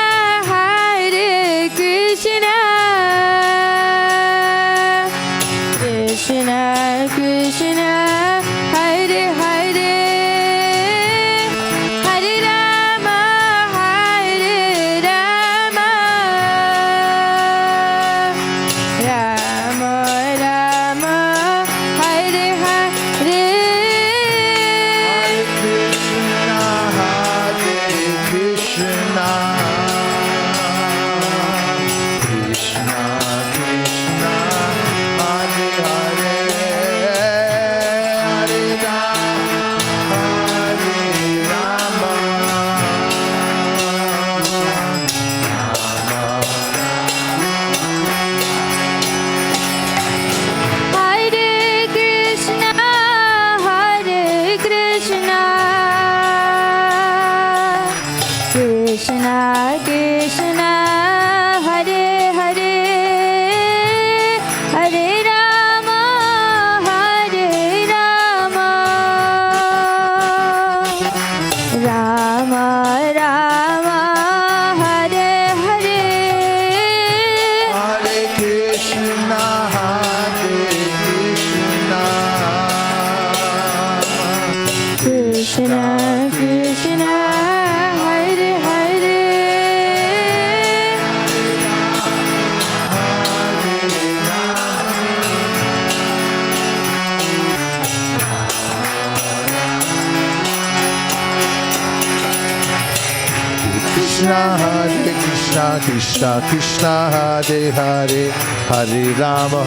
Krishna Krishna Krishna Hare Hare Hare Rama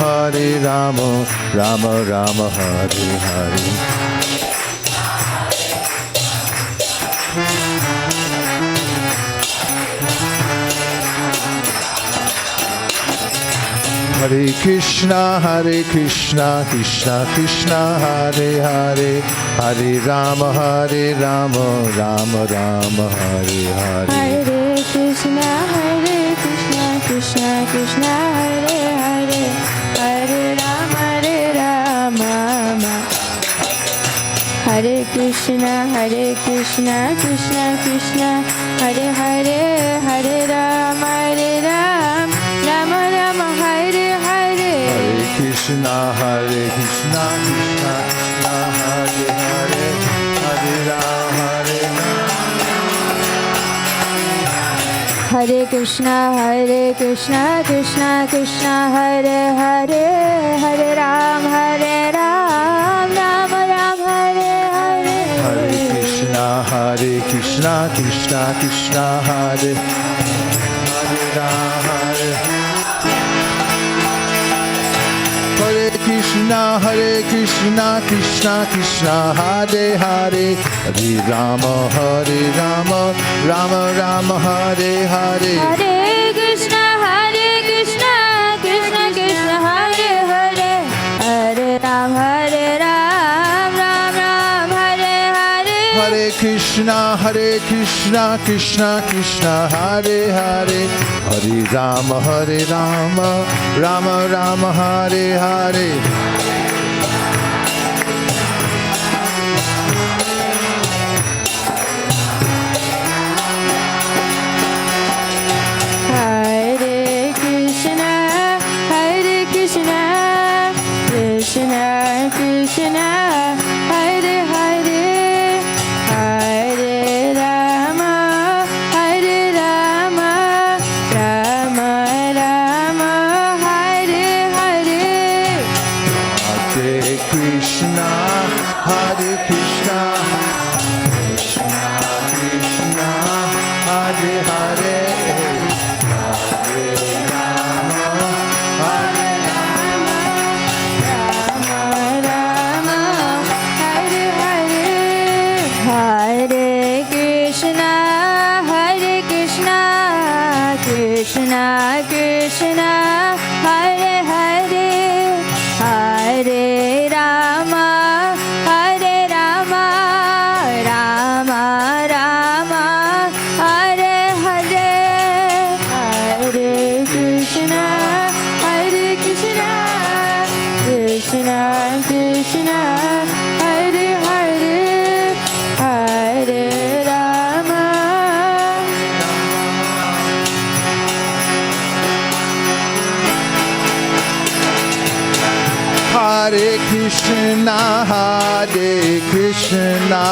Rama Rama Hare Hare Hare Krishna Krishna Krishna Hare Hare Hare Rama Rama Rama Hare Hare Hare Krishna Krishna Krishna Hare Hare Hare Rama Hare Krishna Krishna Krishna Hare Hare Hare Rama Rama Rama Hare Hare Krishna Krishna Krishna Hare Hare Hare Rama Hare Krishna Krishna Krishna Hare Hare Hare Ram Rama Rama Hare Hare Hare Krishna Krishna Krishna Hare Hare Rama Hare Krishna Krishna Krishna Hare Hare Hare Rama Rama Rama Hare Hare Hare Krishna Krishna Krishna Hare Hare Hare Ram Ram Hare Hare Hare Krishna Krishna Hare Hare Hare Rama Rama Rama Hare Hare Hare Krishna Krishna Krishna Hare Hare Hare Rama Rama Rama Hare Hare Hare Krishna Krishna Krishna Hare Hare Hare Rama Rama Hare Hare Hare Krishna Krishna Krishna Hare Hare Hare Rama Rama Rama Hare Hare Hare Krishna Krishna Krishna Hare Hare Hare Rama Hare Krishna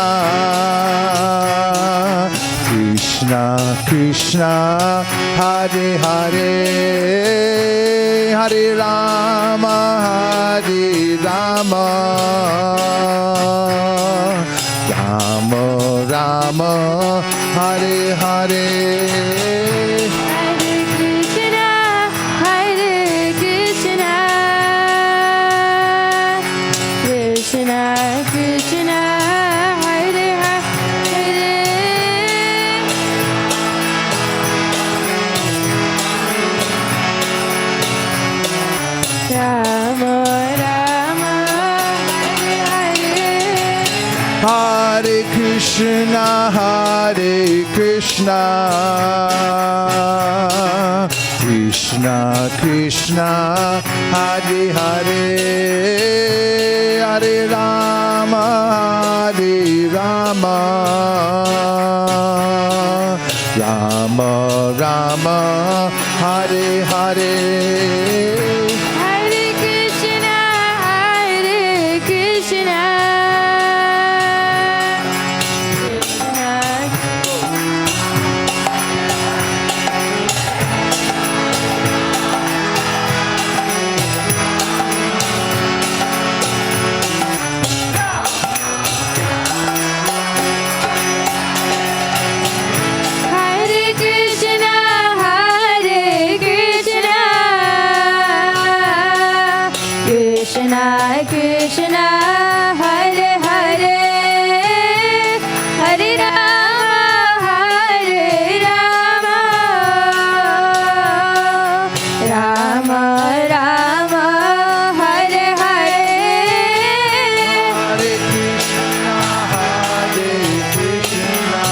Krishna Krishna Hare Hare Hare Rama Rama Rama Hare Hare Hare Krishna Krishna Krishna Hare Hare Rama Rama Hare Hare Hare Krishna Krishna Krishna Hare Hare Hare Rama Rama Rama Rama Hare Hare Hare Krishna Krishna Hare Krishna Krishna Krishna Hare Hare Hare Rama Rama Rama Hare Hare Hare Krishna, Hare Krishna,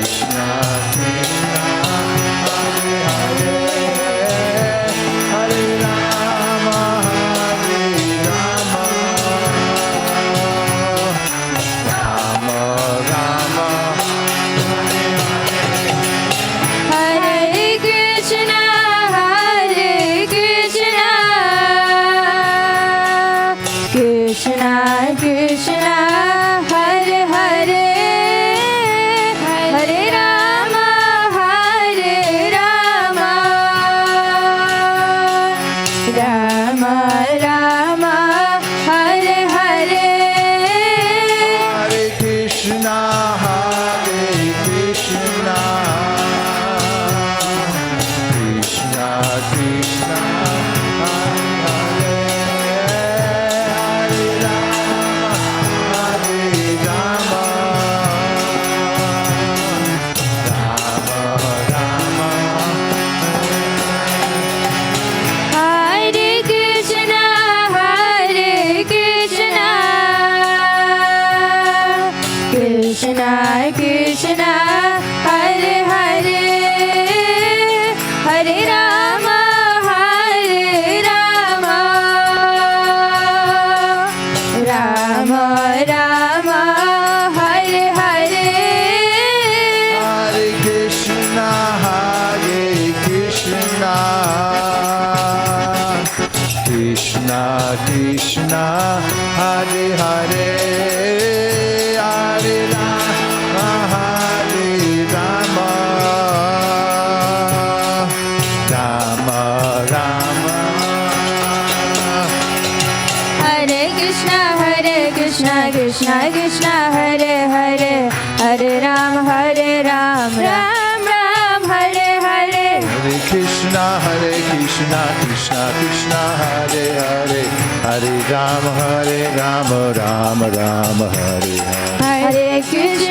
Krishna Krishna, Hare Hare, Hare Rama, Hare Rama, Rama Rama, Hare Krishna Krishna Krishna Hare Hare Hare Rama Rama Rama Hare Hare Hare Krishna, Hare Krishna, Krishna Krishna, Hare Hare, Hare Rama, Hare Rama, Rama Rama. Hare Krishna Krishna Krishna Hare Hare Hare Rama Rama Rama Hare Hare Hare Krishna, Hare Krishna, Krishna Krishna, Hare Hare, Hare Rama, Hare Rama, Rama Rama. Hare Krishna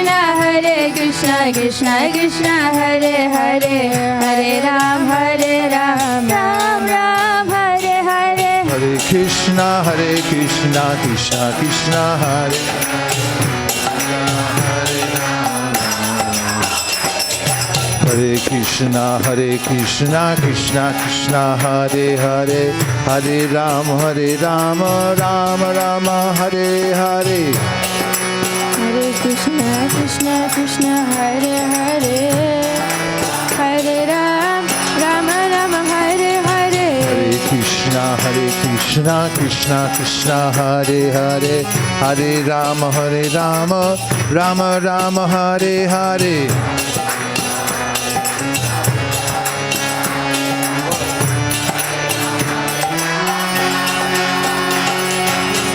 Krishna Krishna Hare Hare Hare Ram Ram Ram Hare Hare Hare Krishna Krishna Krishna Hare Hare, Hare Rama, Rama Rama, Hare Hare. Hare Krishna Krishna Krishna Hare Hare Hare Ram Ram Ram Hare Hare Hare Krishna Krishna Krishna Hare Hare Krishna Krishna Krishna Hare Hare, Hare Rama, Rama Rama, Hare Hare. Hare Krishna Krishna Hare Hare Hare Ram Rama Hare Hare Hare Krishna Krishna Hare Hare, Hare Rama, Rama Rama, Hare Hare.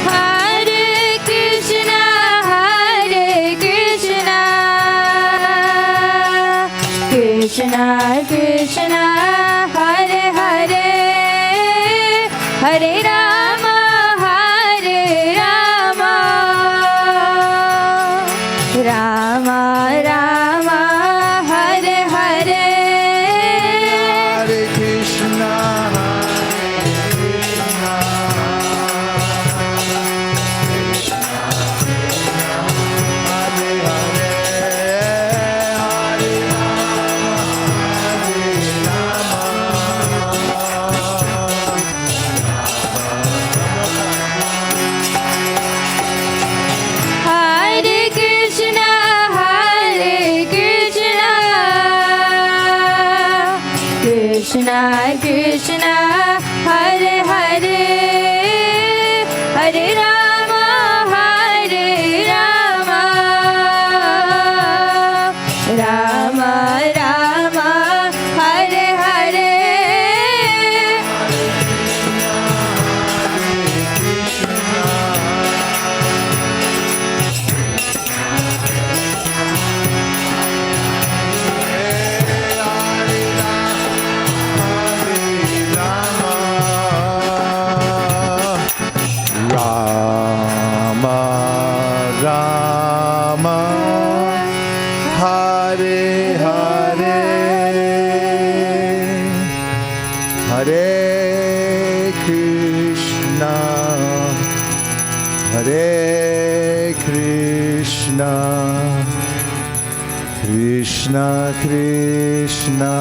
Hare Krishna Krishna Krishna Hare Hare Hare Rama Rama Rama Hare Hare Hare Krishna Hare Hare, Hare Rama, Rama Krishna, Hare Krishna, Krishna Krishna,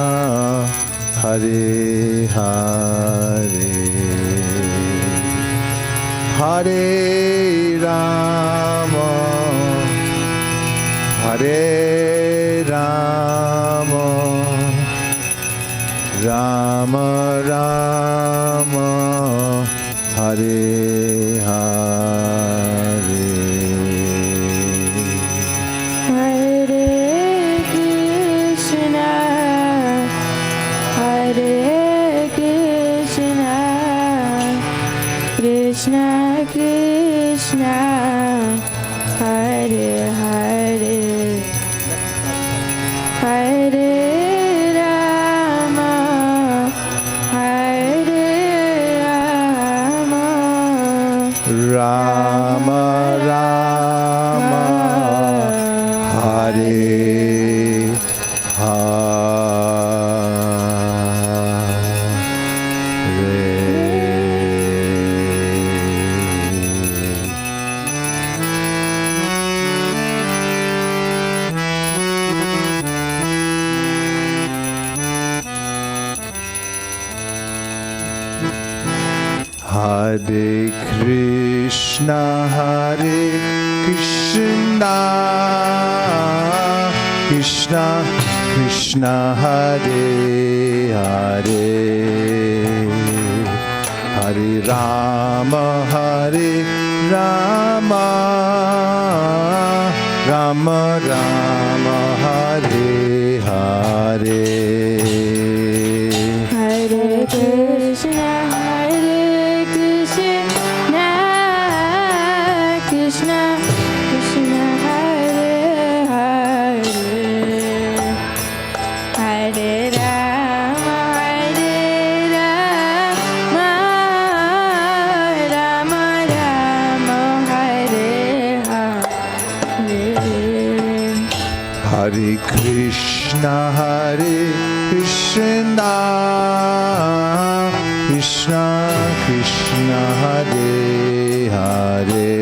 Hare Hare, Hare Rama, Hare Rama, Rama Rama, Hare Hare. Hare Krishna, Krishna Krishna, Hare Hare, Hare Rama, Hare Rama, Rama Rama, Hare Hare Krishna, Hare Krishna, Krishna Krishna, Hare Hare, Hare Rama, Hare Rama, Rama Rama, Hare Hare. Hare Krishna, Krishna Krishna, Hare Hare, Hare Rama, Rama Rama, Hare Hare. Hare Krishna, Hare Krishna, Krishna Krishna, Hare Hare,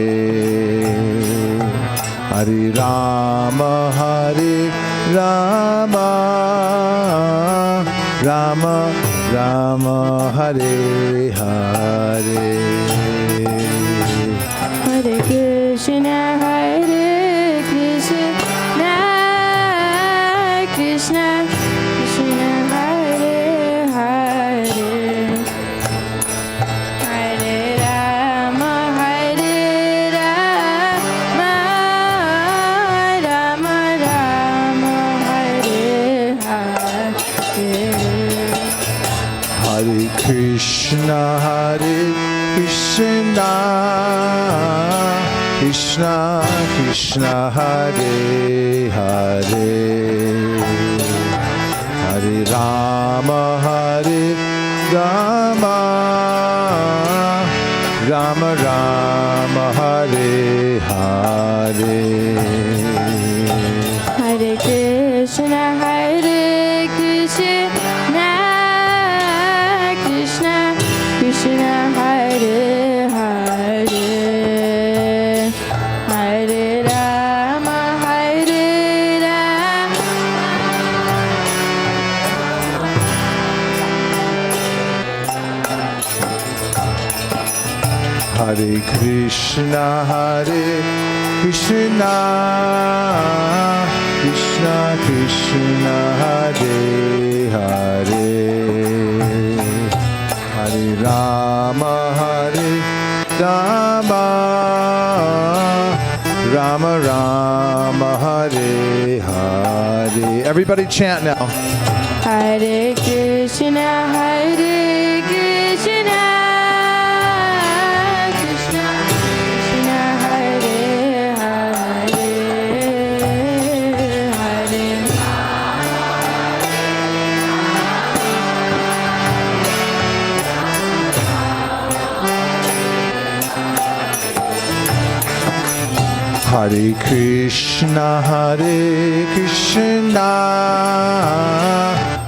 Hare Rama, Hare Rama, Rama Rama, Hare Hare. Hare Krishna, Krishna Krishna, Hare Hare, Hare Rama, Rama Rama, Hare Hare. Hare Krishna, Krishna Krishna, Hare Hare, Hare Rama, Rama, Rama Rama, Hare Hare. Hare Krishna, Krishna Krishna, Hare Hare, Hare Rama, Hare Krishna, Krishna Krishna, Hare Hare, Hare Rama, Rama, Rama Rama, Hare Hare. Everybody chant now. Hare Krishna, Krishna Krishna, Hare Hare, Hare Hare Krishna, Krishna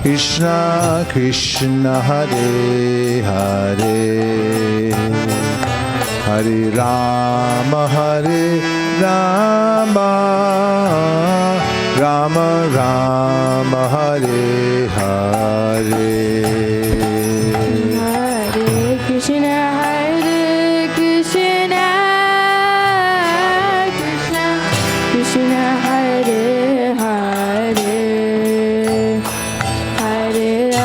Krishna Krishna Hare Hare Hare Rama Rama Rama Hare Hare Hare Krishna, Krishna Krishna, Hare Hare,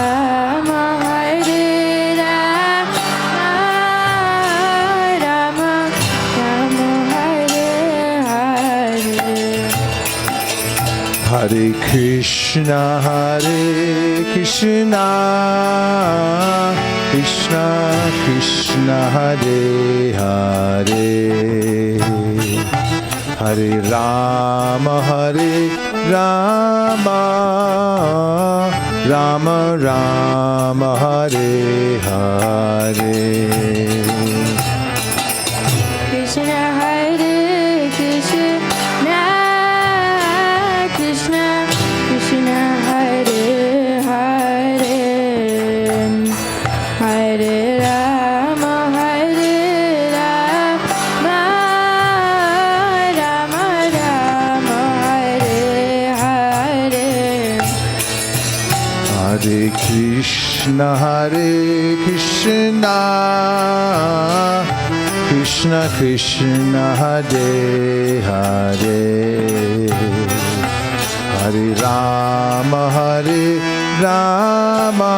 Hare Rama, Rama Hare Hare. Hare Krishna, Krishna Krishna, Hare Hare, Hare Rama, Rama Rama Hare Hare. Krishna Hare Krishna, Krishna Krishna Hare Hare, Hare Rama, Rama Rama Hare Hare. Hare Krishna, Krishna Krishna, Hare Hare, Hare Rama,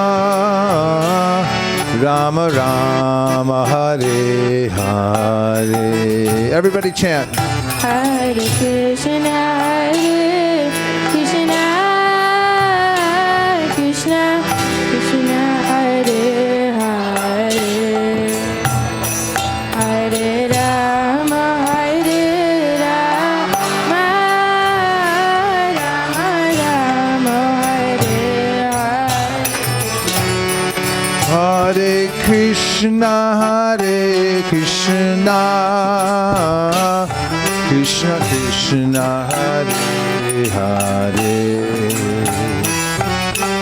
Rama Rama Hare Hare. Everybody chant. Hare Krishna, Krishna Krishna Krishna, Hare Hare, Hare Rama, Rama Rama Hare Hare. Hare Krishna, Krishna Krishna, Hare Hare,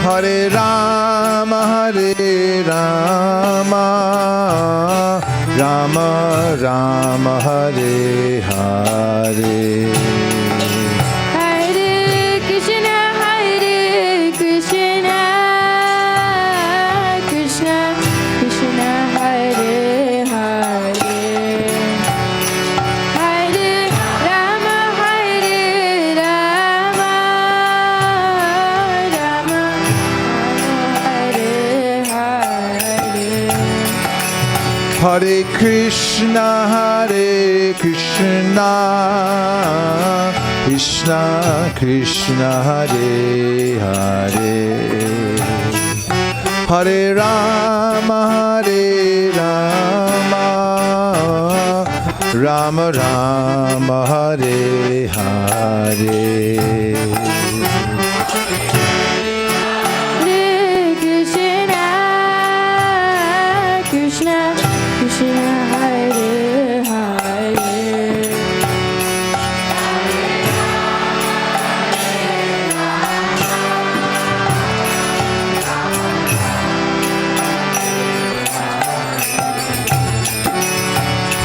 Hare Rama, Rama Rama Hare Hare. Hare Krishna, Krishna Krishna Krishna, Hare Hare, Hare Rama, Rama Hare Hare. Hare Krishna, Krishna Krishna, Hare Hare, Hare Rama, Rama Rama Hare Hare. Hare Krishna, Krishna Krishna, Hare Hare.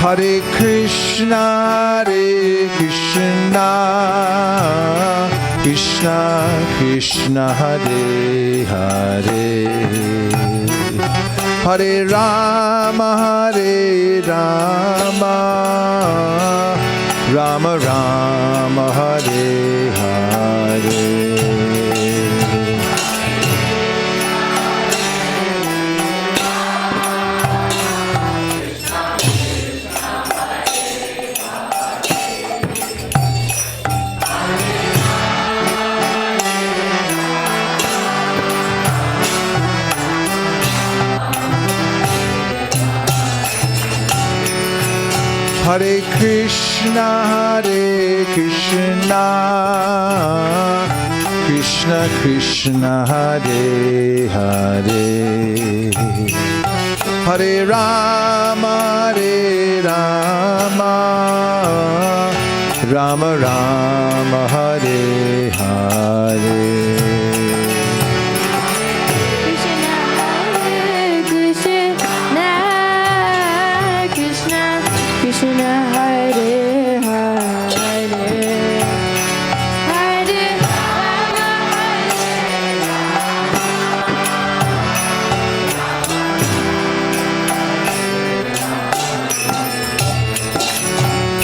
Hare Krishna, Krishna Krishna, Hare Hare, Hare Rama, Rama Rama Hare Hare. Hare Krishna, Krishna Krishna, Hare Hare, Hare Rama, Rama Rama Hare Hare.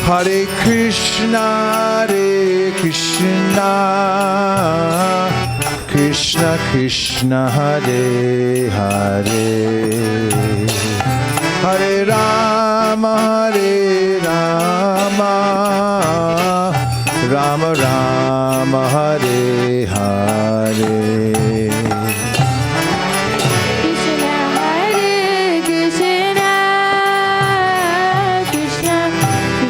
Hare Krishna, Krishna Krishna, Hare Hare, Hare Rama, Rama Rama, Hare Hare. Krishna Hare Krishna, Krishna Krishna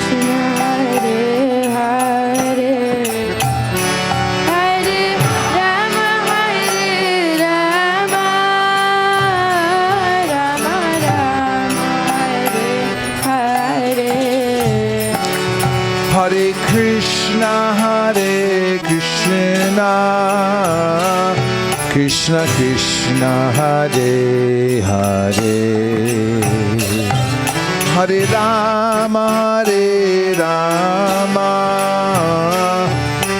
Hare Hare, Hare Rama, Rama Rama, Hare Hare. Hare Krishna, Krishna Krishna, Hare Hare, Hare Rama,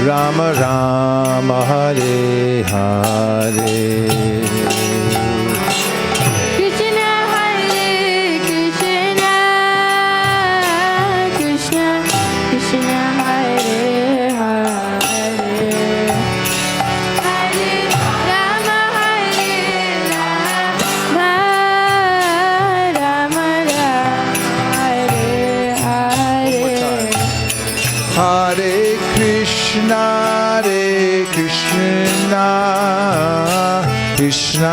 Rama Rama, Hare Hare. Krishna Hare Krishna, Krishna Krishna Hare Hare, Hare Rama, Rama Rama, Hare Hare. Hare Krishna, Krishna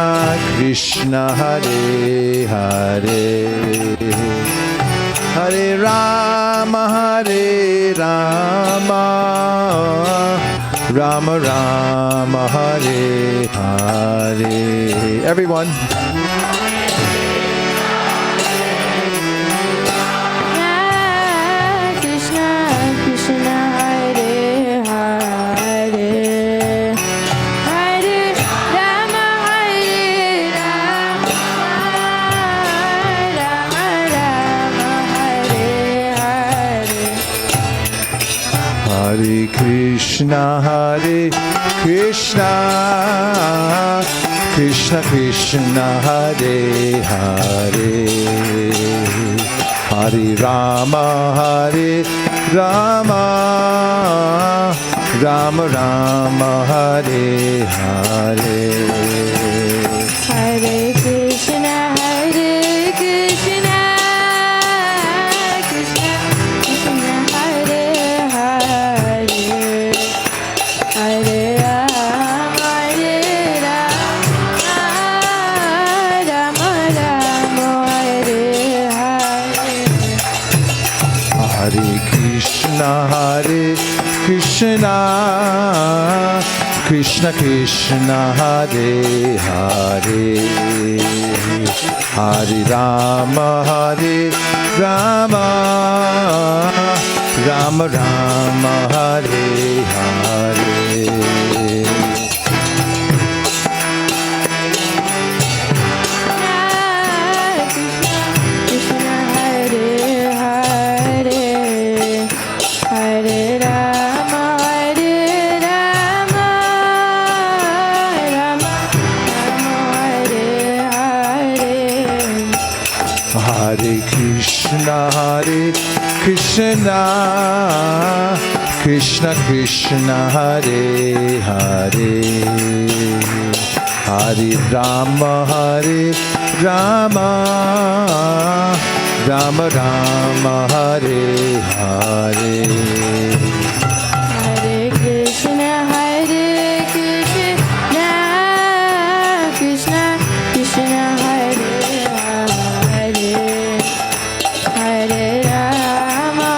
Krishna, Hare Hare, Hare Rama, Rama Rama, Hare Hare. Everyone. Krishna Krishna Hare Hare, Hare Rama, Rama Rama, Hare Hare. Hare Krishna, Krishna Krishna, Hare Hare, Hare Rama, Rama Rama, Hare Hare. Hare Krishna, Krishna Krishna, Hare Hare, Hare Rama, Rama Rama, Hare Hare. Hare Krishna, Krishna Krishna, Hare Hare, Hare Rama, Rama Rama, Hare Hare. Krishna Hare Hare, Hare Rama, Rama Rama, Hare Hare. Hare Krishna, Krishna Krishna, Hare Hare, Hare Rama, Rama Rama, Hare Hare. Hare Krishna, Krishna Krishna, Hare Hare, Hare Rama, Rama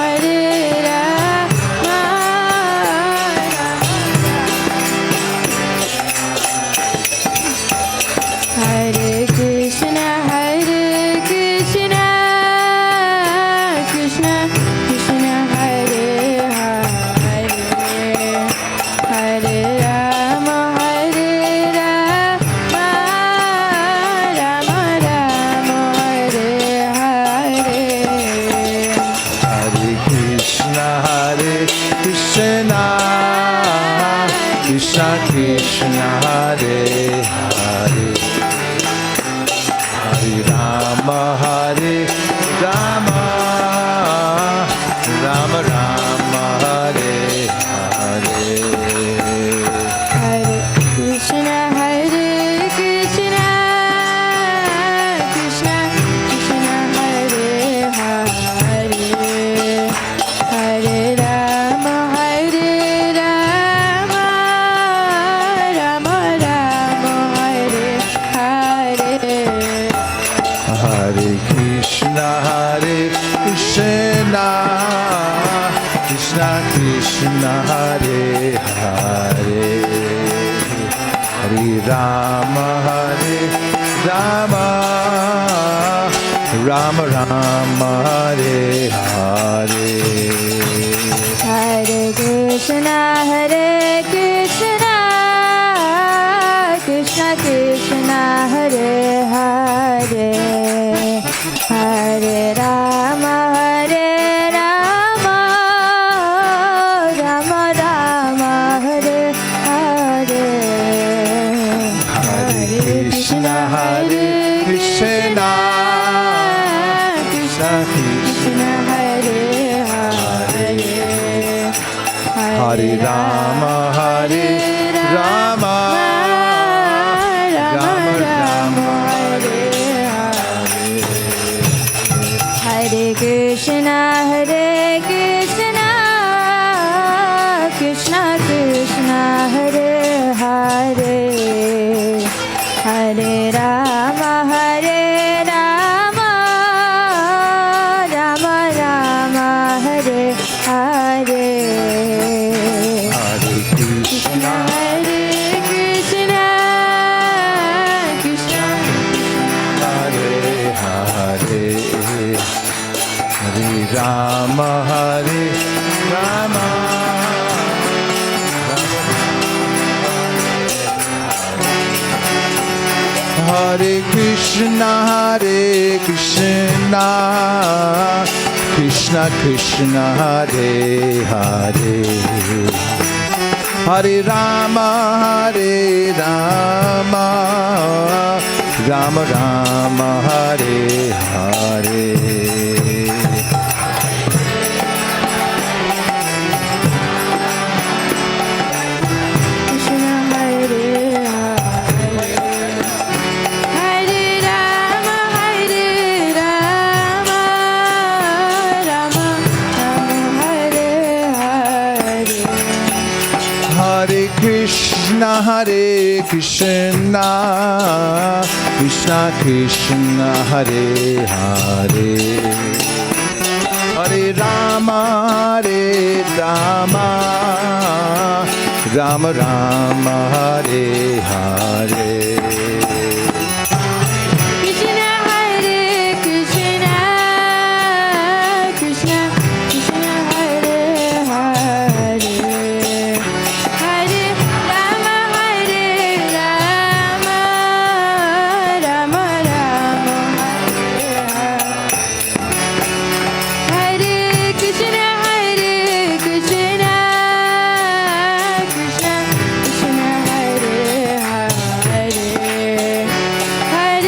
Hare Krishna, Krishna Krishna, Hare Hare, Hare Rama, Rama Rama, Hare Hare. Hare Krishna, Krishna Krishna, Hare Hare, Hare Rama, Rama Hare Krishna, Krishna Krishna, Hare Hare, Hare Rama, Rama Rama, Hare Hare. Hare Krishna, Krishna Krishna, Hare Hare, Hare Rama, Rama Rama, Hare Hare. Hare Krishna, Krishna Krishna, Hare Hare, Hare Rama, Rama Rama, Hare Hare Krishna, Krishna Krishna, Hare Hare, Hare Rama, Rama Rama, Hare Hare. Hare Krishna, Krishna, Krishna Hare Hare, Hare Rama, Rama Hare Krishna, Krishna Krishna, Hare Hare, Hare Rama, Rama Rama, Hare Hare. Krishna, Hare Hare, Hare Rama, Rama Rama, Hare Hare. Hare Krishna, Krishna Krishna, Hare Hare, Hare Rama, Rama Rama, Hare Hare. Krishna, Hare Krishna, Krishna Krishna, Hare Hare, Hare Rama, Rama Rama, Hare Krishna, Krishna Krishna, Hare Hare, Hare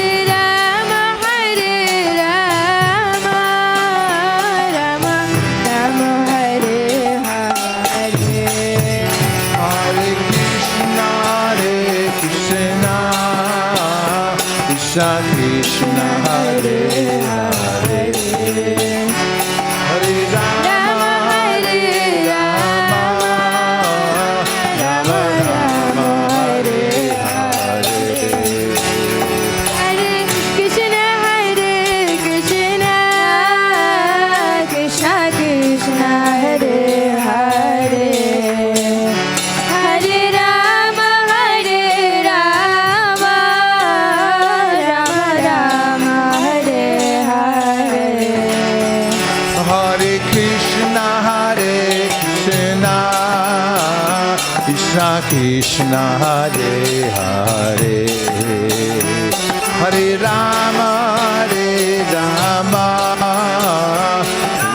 Rama, Rama Rama, Hare Hare. Hare Krishna, Krishna Krishna, Hare Hare, Hare Rama, Rama Rama, Hare Hare. Hare Krishna, Krishna Krishna, Hare Hare, Hare Rama, Rama Rama, Hare Hare. Hare Krishna, Krishna Krishna, Hare Hare, Hare Rama,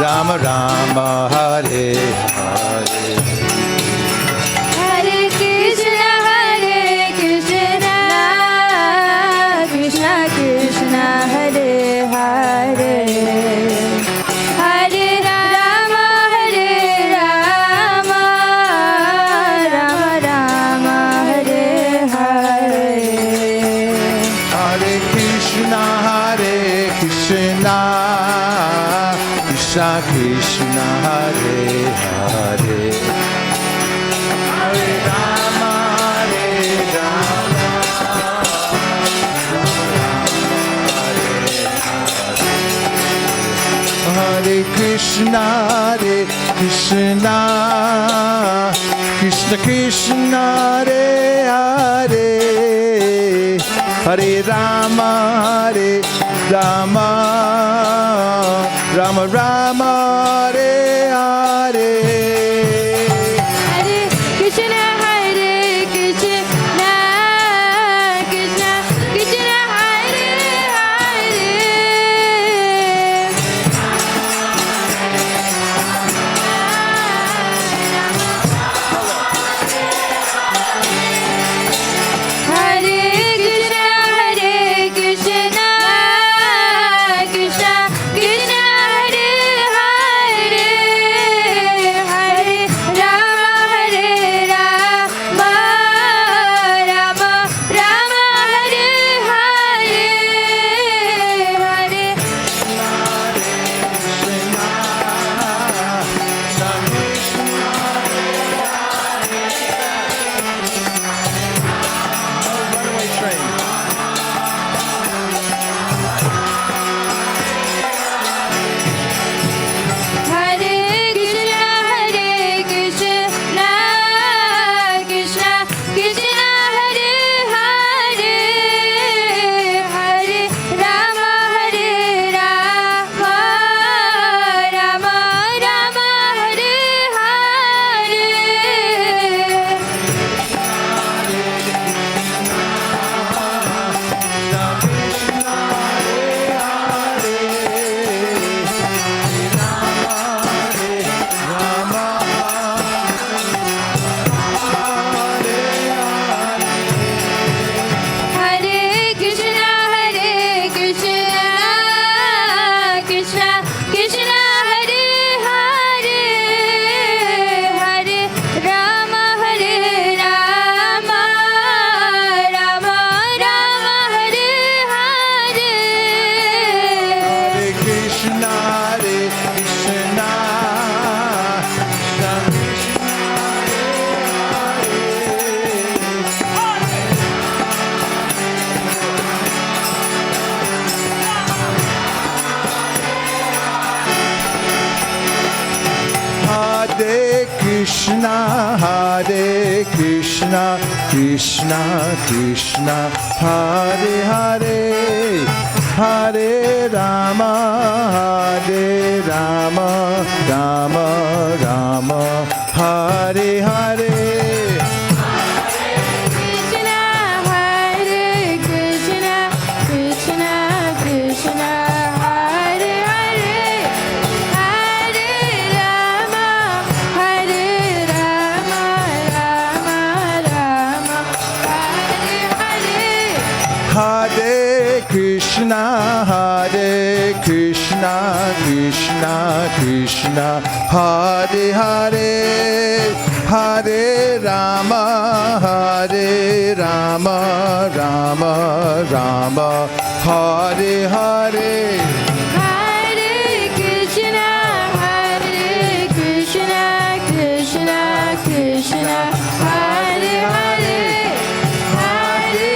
Rama Rama, Hare Hare. Hare Krishna, Krishna Krishna, Hare Hare, Hare Rama, Rama Rama, Hare Hare. Hare Krishna, Krishna Krishna, Hare Hare, Hare Rama, Rama Krishna, Hare Krishna, Krishna Krishna, Hare Hare, Hare Rama, Hare Rama, Rama Rama, Hare Hare. Hare Krishna, Krishna Krishna, Hare Hare. Hare Krishna, Krishna Krishna, Hare Hare. Hare Rama, Rama, Rama Rama, Hare Hare. Hare Hare Krishna, Krishna Krishna, Hare Hare. Hare Rama, Rama, Rama Rama, Hare Hare. Hare Krishna, Krishna Krishna, Hare Hare. Hare Rama, Rama, Rama Rama, Hare Hare. Hare Krishna, Hare Krishna, Krishna Krishna, Hare Krishna, Hare Krishna, Krishna Krishna, Hare Hare, Hare Rama, Rama, Rama Rama, Hare Hare. Krishna, Hare Krishna, Krishna Krishna, Hare Hare. Hare Rama, Rama, Rama Rama, Hare Hare. Hare Krishna, Hare Krishna, Krishna Krishna, Hare Hare, Hare Rama, Rama, Rama Rama, Hare Hare. Hare Krishna, Krishna Krishna, Hare Hare. Hare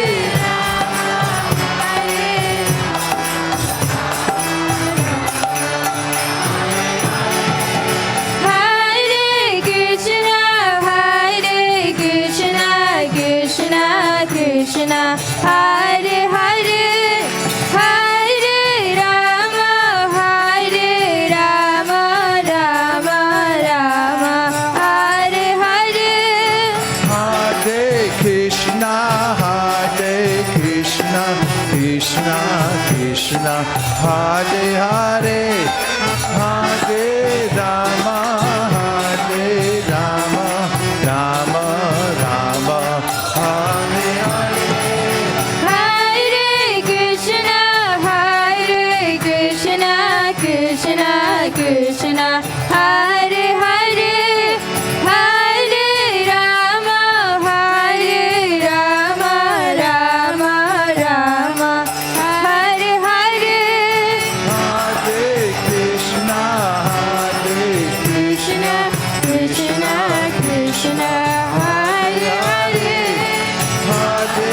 Hare Krishna, Krishna Krishna, Hare Hare. Hare Rama, Rama, Rama Rama, Hare Hare. Hare Krishna, Krishna Krishna, Hare Hare, Hare Rama, Rama, Rama Rama, Hare Hare. Hare Krishna, Krishna Krishna, Hare Hare. Hare Rama, Rama, Rama Rama, Hare Hare. Hare Krishna, Krishna, Krishna Krishna, Hare Hare. Hare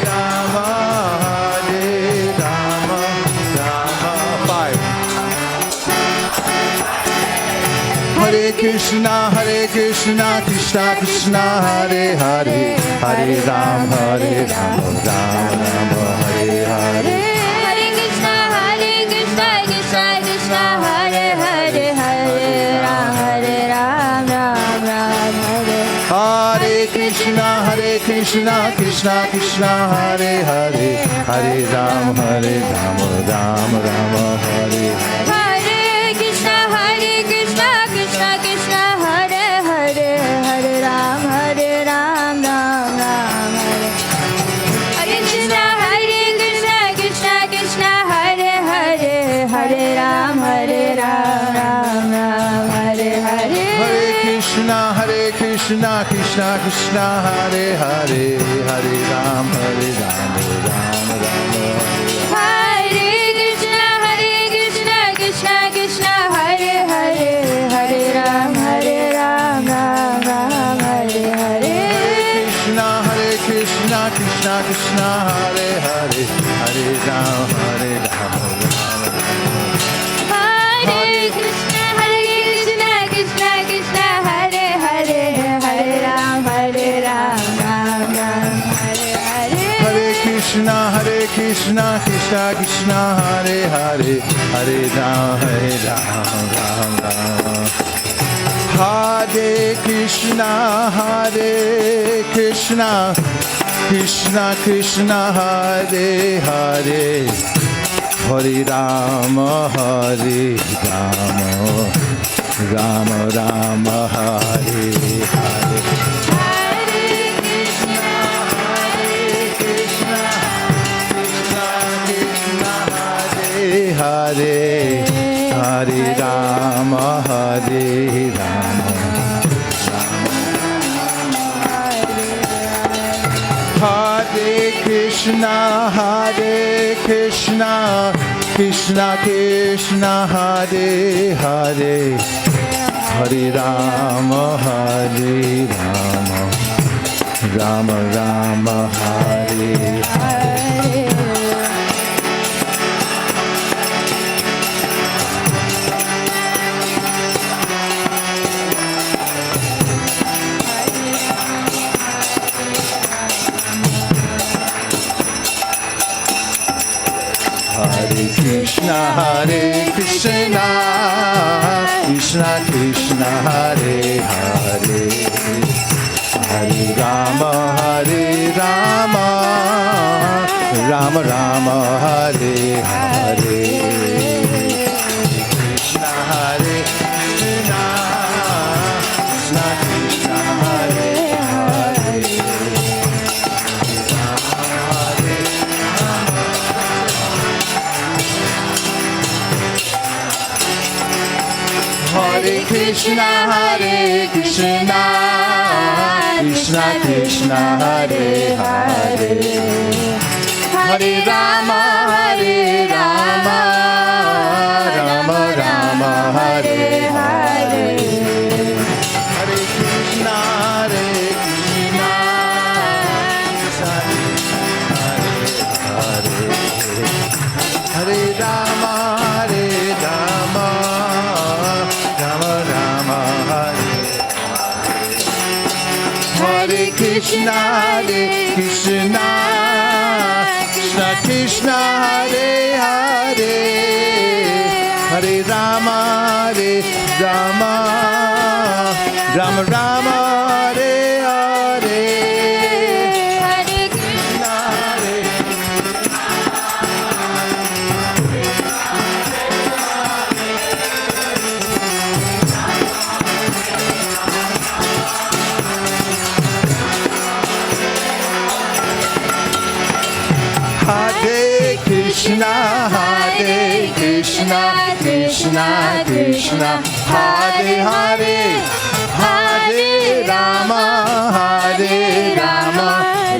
Rama, Rama, Rama. 5. Hare Krishna, Krishna Krishna, Hare Hare, Hare Ram, Hare Ram, Ram Ram, Hare Hare. Hare Krishna, Krishna Krishna, Hare Hare, Hare Ram, Ram Ram, Hare. Hare Krishna, Krishna Krishna, Hare Hare, Hare Ram, Ram Ram, Hare Hare. Hare Krishna, Krishna Krishna, Hare Hare, Hare Ram, Ram Ram, Hare. Hare Krishna, Krishna Krishna, Hare Hare, Hare Ram, Ram Ram, Hare Hare. Hare Krishna, Krishna Krishna, Hare Hare, Hare Ram, Ram Ram, Hare Hare. Hare Krishna, Krishna Hare Hare, Hare Ram, Ram Ram, Hare Hare. Krishna, Krishna Hare Hare, Hare Ram, Ram Hare Krishna, Krishna Krishna, Hare Hare, Hare Ram, Ram Ram, Hare Hare. Hare Krishna, Krishna Krishna, Hare Hare, Hare Ram, Ram Ram. Hare Krishna, Krishna Krishna, Hare Hare, Hare Ram, Ram Ram, Hare Hare. Hare Hare Ram, Hare Ram, Hare Krishna, Krishna Krishna, Hare Hare, Hare Ram, Ram Ram, Hare Hare. Hare Krishna, Krishna Krishna, Hare Hare, Hare Rama, Rama Rama, Hare Hare. Krishna, Krishna Krishna, Hare Hare. Hare Krishna, Krishna Krishna, Hare Hare, Hare Rama, Rama Rama, Hare Hare. Hare Krishna, Krishna Hare Hare, Hare Rama, Rama Rama, Hare. Hare Krishna, Krishna Krishna, Hare Hare, Hare Rama, Rama Rama, Hare Hare. Hare Krishna, Hare Krishna, Krishna Krishna, Hare Hare, Hare Rama,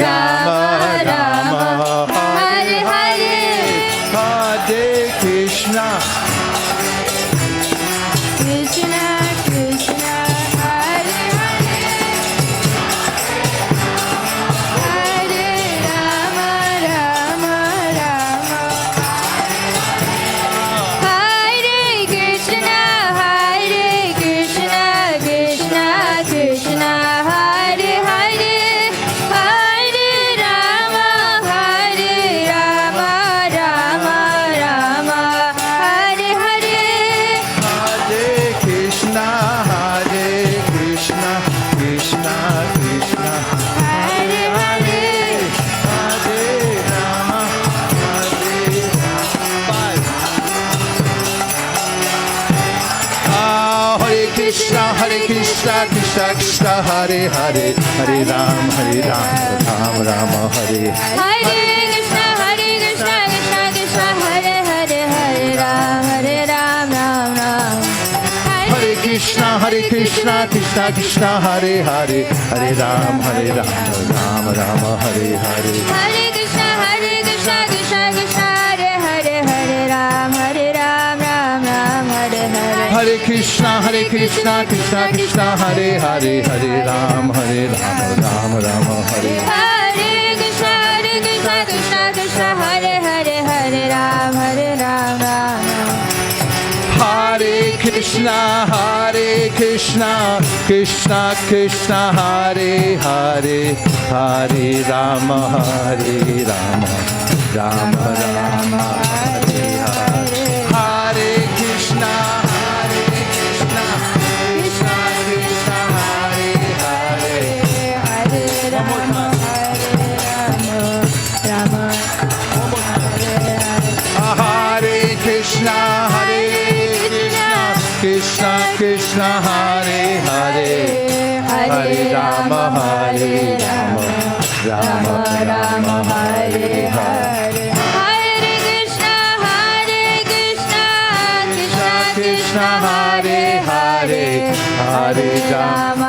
Rama Rama, Hare Hare. Hare Krishna, Krishna Krishna, Hare Hare, Hare Rama, Rama Rama, Hare Krishna, Krishna Krishna, Krishna Krishna, Hare Hare, Hare Ram, Ram Rama, Hare Hare Krishna, Krishna Krishna, Hare Hare, Hare Ram, Ram Ram. Hare Krishna, Krishna Krishna, Hare Hare, Hare Ram, Ram Rama, Hare Hare. Hare Krishna, Krishna Krishna, Hare Hare, Hare Ram, Ram Ram, Hare Hare. Hare Krishna, Krishna Krishna, Hare Hare, Hare Ram, Ram Rama, Hare Hare. Hare Krishna, Krishna Krishna, Hare Hare, Hare Ram, Ram. Hare Krishna, Krishna Krishna, Hare Hare, Hare Rama, Rama Rama, Hare Hare. Hare Krishna, Krishna Krishna, Hare Hare, Hare Rama, Rama Hare Krishna, Krishna Krishna, Hare Hare, Hare Rama, Rama Rama, Hare Hare. Hare Krishna, Krishna Krishna, Hare Hare, Hare Rama,